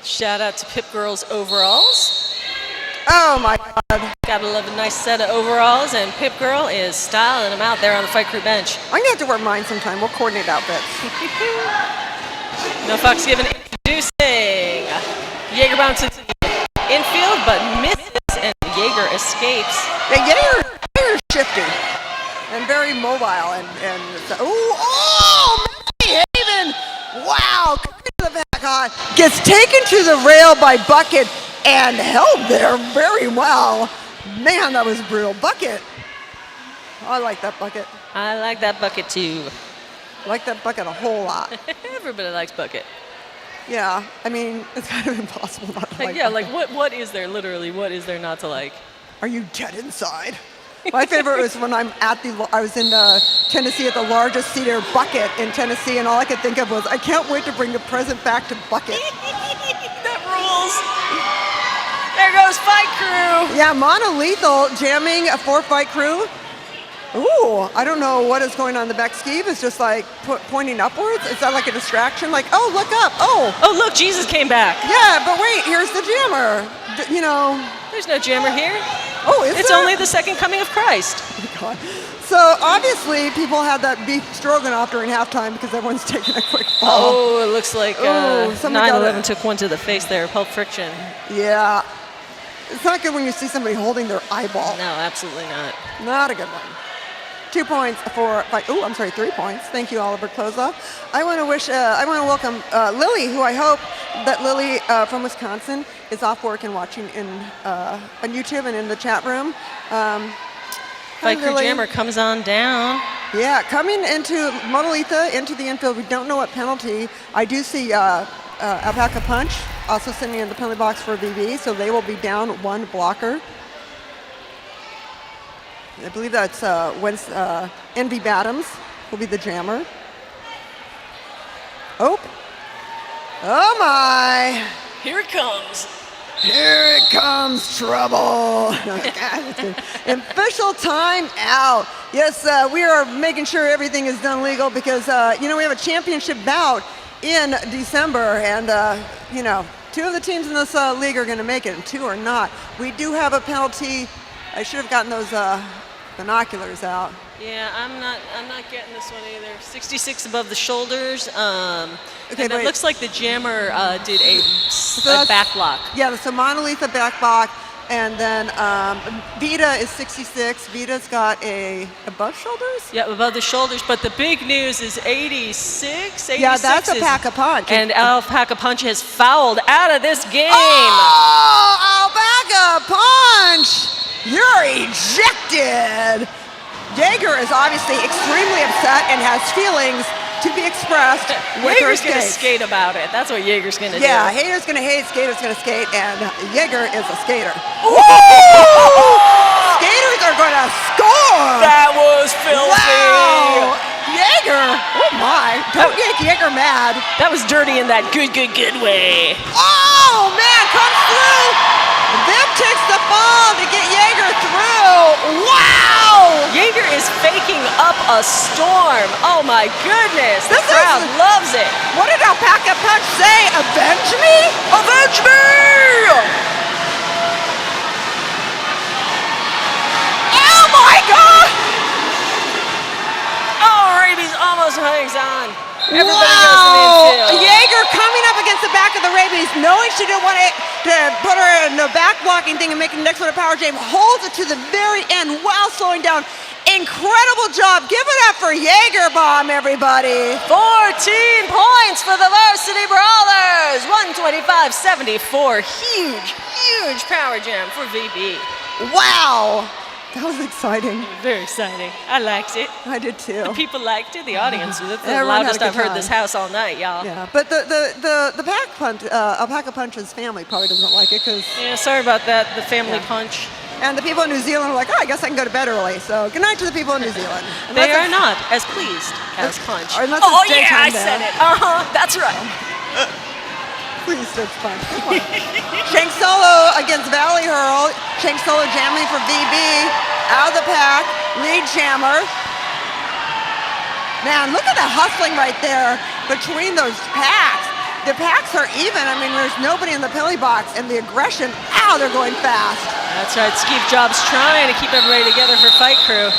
Shout out to Pip Girl's overalls. Oh my God. Gotta love a nice set of overalls, and Pip Girl is styling them out there on the Fight Crew bench. I'm gonna have to wear mine sometime. We'll coordinate outfits. No fucks given. Introducing Jaeger bounces to the infield, but misses, and Jaeger escapes. Yeah, Jaeger's shifty and very mobile, and Matty Haven! Wow, coming to the back on, gets taken to the rail by Bucket and held there very well. Man, that was brutal. Bucket. I like that Bucket. I like that Bucket too. I like that Bucket a whole lot. Everybody likes Bucket. Yeah, I mean, it's kind of impossible not to like yeah, Bucket. what is there, literally, what is there not to like? Are you dead inside? My favorite was when I was in Tennessee at the largest Cedar Bucket in Tennessee, and all I could think of was, I can't wait to bring the present back to Bucket. That rules. There goes Fight Crew. Yeah, Monolethal jamming for Fight Crew. Ooh, I don't know what is going on. The back ski is just like pointing upwards. Is that like a distraction? Like, oh, look up. Oh, look, Jesus came back. Yeah, but wait, here's the jammer. There's no jammer here. Oh, is It's there? only the second coming of Christ. Oh, God. So obviously people had that beef stroganoff during halftime because everyone's taking a quick fall. Oh, it looks like Ooh, somebody got 9/11 it. took one to the face there. Pulp Friction. Yeah. It's not good when you see somebody holding their eyeball. No, absolutely not. Not a good one. 2 points for, 3 points. Thank you, Oliver Kloza. I want to welcome Lily, who I hope that Lily from Wisconsin is off work and watching on YouTube and in the chat room. Fight Crew Lily. Jammer comes on down. Yeah, coming into Monolitha, into the infield. We don't know what penalty. I do see Alpaca Punch also sitting in the penalty box for VB, so they will be down one blocker. I believe that's Envy Badams will be the jammer. Oh my! Here it comes. Here it comes trouble. Official time out. Yes, we are making sure everything is done legal because, we have a championship bout in December and, two of the teams in this league are going to make it and two are not. We do have a penalty. I should have gotten those binoculars out. Yeah, I'm not getting this one either. 66 above the shoulders. Okay, and it wait. looks like the jammer did a that's- back block. Yeah, so Monolitha back block, and then Vita is 66. Vita's got a above shoulders? Yeah, above the shoulders. But the big news is 86. Yeah, that's a is- pack a punch. And Alpaca Punch has fouled out of this game. Oh, Alpaca Punch! You're ejected! Jaeger is obviously extremely upset and has feelings to be expressed with her Jaeger's gonna skates. skate about it. That's what Jaeger's gonna Yeah, do. hater's gonna hate, skater's gonna skate, and Jaeger is a skater. Skaters are gonna score! That was filthy. Wow! Jaeger! Oh my! Don't get Jaeger mad. That was dirty in that good way. Oh man, comes through! Viv takes the ball to get Jaeger through. Wow! Jaeger is faking up a storm. Oh my goodness. The This crowd is- loves it. What did Alpaca Punch say? Avenge me? Avenge me! Oh my God! Oh, Raby's almost hangs on. Everybody Wow! goes in the infield. Jaeger coming up against the back of the Rabies, knowing she didn't want to put her in the back blocking thing and make the next one a power jam, holds it to the very end while slowing down. Incredible job. Give it up for Jaeger Bomb, everybody. 14 points for the Varsity Brawlers. 125-74. Huge power jam for VB. Wow. That was exciting. Very exciting. I liked it. I did too. The people liked it. The audience. That's the Everyone had a loudest good I've heard time. this house all night, y'all. Yeah, but the pack punch, Alpaca Punch's family probably doesn't like it because, Yeah, sorry about that. The family Yeah. punch. and the people in New Zealand are like, oh, I guess I can go to bed early. So good night to the people in New Zealand. They Unless are it's- not as pleased as punch. or unless Oh it's yeah, I daytime there. said it. That's right. Please, it's fun. Come on. Shank Solo against Valley Hurl. Shank Solo jamming for VB. Out of the pack. Lead jammer. Man, look at the hustling right there between those packs. The packs are even. I mean, there's nobody in the penalty box, and the aggression, ow, they're going fast. That's right. Skeef Jobs trying to keep everybody together for Fight Crew.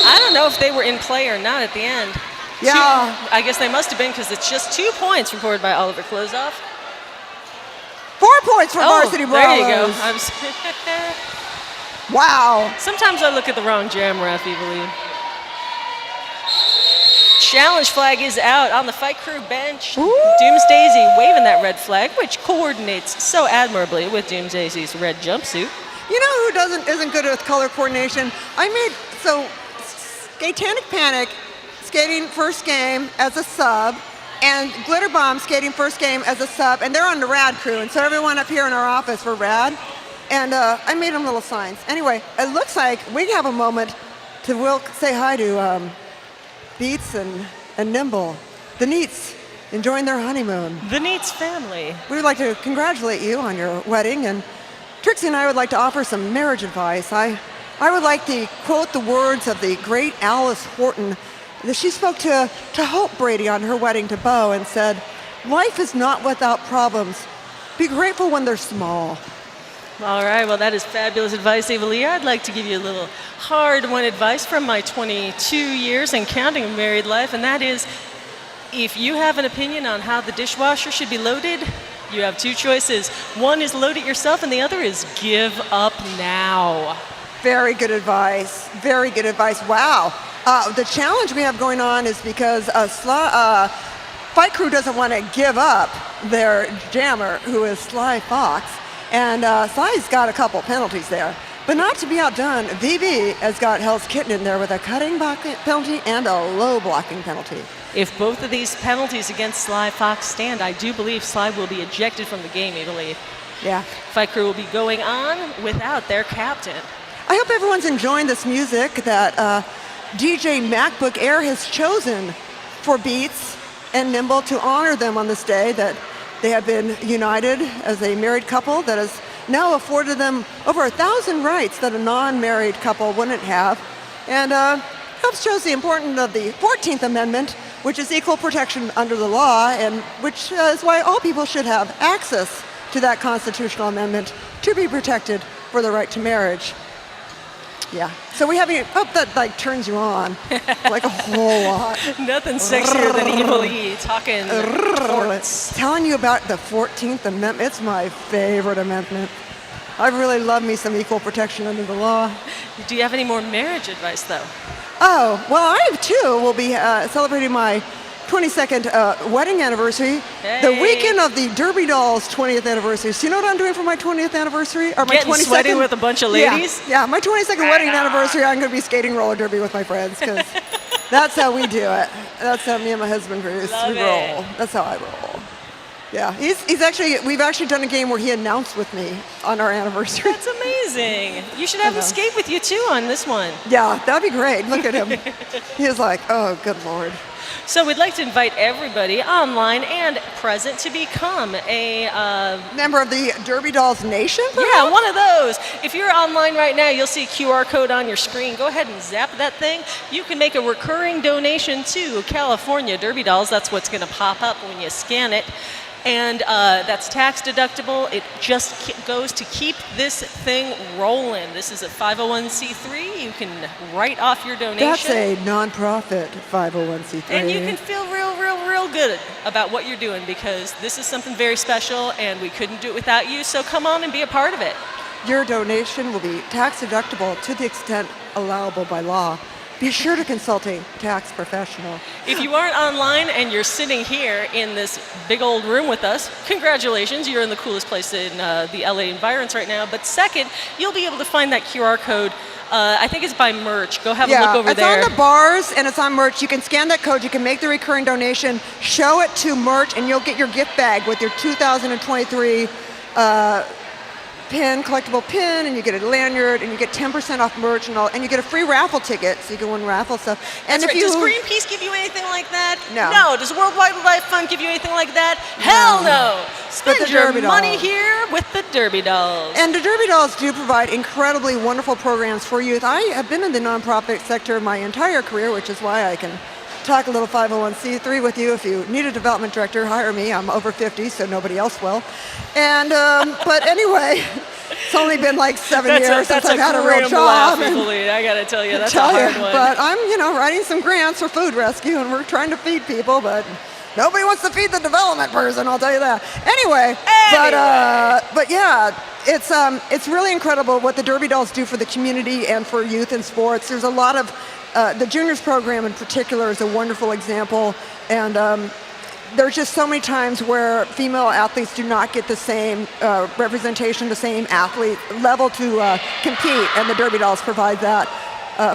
I don't know if they were in play or not at the end. Yeah. I guess they must have been because it's just 2 points reported by Oliver Klozoff. 4 points for Varsity Brawlers. There you go. Wow. Sometimes I look at the wrong jam ref, Eveline. Challenge flag is out on the Fight Crew bench. Ooh. Doomsdaisy waving that red flag, which coordinates so admirably with Doomsdaisy's red jumpsuit. You know who isn't good with color coordination? Satanic Panic skating first game as a sub, and Glitter Bomb skating first game as a sub, and they're on the Rad crew, and so everyone up here in our office were Rad, and I made them little signs. Anyway, it looks like we have a moment to say hi to Beats and Nimble, the Neats, enjoying their honeymoon. The Neats family. We would like to congratulate you on your wedding, and Trixie and I would like to offer some marriage advice. I I would like to quote the words of the great Alice Horton. That she spoke to Hope Brady on her wedding to Bo and said, "Life is not without problems. Be grateful when they're small." All right, well, that is fabulous advice, Ava Lee. I'd like to give you a little hard-won advice from my 22 years and counting of married life, and that is, if you have an opinion on how the dishwasher should be loaded, you have two choices. One is load it yourself, and the other is give up now. Very good advice. Very good advice. Wow. The challenge we have going on is because Fight Crew doesn't want to give up their jammer, who is Sly Fox. And Sly's got a couple penalties there. But not to be outdone, VB has got Hell's Kitten in there with a cutting blocking penalty and a low blocking penalty. If both of these penalties against Sly Fox stand, I do believe Sly will be ejected from the game, Ava Lee. Yeah. Fight Crew will be going on without their captain. I hope everyone's enjoying this music that DJ MacBook Air has chosen for Beats and Nimble to honor them on this day, that they have been united as a married couple that has now afforded them over 1,000 rights that a non-married couple wouldn't have, and helps shows the importance of the 14th Amendment, which is equal protection under the law, and which is why all people should have access to that constitutional amendment to be protected for the right to marriage. Yeah. So we have hope that like turns you on like a whole lot. Nothing sexier than Ava Lee talking torts. Telling you about the 14th Amendment. It's my favorite amendment. I really love me some equal protection under the law. Do you have any more marriage advice, though? Oh, well, I have two. We'll be celebrating my 22nd wedding anniversary, the weekend of the Derby Dolls' 20th anniversary. So you know what I'm doing for my 20th anniversary? Or my Getting 22nd? sweaty with a bunch of ladies? Yeah, my 22nd wedding anniversary, I'm going to be skating roller derby with my friends, because that's how we do it. That's how me and my husband Bruce, Love we it. roll. That's how I roll. Yeah, we've actually done a game where he announced with me on our anniversary. That's amazing. You should have him skate with you, too, on this one. Yeah, that'd be great. Look at him. He was like, oh, good Lord. So we'd like to invite everybody online and present to become a member of the Derby Dolls Nation? Yeah, one of those. If you're online right now, you'll see a QR code on your screen. Go ahead and zap that thing. You can make a recurring donation to California Derby Dolls. That's what's going to pop up when you scan it. And that's tax deductible. It just goes to keep this thing rolling. This is a 501c3. You can write off your donation. That's a nonprofit 501c3. And you can feel real good about what you're doing, because this is something very special and we couldn't do it without you. So come on and be a part of it. Your donation will be tax deductible to the extent allowable by law. Be sure to consult a tax professional. If you aren't online and you're sitting here in this big old room with us, congratulations, you're in the coolest place in the LA environs right now. But second, you'll be able to find that QR code. I think it's by merch. Go have a look over there. It's on the bars and it's on merch. You can scan that code. You can make the recurring donation, show it to merch, and you'll get your gift bag with your 2023 collectible pin, and you get a lanyard, and you get 10% off merch and you get a free raffle ticket, so you can win raffle stuff. And That's right. Does Greenpeace give you anything like that? No. No. Does World Wildlife Fund give you anything like that? Hell no. Spend your money here with the Derby Dolls. And the Derby Dolls do provide incredibly wonderful programs for youth. I have been in the nonprofit sector my entire career, which is why I can talk a little 501c3 with you. If you need a development director, hire me. I'm over 50, so nobody else will. And but anyway, it's only been like 7 years since I've had a real job. I gotta tell you, that's a hard one. But I'm, writing some grants for food rescue, and we're trying to feed people, but nobody wants to feed the development person, I'll tell you that. Anyway. But yeah, it's really incredible what the Derby Dolls do for the community and for youth in sports. There's a lot of the juniors program in particular is a wonderful example, and there's just so many times where female athletes do not get the same representation, the same athlete level to compete, and the Derby Dolls provide that.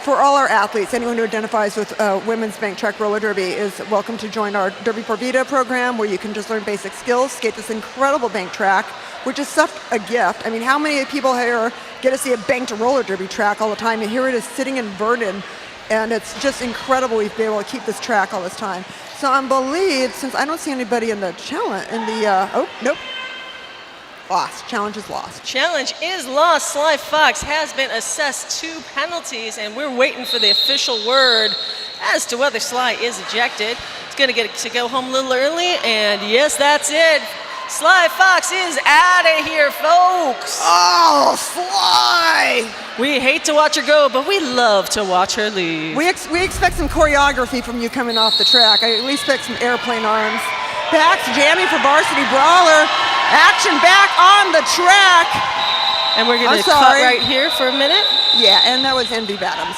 For all our athletes, anyone who identifies with women's bank track roller derby is welcome to join our Derby Por Vida program, where you can just learn basic skills, skate this incredible bank track, which is such a gift. I mean, how many people here get to see a banked roller derby track all the time? And here it is sitting in Vernon, and it's just incredible we've been able to keep this track all this time. So I believe, since I don't see anybody in the challenge, oh, nope. Lost. Challenge is lost. Challenge is lost. Sly Fox has been assessed 2 penalties, and we're waiting for the official word as to whether Sly is ejected. He's going to get to go home a little early, and yes, that's it. Sly Fox is out of here, folks. Oh, Sly! We hate to watch her go, but we love to watch her leave. We expect some choreography from you coming off the track. We expect some airplane arms. Back to jamming for Varsity Brawler. Action back on the track. And we're going to cut right here for a minute. Yeah, and that was Envy Bottoms.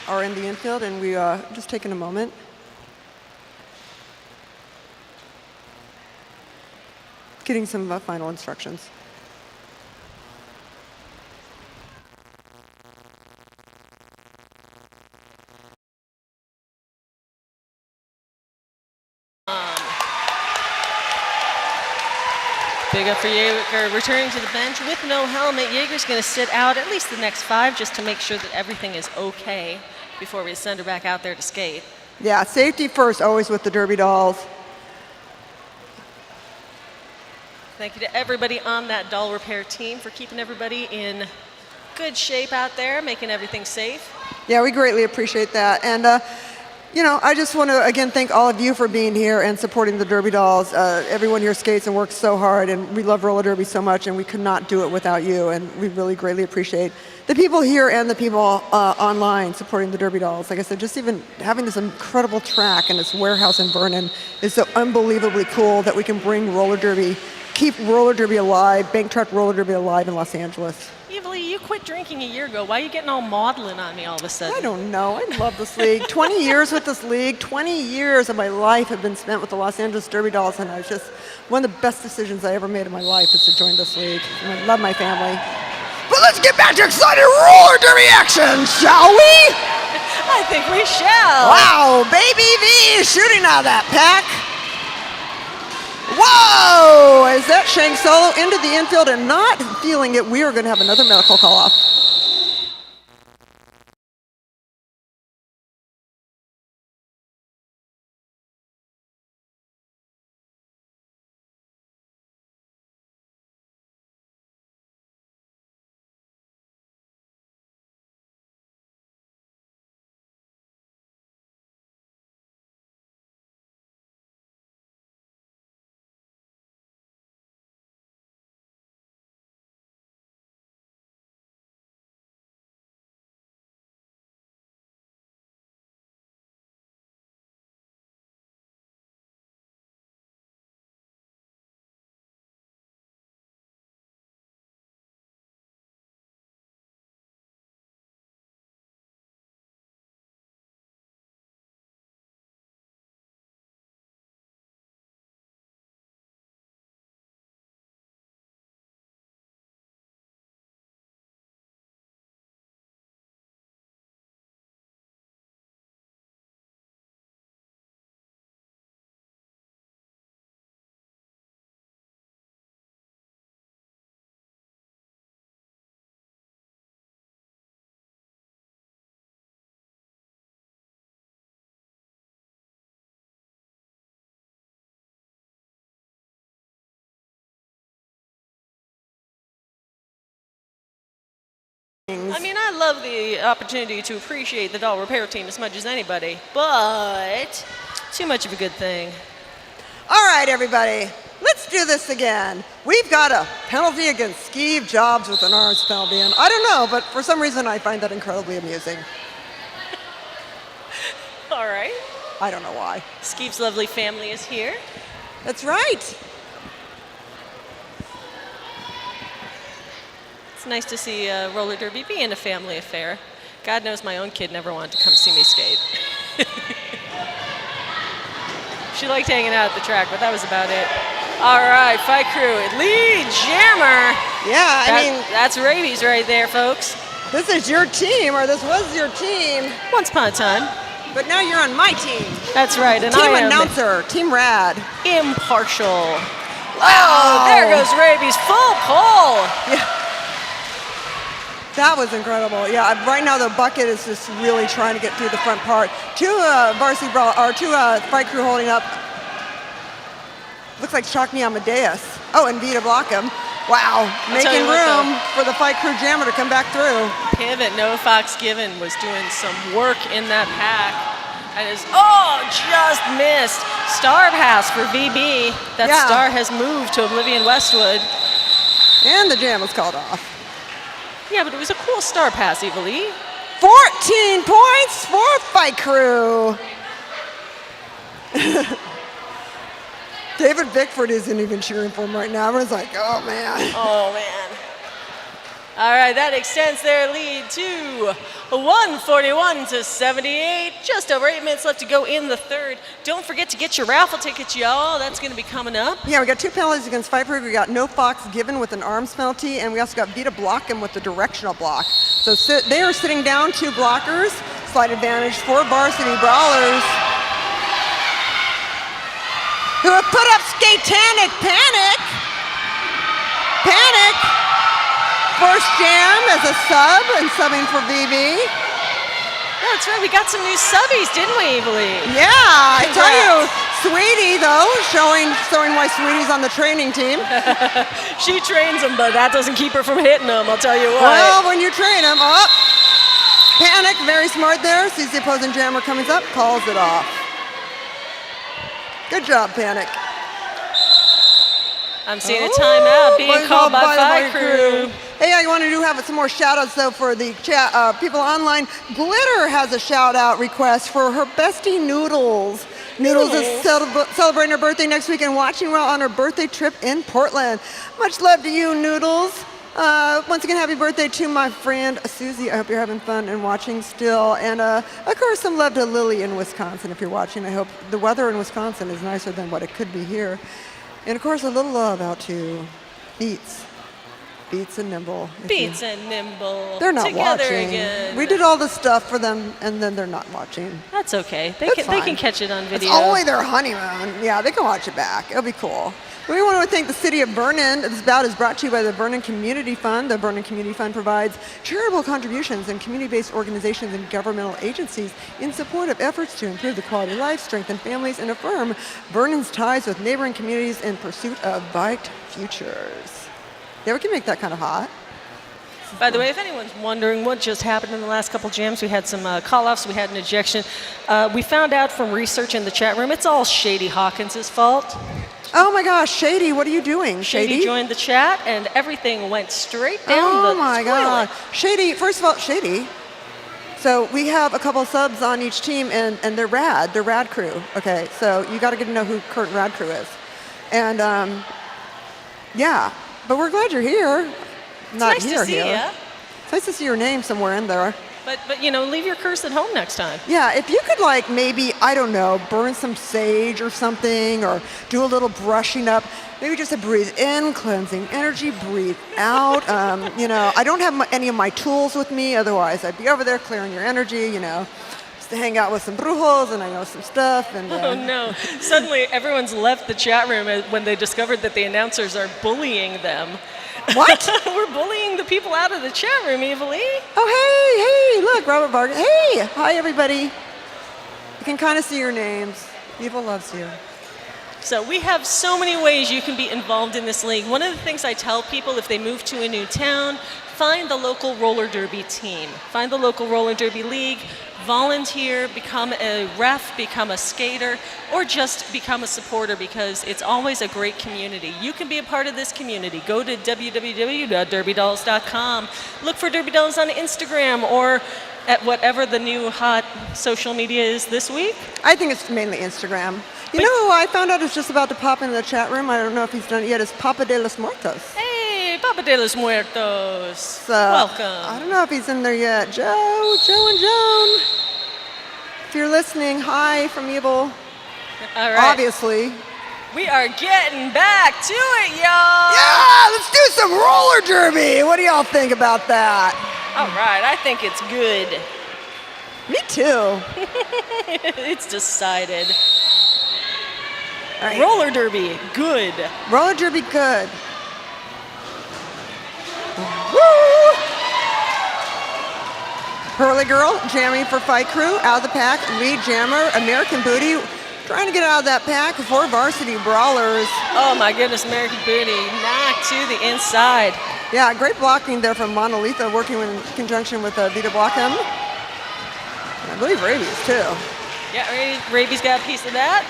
Are in the infield, and we just taking a moment. Getting some final instructions. Big up for Jaeger returning to the bench with no helmet. Jaeger's going to sit out at least the next 5 just to make sure that everything is okay before we send her back out there to skate. Yeah, safety first, always with the Derby dolls. Thank you to everybody on that doll repair team for keeping everybody in good shape out there, making everything safe. Yeah, we greatly appreciate that. And you know, I just want to, again, thank all of you for being here and supporting the Derby dolls. Everyone here skates and works so hard, and we love roller derby so much, and we could not do it without you, and we really greatly appreciate the people here and the people online supporting the Derby dolls. Like I said, just even having this incredible track and this warehouse in Vernon is so unbelievably cool that we can bring roller derby, keep roller derby alive, bank truck roller derby alive in Los Angeles. Evely, you quit drinking a year ago. Why are you getting all maudlin on me all of a sudden? I don't know. I love this league. 20 years with this league. 20 years of my life have been spent with the Los Angeles Derby Dolls, and I was just one of the best decisions I ever made in my life is to join this league. And I love my family. But let's get back to exciting roller derby action, shall we? I think we shall. Wow, Baby V is shooting out of that pack. Whoa! As that Shank solo into the infield and not feeling it, we are going to have another medical call off. I mean, I love the opportunity to appreciate the doll repair team as much as anybody, but too much of a good thing. All right, everybody, let's do this again. We've got a penalty against Steve Jobs with an arms penalty, and I don't know, but for some reason I find that incredibly amusing. All right. I don't know why. Skeev's lovely family is here. That's right. It's nice to see roller derby being a family affair. God knows my own kid never wanted to come see me skate. She liked hanging out at the track, but that was about it. All right, fight crew, lead jammer. Yeah, I mean, that's rabies right there, folks. this is your team, or this was your team, Once upon a time. but now you're on my team. That's right, and Team I am announcer, Team Rad. impartial. Wow, there goes rabies, full pull. That was incredible. Yeah, right now the bucket is just really trying to get through the front part. Two Varsity Brawlers, or two fight crew holding up. Looks like Shockney Amadeus. Oh, and Vita Blockham. Wow, making room for the fight crew jammer to come back through. Pivot, Noah Fox Given was doing some work in that pack. And is, just missed. Star pass for VB. That star has moved to Oblivion Westwood. And the jam was called off. Yeah, but it was a cool star pass, Eva Lee. 14 points for fight crew. David Bickford isn't even cheering for him right now. Everyone's like, oh, man. Oh, man. All right, that extends their lead to 141-78. Just over 8 minutes left to go in the third. Don't forget to get your raffle tickets, y'all. That's going to be coming up. Yeah, we got two penalties against fight crew. We got No Fox Given with an arms penalty, and we also got Vita Blockham with the directional block. So they are sitting down, two blockers. Slight advantage for Varsity Brawlers, who have put up Skatanic Panic. Panic. First jam as a sub and subbing for VB. Oh, that's right. We got some new subbies, didn't we, Eva Lee? Yeah, I tell you, Sweetie, though, showing why Sweetie's on the training team. She trains them, but that doesn't keep her from hitting them, I'll tell you what. Well, when you train them, Panic, very smart there. Sees the opposing jammer coming up, calls it off. Good job, Panic. I'm seeing a timeout being called by fight crew. Hey, I want to have some more shout-outs, though, for the chat, people online. Glitter has a shout-out request for her bestie, Noodles. Noodles is celebrating her birthday next week and watching while on her birthday trip in Portland. Much love to you, Noodles. Once again, happy birthday to my friend, Susie. I hope you're having fun and watching still. And, of course, some love to Lily in Wisconsin if you're watching. I hope the weather in Wisconsin is nicer than what it could be here. And, of course, a little love out to Beats. Beats and Nimble. Beats and Nimble. They're not together watching. Again. We did all the stuff for them, and then they're not watching. That's okay. They That's can fine. catch it on video. It's only their honeymoon. Yeah, they can watch it back. It'll be cool. We want to thank the city of Vernon. This bout is brought to you by the Vernon Community Fund. The Vernon Community Fund provides charitable contributions and community-based organizations and governmental agencies in support of efforts to improve the quality of life, strengthen families, and affirm Vernon's ties with neighboring communities in pursuit of bright futures. Yeah, we can make that kind of hot. By the way, if anyone's wondering what just happened in the last couple jams, we had some call-offs, we had an ejection. We found out from research in the chat room, it's all Shady Hawkins' fault. Oh my gosh, Shady, what are you doing? Shady joined the chat, and everything went straight down the Oh my toilet. God. Shady, first of all, Shady. So we have a couple subs on each team, and they're rad. They're rad crew. Okay, so you got to get to know who current rad crew is. And yeah, but we're glad you're here. Not nice here, to see here. ya. It's nice to see your name somewhere in there. But you know, leave your curse at home next time. Yeah, if you could like maybe, I don't know, burn some sage or something, or do a little brushing up, maybe just to breathe in, cleansing energy, breathe out. You know, I don't have any of my tools with me, otherwise I'd be over there clearing your energy, you know, just to hang out with some brujos and I know some stuff. And Oh no, suddenly everyone's left the chat room when they discovered that the announcers are bullying them. What? We're bullying the people out of the chat room, Eva Lee. Oh, hey, look, Robert Vargas. Hey, hi, everybody. You can kind of see your names. Eva loves you. So we have so many ways you can be involved in this league. One of the things I tell people if they move to a new town, find the local roller derby team. Find the local roller derby league, volunteer, become a ref, become a skater, or just become a supporter because it's always a great community. You can be a part of this community. Go to www.derbydolls.com. Look for Derby Dolls on Instagram or at whatever the new hot social media is this week. I think it's mainly Instagram. You know who I found out is just about to pop into the chat room? I don't know if he's done it yet. Is Papa de los Muertos. Hey, Papa de los Muertos. So, Welcome. I don't know if he's in there yet. Joe and Joan. If you're listening, hi from Evil. All right. Obviously. We are getting back to it, y'all. Yeah, let's do some roller derby. What do y'all think about that? All right, I think it's good. Me too. It's decided. All right. Roller derby, good. Roller derby, good. Woo! Hurley girl jamming for Fight Crew, out of the pack. Lead jammer, American Booty, trying to get out of that pack for Varsity Brawlers. Oh my goodness, American Booty, knocked to the inside. Yeah, great blocking there from Monolitha, working in conjunction with Vita Blockham. I believe Rabies too. Yeah, Raby's got a piece of that.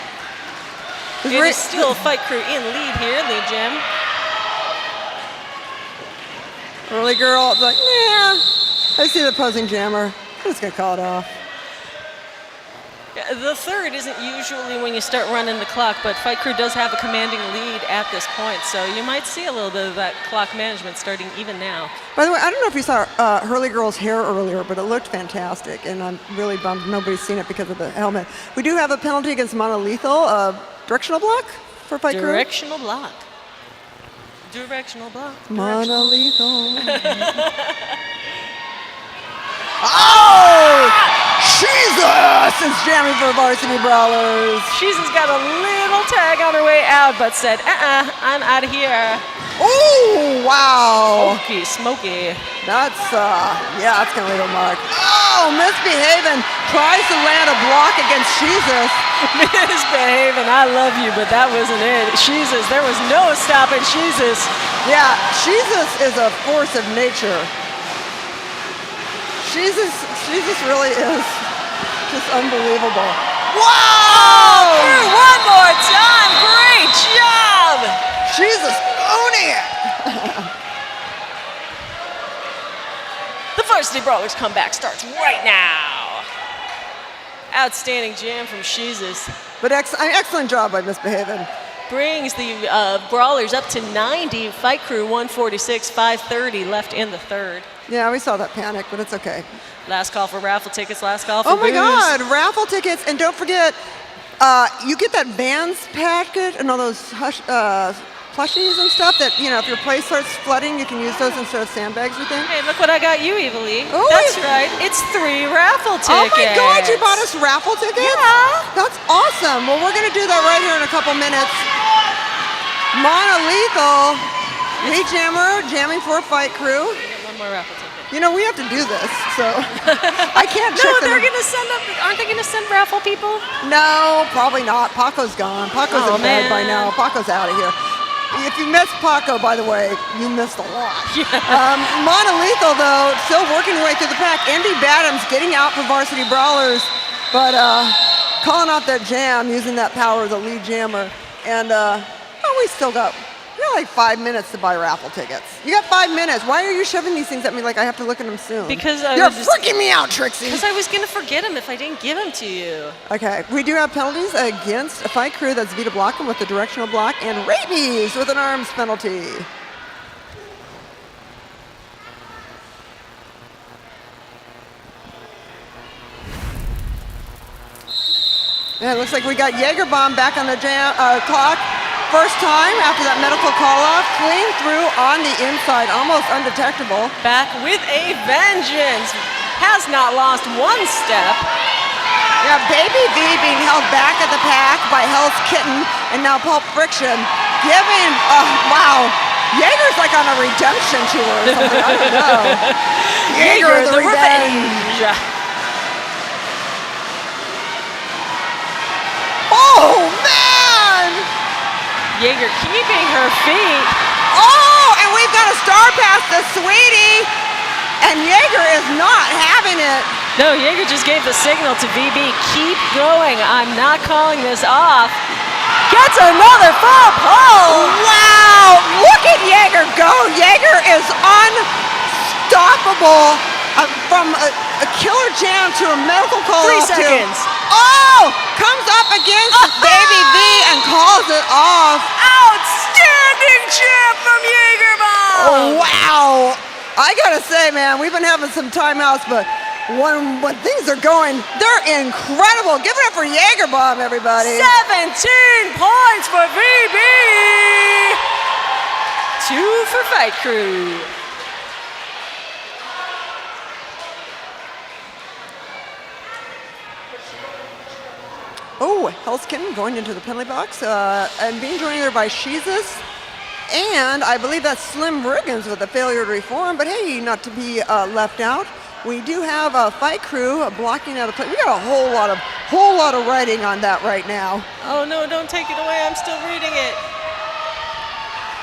It is still Fight Crew in lead here, lead jam. Early girl, like, yeah, I see the opposing jammer. I'm just gonna call it off. Yeah, the third isn't usually when you start running the clock, but Fight Crew does have a commanding lead at this point, so you might see a little bit of that clock management starting even now. By the way, I don't know if you saw Hurley girl's hair earlier, but it looked fantastic, and I'm really bummed nobody's seen it because of the helmet. We do have a penalty against Monolethal, directional block for Fight Crew. Directional block. Directional block. Monolethal. Oh! Jesus is jamming for Varsity Brawlers. She's got a little tag on her way out, but said, I'm out of here. Oh, wow. Smoky, smoky. That's, yeah, that's going to leave a mark. Oh, misbehaving. Tries to land a block against Jesus. Misbehaving, I love you, but that wasn't it. Jesus, there was no stopping Jesus. Yeah, Jesus is a force of nature. Jesus really is just unbelievable. Wow! Through one more time, great job! Jesus owning it. The Varsity Brawlers comeback starts right now. Outstanding jam from Jesus. But excellent job by Misbehaving. Brings the Brawlers up to 90. Fight Crew 146, 5:30 left in the third. Yeah, we saw that panic, but it's okay. Last call for raffle tickets, last call for Oh my booze. God, raffle tickets. And don't forget, you get that Vans packet and all those plushies and stuff that, you know, if your place starts flooding, you can use those instead of sandbags, we think. Hey, look what I got you, Evilie. Oh, that's right. It's 3 raffle tickets. Oh my God, you bought us raffle tickets? Yeah. That's awesome. Well, we're going to do that right here in a couple minutes. Monolethal, lead jammer, jamming for Fight Crew. One more raffle ticket. You know, we have to do this, so I can't check No, them. they're gonna send up. Aren't they gonna send raffle people? No, probably not. Paco's gone. Paco's in bed by now. Paco's out of here. If you missed Paco, by the way, you missed a lot. Yeah. Monolethal, though, still working her way through the pack. Andy Badams getting out for Varsity Brawlers, but calling out that jam, using that power of the lead jammer. And we still got like 5 minutes to buy raffle tickets. You got 5 minutes. Why are you shoving these things at me like I have to look at them soon? Because you're freaking me out, Trixie. Because I was gonna forget them if I didn't give them to you. Okay, we do have penalties against a Fight Crew. That's Vita Blockham with the directional block and Rabies with an arms penalty. Yeah, it looks like we got Jaegerbomb back on the clock. First time after that medical call-off, clean through on the inside, almost undetectable. Back with a vengeance. Has not lost one step. Yeah, Baby V being held back at the pack by Hell's Kitten, and now Pulp Friction giving, wow, Jaeger's like on a redemption tour or something, I don't know. Jaeger the revenge. Oh, man! Jaeger keeping her feet. Oh, and we've got a star pass to Sweetie. And Jaeger is not having it. No, Jaeger just gave the signal to VB. Keep going. I'm not calling this off. Gets another full pull. Wow, look at Jaeger go. Jaeger is unstoppable. From a killer jam to a medical call. 3 seconds. Oh, comes up against Baby V and calls it off. Outstanding jam from Jaeger Bomb. Oh, wow. I gotta say, man, we've been having some timeouts, but when things are going, they're incredible. Give it up for Jaeger Bomb, everybody. 17 points for VB. 2 for Fight Crew. Oh, Helskin going into the penalty box and being joined there by Sheezus. And I believe that's Slim Riggins with a failure to reform, but hey, not to be left out. We do have a Fight Crew blocking out a play. We got a whole lot of writing on that right now. Oh no, don't take it away. I'm still reading it.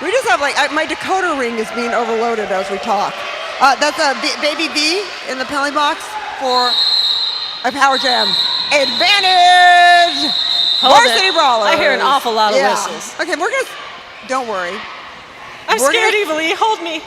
We just have my decoder ring is being overloaded as we talk. That's Baby V in the penalty box for a power jam. Advantage! Varsity Brawlers. I hear an awful lot of whistles. Okay, don't worry. I'm scared, Evilly. Hold me.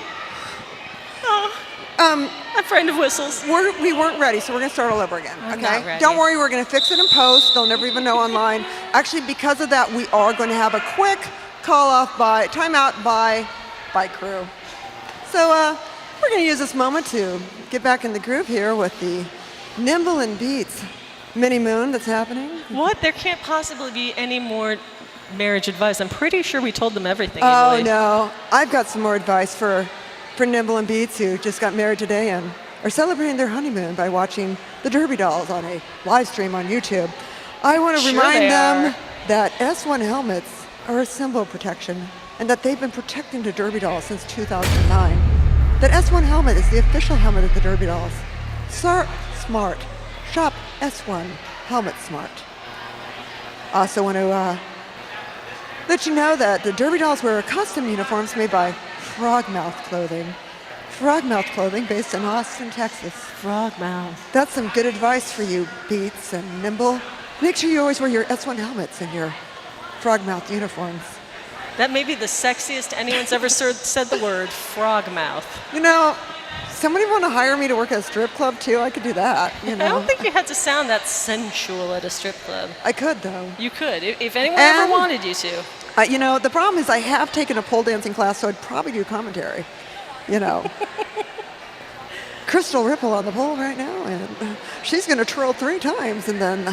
Oh, I'm frightened of whistles. We weren't ready, so we're gonna start all over again. I'm Okay? not ready. Don't worry, we're gonna fix it in post. They'll never even know online. Actually, because of that, we are going to have a quick timeout by Fight Crew. So we're gonna use this moment to get back in the groove here with the Nimble and Beats mini moon that's happening. What? There can't possibly be any more marriage advice. I'm pretty sure we told them everything. Oh Evilly. no, I've got some more advice for Nimble and Beats, who just got married today and are celebrating their honeymoon by watching the Derby Dolls on a live stream on YouTube. I want to Sure remind they them are. that S1 helmets are a symbol of protection and that they've been protecting the Derby Dolls since 2009. That S1 helmet is the official helmet of the Derby Dolls. Smart. Shop S1 Helmet Smart. Also want to let you know that the Derby Dolls wear custom uniforms made by Frogmouth Clothing. Frogmouth Clothing based in Austin, Texas. Frogmouth. That's some good advice for you, Beats and Nimble. Make sure you always wear your S1 helmets and your Frogmouth uniforms. That may be the sexiest anyone's ever said the word, frogmouth. You know, somebody want to hire me to work at a strip club too? I could do that, you know. I don't think you had to sound that sensual at a strip club. I could, though. You could, if anyone ever wanted you to. You know, the problem is I have taken a pole dancing class, so I'd probably do commentary, you know. Crystal Ripple on the pole right now, and she's going to twirl 3 times and then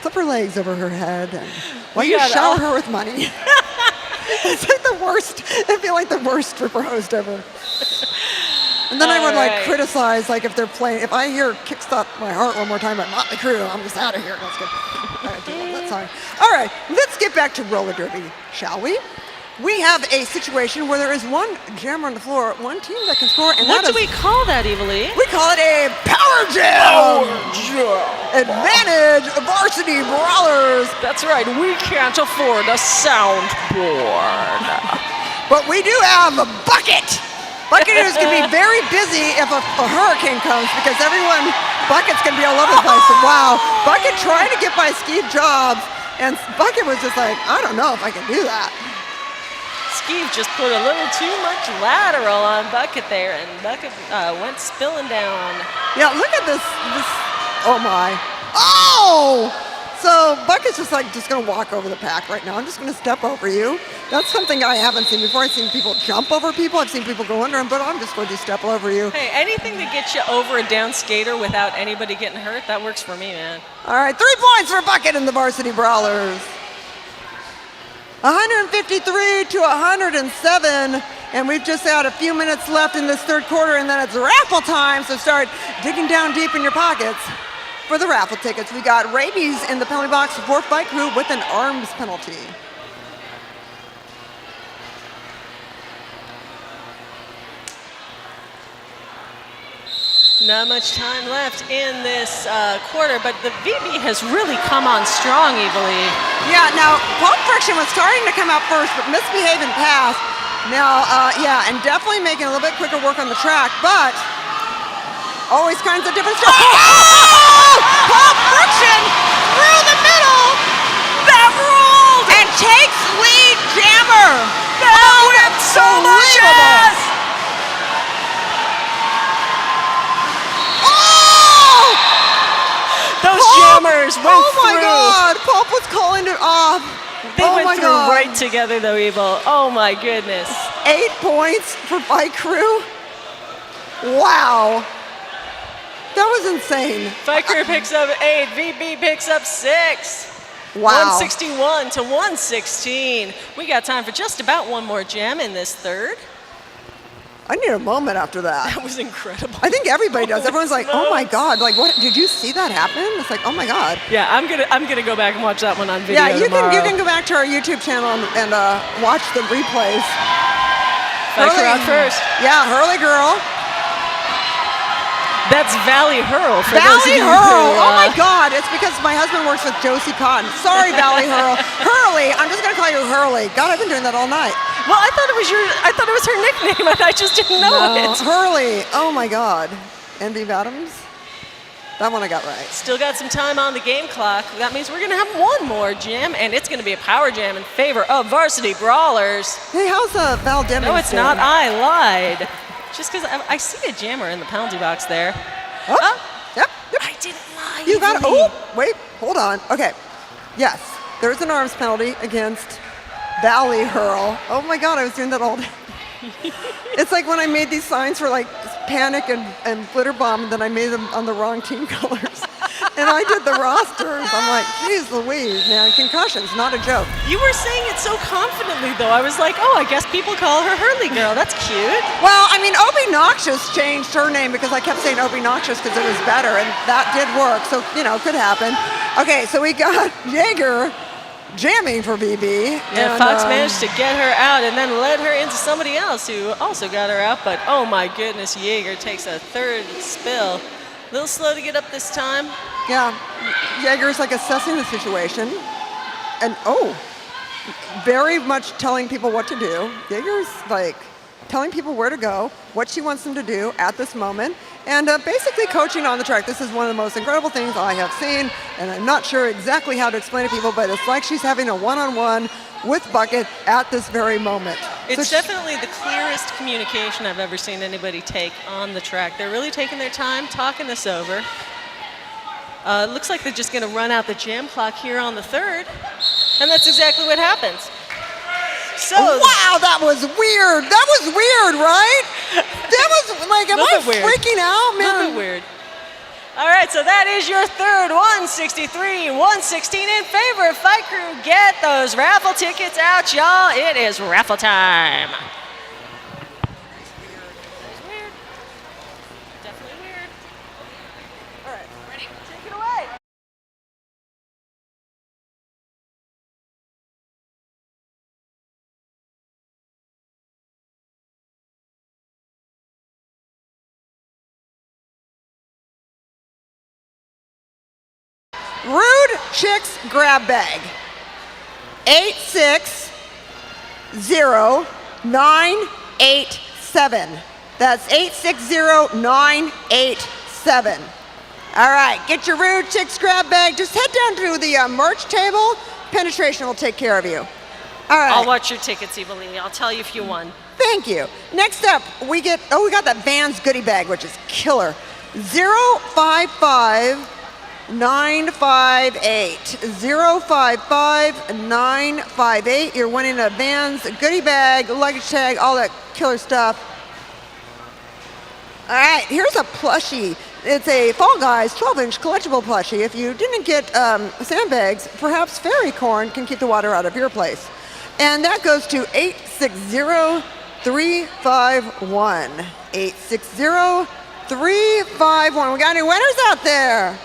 flip her legs over her head. And while you shower her with money. It's like the worst. I feel like the worst stripper host ever. And then I would criticize, if they're playing. If I hear "Kickstart My Heart" one more time by Motley Crue, I'm just out of here. That's good. I do love that song. All right, let's get back to roller derby, shall we? We have a situation where there is one jammer on the floor, one team that can score, and What do we call that, Evilly? we call it a power jam. Advantage Varsity Brawlers. That's right, we can't afford a soundboard. But we do have a Bucket. Bucket is going to be very busy if a hurricane comes because Bucket's going to be all over the place. Wow, Bucket tried to get by Steve Jobs, and Bucket was just like, I don't know if I can do that. Skeeve just put a little too much lateral on Bucket there, and Bucket went spilling down. Yeah, look at this. Oh my. Oh! So Bucket's just going to walk over the pack right now. I'm just going to step over you. That's something I haven't seen before. I've seen people jump over people. I've seen people go under them, but I'm just going to step over you. Hey, anything that gets you over a down skater without anybody getting hurt, that works for me, man. All right, 3 points for Bucket and the Varsity Brawlers. 153 to 107, and we've just had a few minutes left in this third quarter, and then it's raffle time, so start digging down deep in your pockets for the raffle tickets. We got Rabies in the penalty box for Fight Crew with an arms penalty. Not much time left in this quarter, but the VB has really come on strong, Evilee. Yeah, now, Pulp Friction was starting to come out first, but misbehaving past. Now, yeah, and definitely making a little bit quicker work on the track, but always kinds of different stuff. Oh! Pulp Friction through the middle. That rolled! And takes lead jammer. That went so much ass! Oh! Those jammers went Oh my through. God! Pulp was calling it off. They oh went my through God. right together, though, Evil. Oh my goodness. 8 points for Bike Crew. Wow. That was insane. Fight Crew picks up 8, VB picks up 6. Wow. 161 to 116. We got time for just about one more jam in this third. I need a moment after that. That was incredible. I think everybody does. Everyone's like, oh my smokes. God, like what, did you see that happen? It's like, oh my God. Yeah, I'm gonna go back and watch that one on video Yeah, you tomorrow. can go back to our YouTube channel and watch the replays. Fight Crew out first. Yeah, Hurley girl. That's Valley Hurl for those of Valley you Hurl. who, Oh my God, it's because my husband works with Josie Cotton. Sorry, Valley Hurl. Hurley, I'm just gonna call you Hurley. God, I've been doing that all night. Well, I thought it was her nickname, and I just didn't know No, it. Hurley. Oh my God. Envy Adams. That one I got right. Still got some time on the game clock. That means we're gonna have one more jam, and it's gonna be a power jam in favor of Varsity Brawlers. Hey, how's Val Demings? No, it's doing? not. I lied. Just because I see a jammer in the penalty box there. Oh, yep. I didn't lie. You got it. Evilee. Oh, wait, hold on. Okay. Yes, there's an arms penalty against Valley Hurl. Oh my God, I was doing that all day. It's like when I made these signs for like Panic and Glitter Bomb, and then I made them on the wrong team colors. And I did the rosters. I'm like, geez Louise, man, concussions, not a joke. You were saying it so confidently, though. I was like, oh, I guess people call her Hurley Girl. That's cute. Well, I mean, Obie Noxious changed her name because I kept saying Obie Noxious because it was better, and that did work. So, you know, could happen. Okay, so we got Jaeger jamming for BB. Yeah, and, Fox managed to get her out and then led her into somebody else who also got her out. But oh my goodness, Jaeger takes a third spill. A little slow to get up this time. Yeah, Jaeger's like assessing the situation, and very much telling people what to do. Jaeger's like telling people where to go, what she wants them to do at this moment, and basically coaching on the track. This is one of the most incredible things I have seen, and I'm not sure exactly how to explain to people, but it's like she's having a one-on-one with Bucket at this very moment. It's So definitely the clearest communication I've ever seen anybody take on the track. They're really taking their time, talking this over. It looks like they're just going to run out the jam clock here on the third, and that's exactly what happens. So, wow, that was weird. That was weird, right? That was like, am I freaking out, A little bit man? weird. All right, so that is your third 163, 116 in favor of Fight Crew. Get those raffle tickets out, y'all. It is raffle time. Weird. Definitely weird. All right, ready? Take it away. Rude Chicks Grab Bag. 860987. That's 860987. All right, get your Rude Chicks Grab Bag. Just head down to the merch table. Penetration will take care of you. All right. I'll watch your tickets, Evilee. I'll tell you if you won. Thank you. Next up, we got that Vans goodie bag, which is killer. 055958. 055958. You're winning a Vans goodie bag, luggage tag, all that killer stuff. All right, here's a plushie. It's a Fall Guys 12-inch collectible plushie. If you didn't get sandbags, perhaps fairy corn can keep the water out of your place. And that goes to 860351. 860351. We got any winners out there?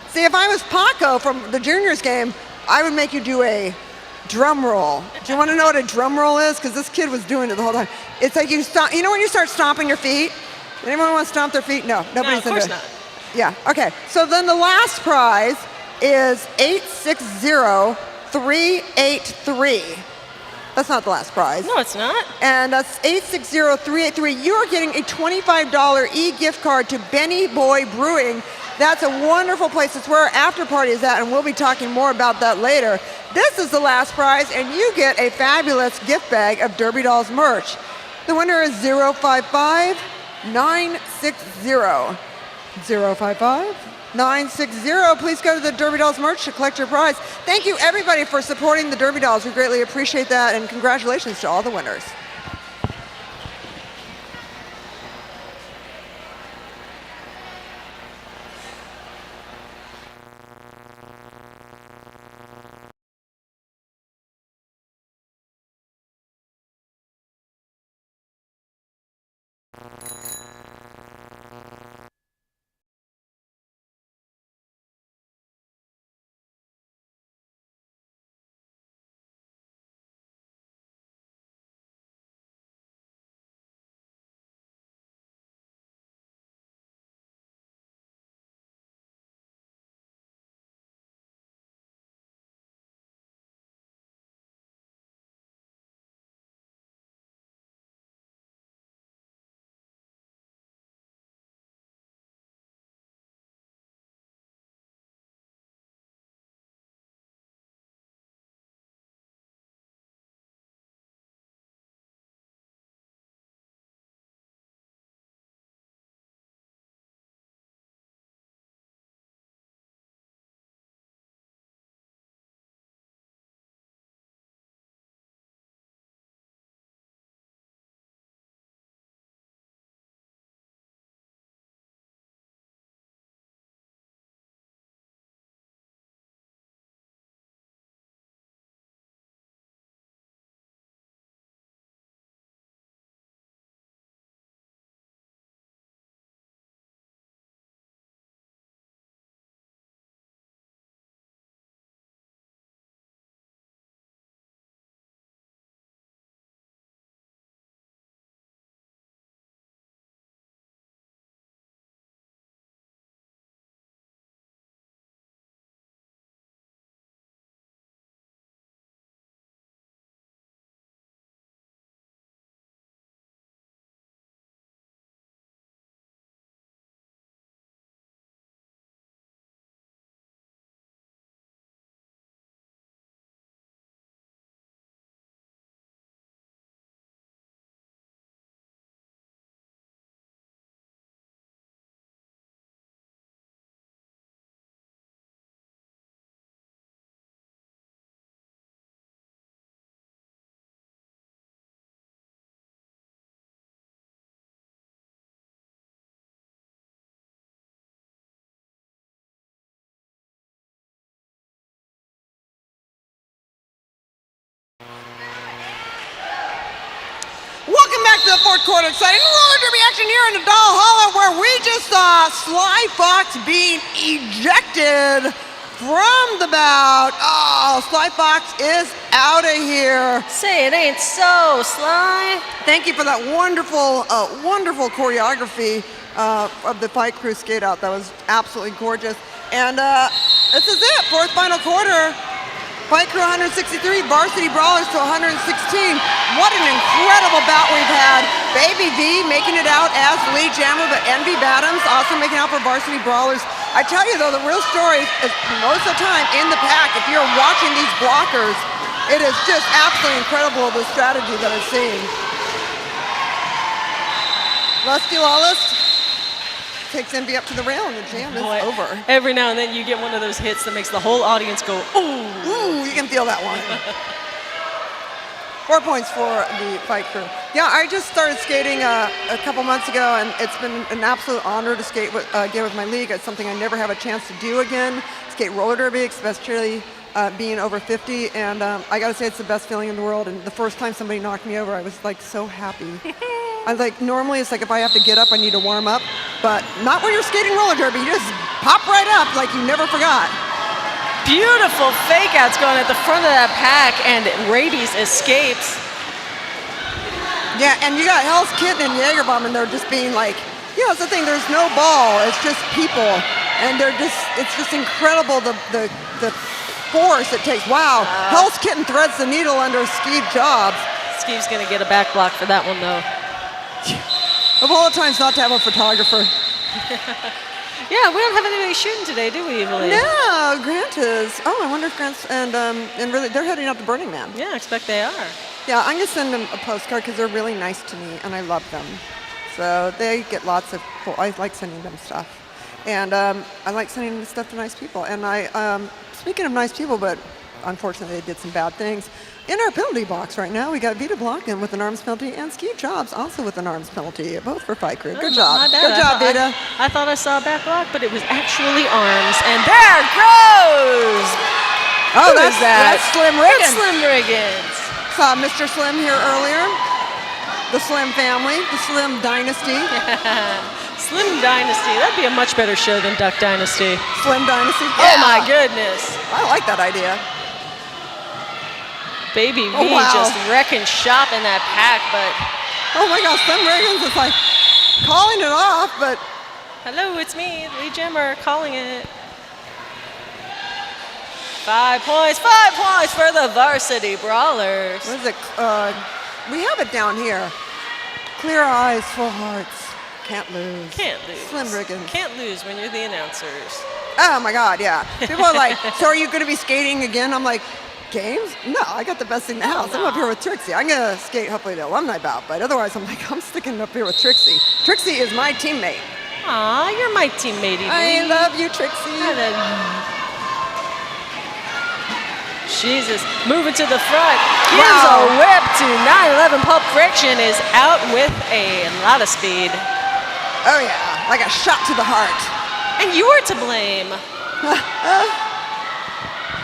See, if I was Paco from the juniors game, I would make you do a drum roll. Do you want to know what a drum roll is? Because this kid was doing it the whole time. It's like you stop. You know when you start stomping your feet? Anyone want to stomp their feet? No, nobody's of course into it. not. Yeah, okay. So then the last prize is 860383. That's not the last prize. No, it's not. And that's 860383. You are getting a $25 e-gift card to Benny Boy Brewing. That's a wonderful place. It's where our after party is at, and we'll be talking more about that later. This is the last prize, and you get a fabulous gift bag of Derby Dolls merch. The winner is 055960. 055960. Please go to the Derby Dolls merch to collect your prize. Thank you, everybody, for supporting the Derby Dolls. We greatly appreciate that, and congratulations to all the winners. Welcome back to the fourth quarter. Exciting roller derby action here in the Doll Hollow, where we just saw Sly Fox being ejected from the bout. Oh, Sly Fox is out of here. Say it ain't so, Sly. Thank you for that wonderful, wonderful choreography of the Fight Crew skate out. That was absolutely gorgeous. And this is it, fourth final quarter. Fight Crew 163, Varsity Brawlers to 116. What an incredible bout we've had. Baby V making it out as lead jammer, but Envy Badams also making out for Varsity Brawlers. I tell you though, the real story is most of the time in the pack. If you're watching these blockers, it is just absolutely incredible the strategy that I'm seeing. Lusty Lawless takes Envy up to the rail and the jam is over. Every now and then you get one of those hits that makes the whole audience go, ooh. Ooh, you can feel that one. 4 points for the Fight Crew. Yeah, I just started skating a couple months ago, and it's been an absolute honor to skate again with my league. It's something I never have a chance to do again. Skate roller derby, especially being over 50, and I gotta say it's the best feeling in the world. And the first time somebody knocked me over, I was like so happy. I like normally it's like if I have to get up, I need to warm up, but not when you're skating roller derby. You just pop right up like you never forgot. Beautiful fake outs going at the front of that pack, and Rabies escapes. Yeah, and you got Hell's Kitten and Jagerbomb, and they're just being like Yeah, that's the thing. There's no ball. It's just people, and it's just incredible the force it takes. Wow, Hell's Kitten threads the needle under Skeeve Jobs. Skeeve's gonna get a back block for that one though. Of all the times not to have a photographer. Yeah, we don't have anybody shooting today, do we, Evelyn? No, Grant is. Oh, I wonder if Grant's and really they're heading up to Burning Man. Yeah, I expect they are. Yeah, I'm gonna send them a postcard because they're really nice to me and I love them. So they get lots of. I like sending them stuff, and I like sending stuff to nice people. And speaking of nice people, but unfortunately they did some bad things. In our penalty box right now, we got Vita Blocken with an arms penalty and Skeeve Jobs also with an arms penalty, both for Fight Crew. Good job. My bad. Good job, Vita. I thought I saw a back block, but it was actually arms. And there goes! Oh, Who is that? That's Slim Riggins. That's Slim Riggins. Saw Mr. Slim here earlier. The Slim family, the Slim dynasty. Slim Dynasty. That'd be a much better show than Duck Dynasty. Slim dynasty. Oh Yeah. my goodness. I like that idea. Baby V Oh, wow. just wrecking shop in that pack, but Oh my gosh, Slim Riggins is like calling it off, but hello, it's me, Lee Jimmer, calling it. 5 points for the Varsity Brawlers. what is it? We have it down here. Clear eyes, full hearts. Can't lose. Can't lose. Slim Riggins. Can't lose when you're the announcers. Oh my God, yeah. People are like, so are you going to be skating again? I'm like, games? No, I got the best thing in the house. I'm up here with Trixie. I'm going to skate hopefully the alumni bout, but otherwise I'm like, I'm sticking up here with Trixie. Trixie is my teammate. Aw, you're my teammate, Evie. I love you, Trixie. I love you. Jesus, moving to the front. Gives Wow. a whip to 911. Pulp Friction is out with a lot of speed. Oh yeah, like a shot to the heart. And you're to blame.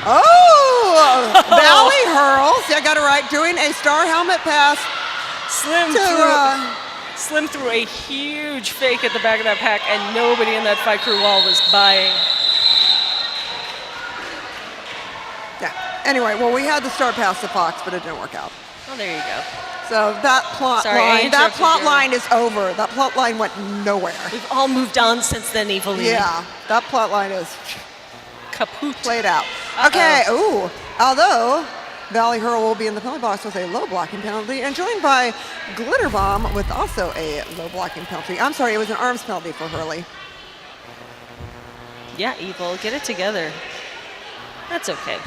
Oh, Valley hurls. Yeah, got it right. Doing a star helmet pass Slim to Slim threw a huge fake at the back of that pack, and nobody in that Fight Crew wall was buying. yeah. Anyway, well, we had the star pass to Fox, but it didn't work out. Oh, there you go. So that plot Sorry, I line, that interrupted plot you. line is over. That plot line went nowhere. We've all moved on since then, Evilly. Yeah, that plot line is Kaput. played out. Okay, ooh. Although Valley Hurl will be in the penalty box with a low blocking penalty, and joined by Glitter Bomb with also a low blocking penalty. I'm sorry, it was an arms penalty for Hurley. Yeah, Evil, get it together. That's okay.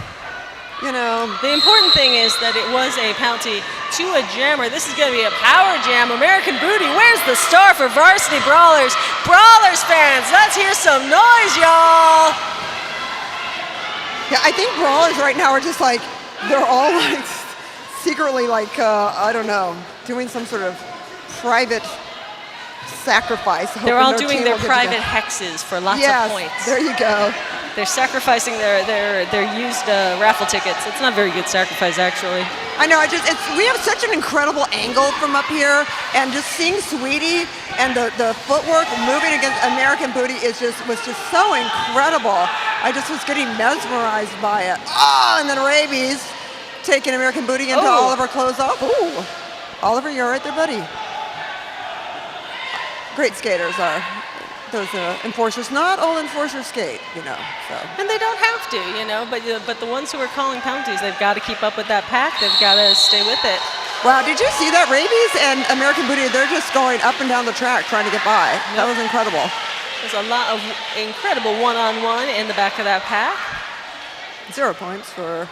You know, The important thing is that it was a penalty to a jammer. This is going to be a power jam. American Booty, where's the star for Varsity Brawlers? Brawlers fans, let's hear some noise, y'all. yeah, I think brawlers right now are just like, they're all like secretly like, I don't know, doing some sort of private sacrifice. They're all hoping doing team their will get private together. hexes for lots Yes, of points. there you go. They're sacrificing their used raffle tickets. It's not very good sacrifice, actually. I know. We have such an incredible angle from up here, and just seeing Sweetie and the footwork moving against American Booty was just so incredible. I just was getting mesmerized by it. Oh, and then Rabies taking American Booty into Oh. Oliver close off. Ooh, Oliver, you're right there, buddy. Great skaters are those enforcers. Not all enforcers skate, you know. So. And they don't have to, you know, but the ones who are calling penalties, they've got to keep up with that pack. They've got to stay with it. Wow, did you see that? Rabies and American Booty, they're just going up and down the track trying to get by. That was incredible. There's a lot of incredible one-on-one in the back of that pack. 0 points for...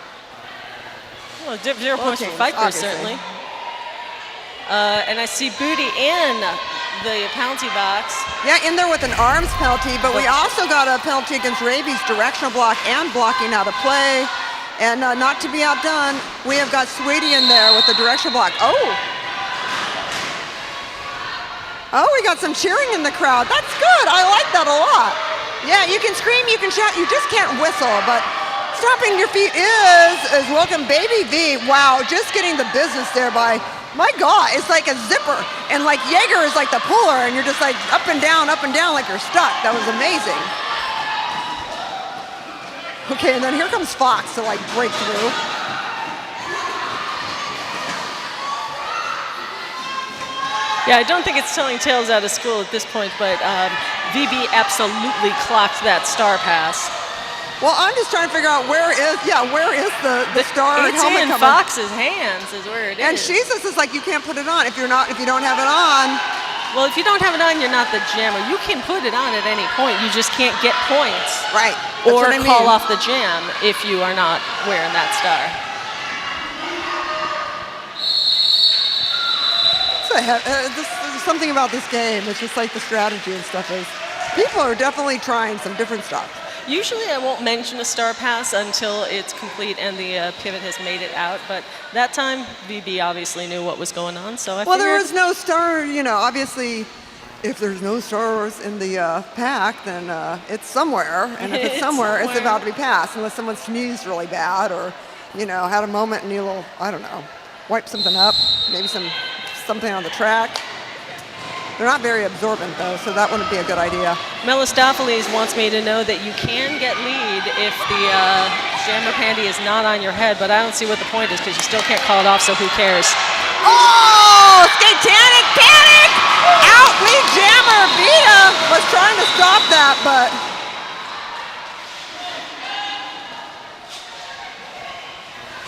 Well, 0 points for teams, Fight Crew, obviously. certainly. And I see Booty in the penalty box. Yeah, in there with an arms penalty, but we also got a penalty against Rabies, directional block and blocking out of play. And not to be outdone, we have got Sweetie in there with the directional block. Oh, we got some cheering in the crowd. That's good. I like that a lot. Yeah, you can scream, you can shout, you just can't whistle, but stomping your feet is welcome Baby V. Wow, just getting the business there by, my God, it's like a zipper. And like Jaeger is like the puller, and you're just like up and down like you're stuck. That was amazing. Okay, and then here comes Fox to like break through. Yeah, I don't think it's telling tales out of school at this point, but VB absolutely clocked that star pass. Well, I'm just trying to figure out where is the star It's helmet in cover? Fox's hands is where it is. And Jesus is like, you can't put it on if you don't have it on. Well, if you don't have it on, you're not the jammer. You can put it on at any point. You just can't get points. Right. That's Or what I call mean. off the jam if you are not wearing that star. There's something about this game. It's just like the strategy and stuff is. People are definitely trying some different stuff. Usually I won't mention a star pass until it's complete and the pivot has made it out, but that time VB obviously knew what was going on, so I Well, figured... there is no star, obviously, if there's no stars in the pack, then it's somewhere, and if it's somewhere, it's about to be passed, unless someone sneezed really bad or, had a moment and you wipe something up, maybe something on the track. They're not very absorbent, though, so that wouldn't be a good idea. Melistopheles wants me to know that you can get lead if the jammer panty is not on your head, but I don't see what the point is because you still can't call it off, so who cares? Oh, Skatanic panic! Out lead jammer. Vita was trying to stop that, but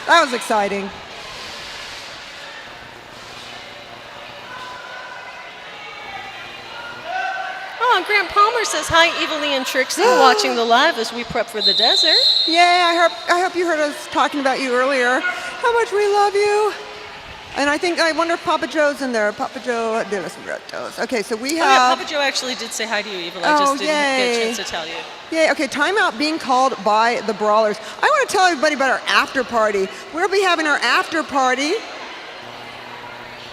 that was exciting. Oh, Grant Palmer says, hi, Evilly and Trixie, watching the live as we prep for the desert. Yeah, I hope you heard us talking about you earlier. How much we love you. And I wonder if Papa Joe's in there. Papa Joe de los Muertos. Okay, so we have... Oh, yeah, Papa Joe actually did say hi to you, Evilly. I just didn't get a chance to tell you. Yay, okay, timeout being called by the Brawlers. I want to tell everybody about our after party. We'll be having our after party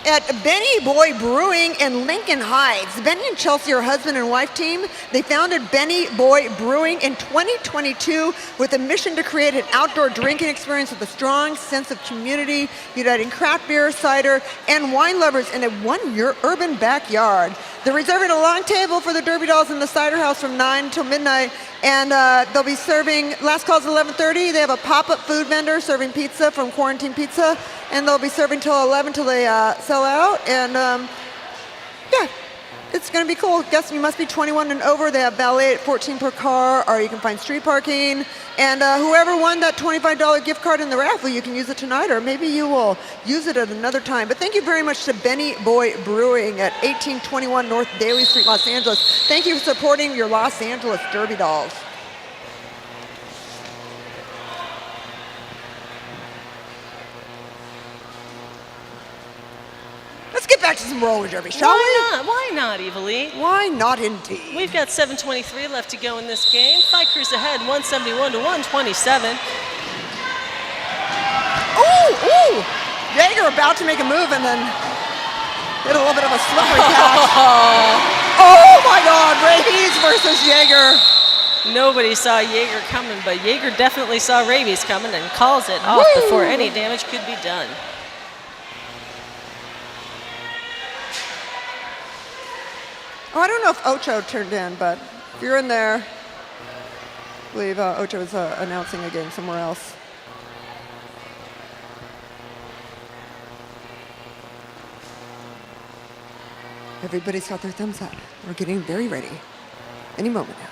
at Benny Boy Brewing in Lincoln Heights. Benny and Chelsea are husband and wife team. They founded Benny Boy Brewing in 2022 with a mission to create an outdoor drinking experience with a strong sense of community, uniting craft beer, cider, and wine lovers in a one-year urban backyard. They're reserving a long table for the Derby Dolls in the cider house from 9 until midnight, and they'll be serving, last call's 11:30. They have a pop-up food vendor serving pizza from Quarantine Pizza, and they'll be serving till 11 till they sell out, and yeah, it's gonna be cool. Guess you must be 21 and over. They have valet at 14 per car, or you can find street parking, and whoever won that $25 gift card in the raffle, you can use it tonight, or maybe you will use it at another time. But thank you very much to Benny Boy Brewing at 1821 North Daly Street, Los Angeles. Thank you for supporting your Los Angeles Derby Dolls. Let's get back to some roller derby, shall we? Why not, Evilly? Why not indeed? We've got 7:23 left to go in this game. Fight Crew's ahead, 171 to 127. Ooh! Jaeger about to make a move and then hit a little bit of a slippery catch. Oh my God, Rabies versus Jaeger. Nobody saw Jaeger coming, but Jaeger definitely saw Rabies coming and calls it off before any damage could be done. Oh, I don't know if Ocho turned in, but if you're in there, I believe Ocho is announcing a game somewhere else. Everybody's got their thumbs up. We're getting very ready. Any moment now.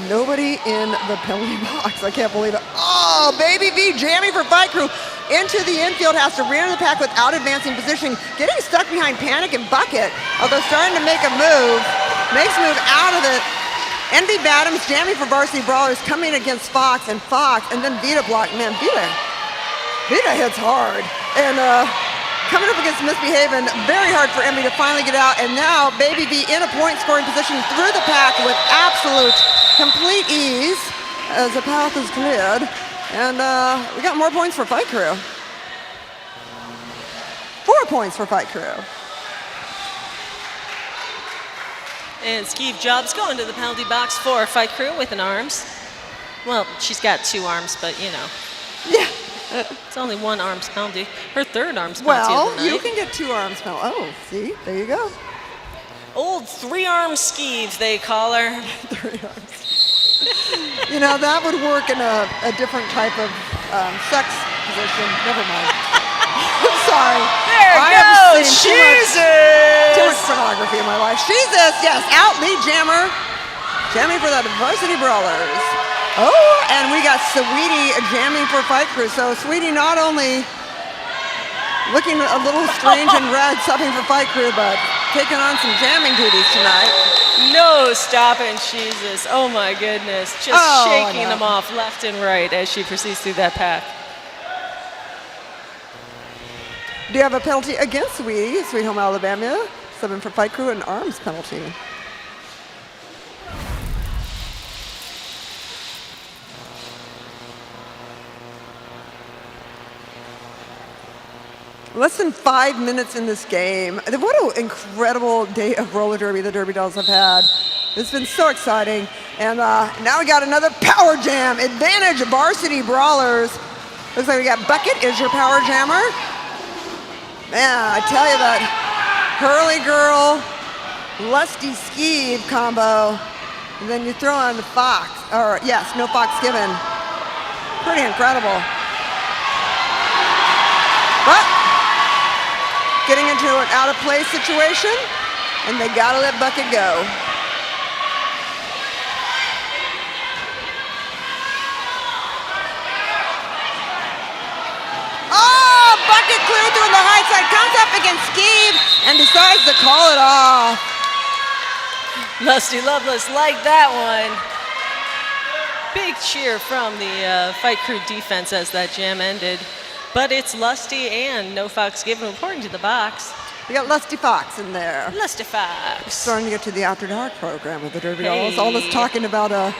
Nobody in the penalty box. I can't believe it. Oh, Baby V jamming for Fight Crew. Into the infield, has to rear the pack without advancing position. Getting stuck behind Panic and Bucket. Although starting to make a move. Makes a move out of it. Envy Badams jamming for Varsity Brawlers, coming against Fox, and then Vita block. Man, Vita hits hard. And coming up against Misbehaving, very hard for Envy to finally get out. And now Baby V in a point scoring position through the pack with absolute complete ease as the path is cleared. And we got more points for Fight Crew. 4 points for Fight Crew. And Skeeve Jobs going to the penalty box for Fight Crew with an arms. Well, she's got 2 arms, but you know. Yeah. It's only 1 arms penalty. Her 3rd arms penalty of the night. Well, you can get 2 arms penalty. Oh, see? There you go. Old 3-arm Skeeve, they call her. 3 arms. You know, that would work in a different type of sex position. Never mind. Sorry. There I goes have seen too much Jesus! pornography in my life. Jesus, yes, out lead jammer. Jamming for the Varsity Brawlers. Oh, and we got Sweetie jamming for Fight Crew. So Sweetie not only looking a little strange and red, subbing for Fight Crew, but taking on some jamming duties tonight. No stopping Jesus. Oh my goodness. Just Oh, I shaking know. them off left and right as she proceeds through that pack. Do you have a penalty against Sweetie, Sweet Home Alabama? Subbing for Fight Crew, an arms penalty. Less than 5 minutes in this game. What an incredible day of roller derby the Derby Dolls have had. It's been so exciting. And now we got another power jam. Advantage Varsity Brawlers. Looks like we got Bucket is your power jammer. Man, I tell you that Hurley Girl, Lusty Skeeve combo. And then you throw on the Fox. Or yes, no Fox given. Pretty incredible. But getting into an out-of-play situation, and they gotta let Bucket go. Oh, Bucket clear through the high side, comes up against Skeeve, and decides to call it off. Lusty Loveless like that one. Big cheer from the Fight Crew defense as that jam ended. But it's Lusty and no Fox given according to the box. We got Lusty Fox in there. Lusty Fox. Starting to get to the After Dark program of the Derby Hey. Dolls. All this talking about the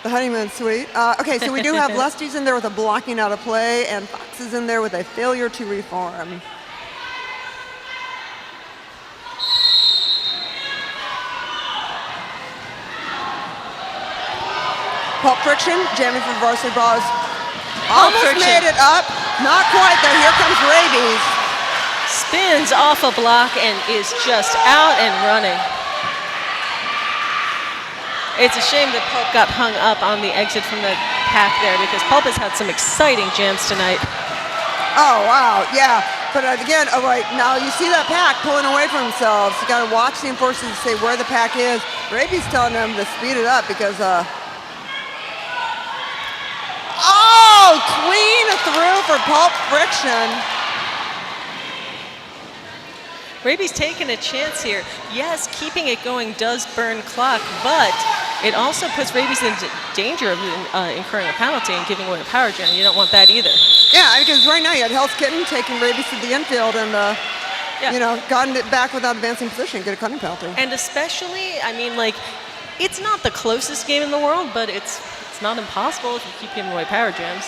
honeymoon suite. Okay, so we do have Lusty's in there with a blocking out of play, and Fox is in there with a failure to reform. Pulp Friction, jamming for Varsity Brawlers. Almost Friction. made it up. Not quite, though. Here comes Rabies. Spins off a block and is just out and running. It's a shame that Pulp got hung up on the exit from the pack there because Pulp has had some exciting jams tonight. Oh, wow, yeah. But again, all right, now you see that pack pulling away from themselves. You got to watch the enforcers to say where the pack is. Rabies telling them to speed it up because, oh, clean through for Pulp Friction. Raby's taking a chance here. Yes, keeping it going does burn clock, but it also puts Rabies in danger of incurring a penalty and giving away a power jam. You don't want that either. Yeah, because right now you had Hell's Kitten taking Rabies to the infield and, you know, gotten it back without advancing position, get a cutting penalty. And especially, I mean, like, it's not the closest game in the world, but it's not impossible if you keep giving away power jams.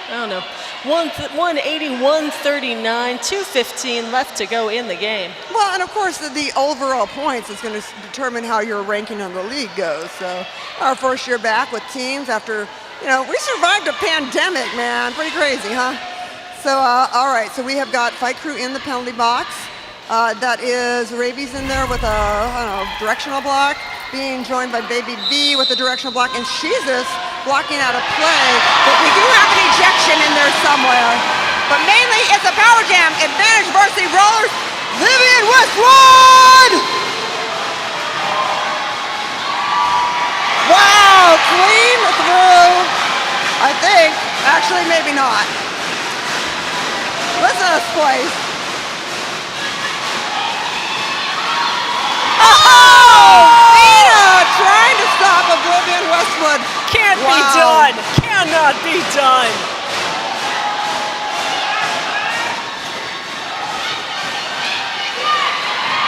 I don't know. 180, 139, 215 left to go in the game. Well, and of course, the overall points is going to determine how your ranking on the league goes. So, our first year back with teams after, you know, we survived a pandemic, man. Pretty crazy, huh? So, all right. So we have got Fight Crew in the penalty box. That is Rabies in there with a, I don't know, directional block, being joined by Baby B with a directional block, and Jesus blocking out of play. But we do have an ejection in there somewhere. But mainly it's a power jam. Advantage Varsity Brawlers. Vivian Westwood! Wow, clean through. I think. Actually, maybe not. Listen to this place. Nina trying to stop Oblivion Westwood. Can't Wow. be done. Cannot be done.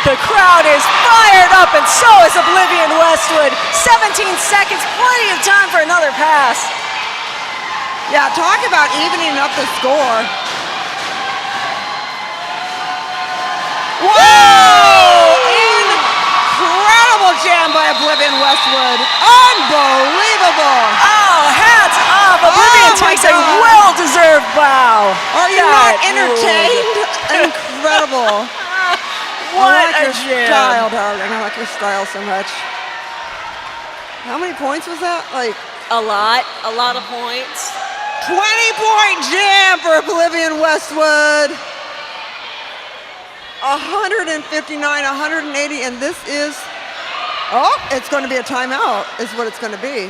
The crowd is fired up, and so is Oblivion Westwood. 17 seconds, plenty of time for another pass. Yeah, talk about evening up the score. Whoa! Incredible jam by Oblivion Westwood. Unbelievable. Oh, hats off. Oblivion Oh my takes a God. well-deserved bow. Are you That not entertained? Incredible. What I like a your jam. style, darling. I like your style so much. How many points was that? Like A lot of points. 20-point jam for for Oblivion Westwood. 159, 180, and this is, it's going to be a timeout is what it's going to be.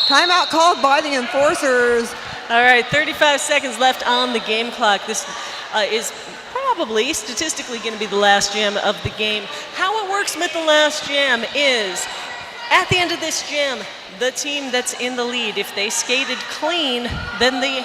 Timeout called by the Enforcers. All right, 35 seconds left on the game clock. This is probably statistically going to be the last jam of the game. How it works with the last jam is, at the end of this jam, the team that's in the lead, if they skated clean, then the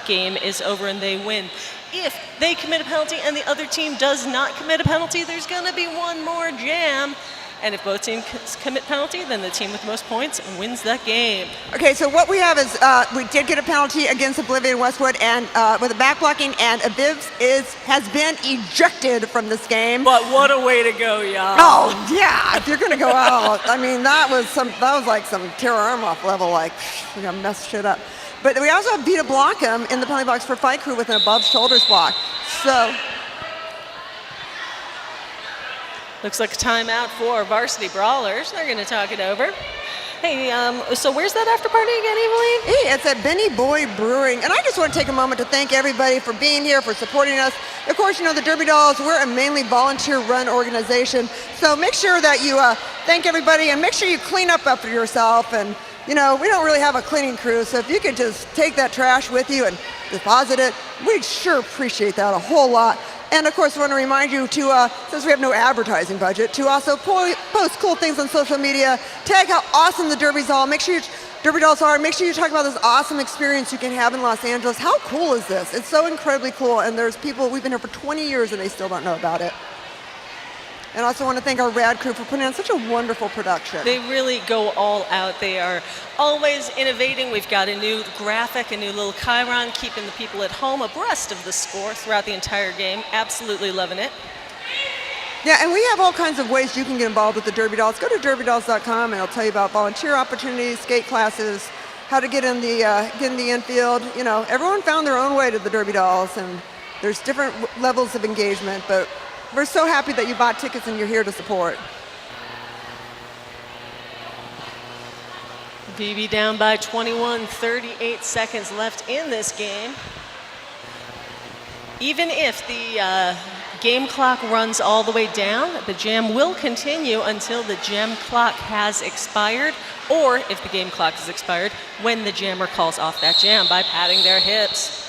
game is over and they win. If they commit a penalty and the other team does not commit a penalty, there's going to be one more jam. And if both teams commit penalty, then the team with the most points wins that game. Okay, so what we have is we did get a penalty against Oblivion Westwood and with a back blocking, and Abiv has been ejected from this game. But what a way to go, y'all. Oh yeah, if you're gonna go out, I mean that was like some tear arm off level, like we're gonna mess shit up. But we also have Vita Blockham in the penalty box for Fight Crew with an above shoulders block. So looks like a timeout for Varsity Brawlers. They're going to talk it over. Hey, so where's that after party again, Evelyn? Hey, it's at Benny Boy Brewing. And I just want to take a moment to thank everybody for being here, for supporting us. Of course, you know, the Derby Dolls, we're a mainly volunteer-run organization. So make sure that you thank everybody and make sure you clean up after yourself. And, you know, we don't really have a cleaning crew, so if you could just take that trash with you and deposit it, we'd sure appreciate that a whole lot. And of course, I want to remind you to, since we have no advertising budget, to also post cool things on social media, tag how awesome the Derby Dolls are, make sure you talk about this awesome experience you can have in Los Angeles. How cool is this? It's so incredibly cool, and there's people, we've been here for 20 years and they still don't know about it. And I also want to thank our rad crew for putting on such a wonderful production. They really go all out. They are always innovating. We've got a new graphic, a new little chyron, keeping the people at home abreast of the score throughout the entire game. Absolutely loving it. Yeah, and we have all kinds of ways you can get involved with the Derby Dolls. Go to derbydolls.com and it'll tell you about volunteer opportunities, skate classes, how to get in the infield. You know, everyone found their own way to the Derby Dolls, and there's different levels of engagement, but we're so happy that you bought tickets and you're here to support. BB down by 21, 38 seconds left in this game. Even if the game clock runs all the way down, the jam will continue until the jam clock has expired, or if the game clock is expired, when the jammer calls off that jam by patting their hips.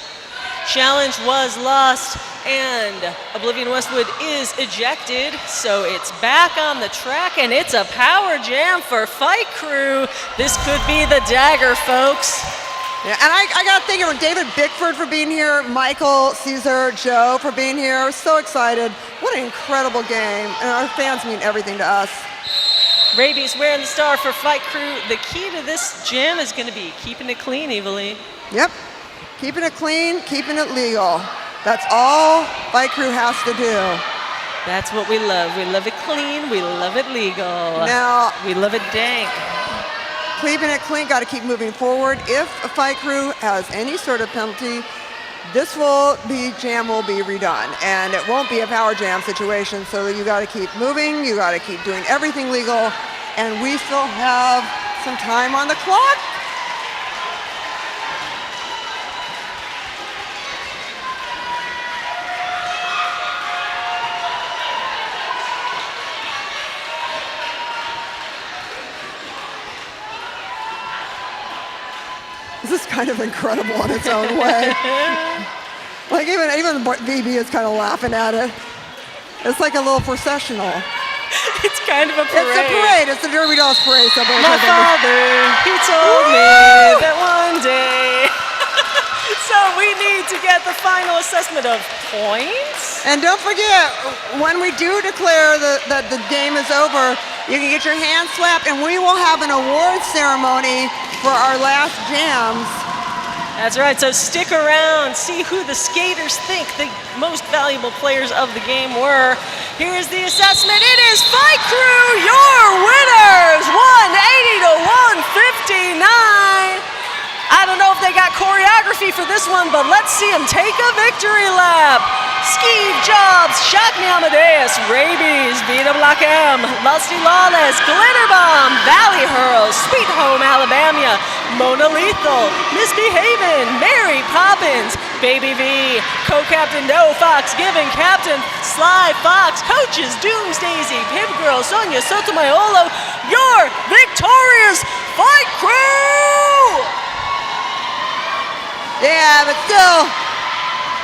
Challenge was lost, and Oblivion Westwood is ejected, so it's back on the track, and it's a power jam for Fight Crew. This could be the dagger, folks. Yeah, and I got to thank everyone, David Bickford for being here, Michael, Caesar, Joe for being here. We're so excited. What an incredible game, and our fans mean everything to us. Rabies wearing the star for Fight Crew. The key to this jam is going to be keeping it clean, Evelyn. Yep. Keeping it clean, keeping it legal. That's all Fight Crew has to do. That's what we love. We love it clean. We love it legal. Now, we love it dank. Keeping it clean, got to keep moving forward. If a Fight Crew has any sort of penalty, jam will be redone. And it won't be a power jam situation, so you got to keep moving. You got to keep doing everything legal. And we still have some time on the clock. This is kind of incredible in its own way. Like even BB is kind of laughing at it. It's like a little processional. It's kind of a parade. It's a parade. It's the Derby Dolls parade. So my father, he told me that one day. So we need to get the final assessment of points. And don't forget, when we do declare that the game is over, you can get your hands slapped, and we will have an award ceremony for our last jams. That's right, so stick around, see who the skaters think the most valuable players of the game were. Here is the assessment. It is Fight Crew, your winners, 180 to 159. I don't know if they got choreography for this one, but let's see them take a victory lap. Skeeve Jobs, Shockney Amadeus, Rabies, Vita Blackham, Lusty Lawless, Glitter Bomb, Valley Hurl, Sweet Home Alabama, Mona Lethal, Misbehavin', Mary Poppins, Baby V, Co-Captain No Fox, Giving Captain Sly Fox, Coaches Doomsdaisy, Pimp Girl, Sonia Sotomayor, your victorious fight crew! Yeah, but still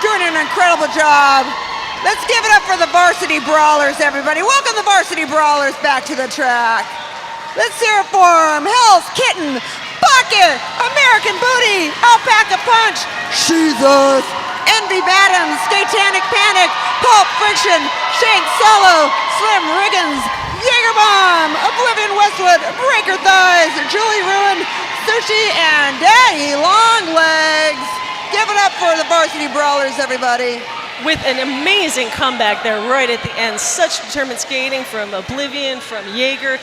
doing an incredible job. Let's give it up for the Varsity Brawlers, everybody. Welcome the Varsity Brawlers back to the track. Let's hear it for them. Hell's Kitten, Bucket, American Booty, Alpaca Punch, Jesus, Envy Bottoms, Satanic Panic, Pulp Friction, Shank Solo, Slim Riggins, Jaeger Bomb, Oblivion Westwood, Breaker Thighs, Julie Ruin, Sushi, and Daddy Longlegs. Give it up for the Varsity Brawlers, everybody. With an amazing comeback there right at the end. Such determined skating from Oblivion, from Jaeger.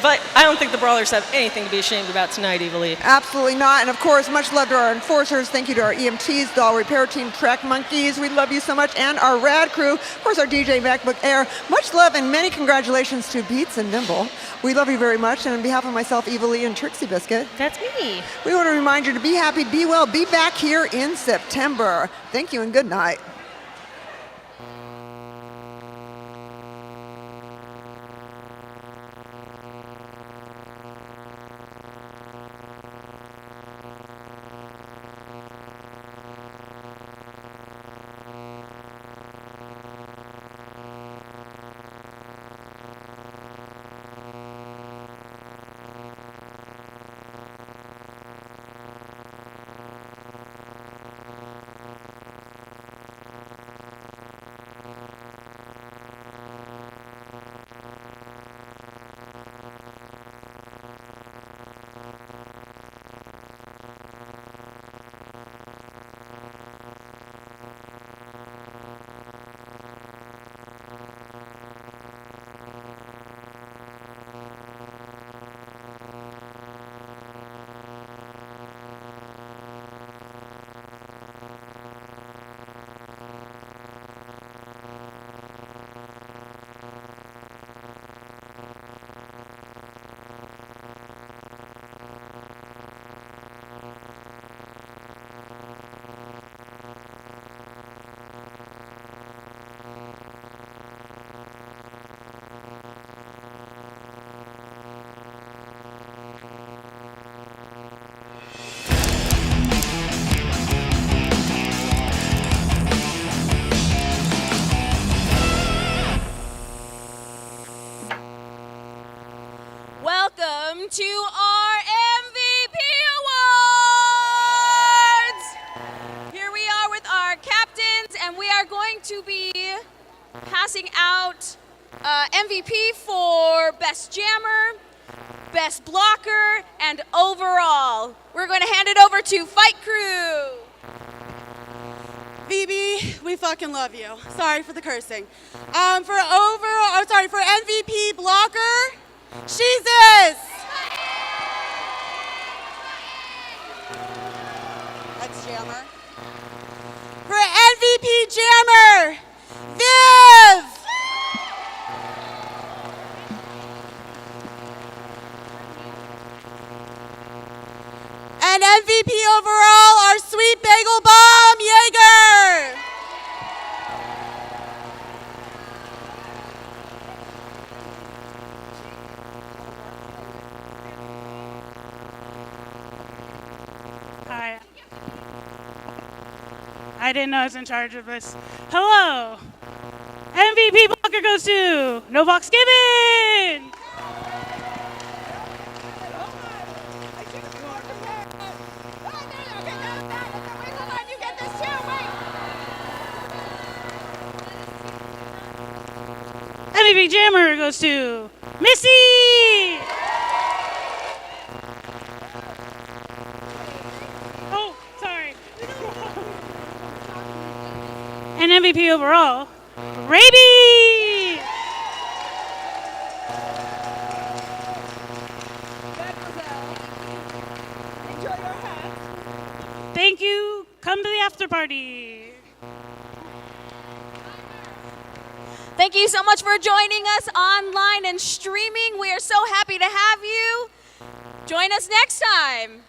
But I don't think the Brawlers have anything to be ashamed about tonight, Evalie. Absolutely not. And of course, much love to our enforcers. Thank you to our EMTs, Doll Repair Team, Track Monkeys. We love you so much. And our rad crew. Of course, our DJ MacBook Air. Much love and many congratulations to Beats and Nimble. We love you very much. And on behalf of myself, Evalie, and Trixie Biscuit, That's me. we want to remind you to be happy, be well, be back here in September. Thank you and good night. Welcome to our MVP Awards! Here we are with our captains, and we are going to be passing out MVP for Best Jammer, Best Blocker, and Overall. We're going to hand it over to Fight Crew. VB, we fucking love you. Sorry for the cursing. For MVP Blocker, Jesus! That's Jammer. For MVP Jammer, Viv! And MVP overall, our sweet bagel bomb, Jaeger! Hi. I didn't know I was in charge of this. Hello. MVP blocker goes to Novox Gibbon. MVP Jammer goes to Missy. Oh, sorry. And MVP overall, Raby. Thank you. Come to the after party. Thank you so much for joining us online and streaming. We are so happy to have you. Join us next time.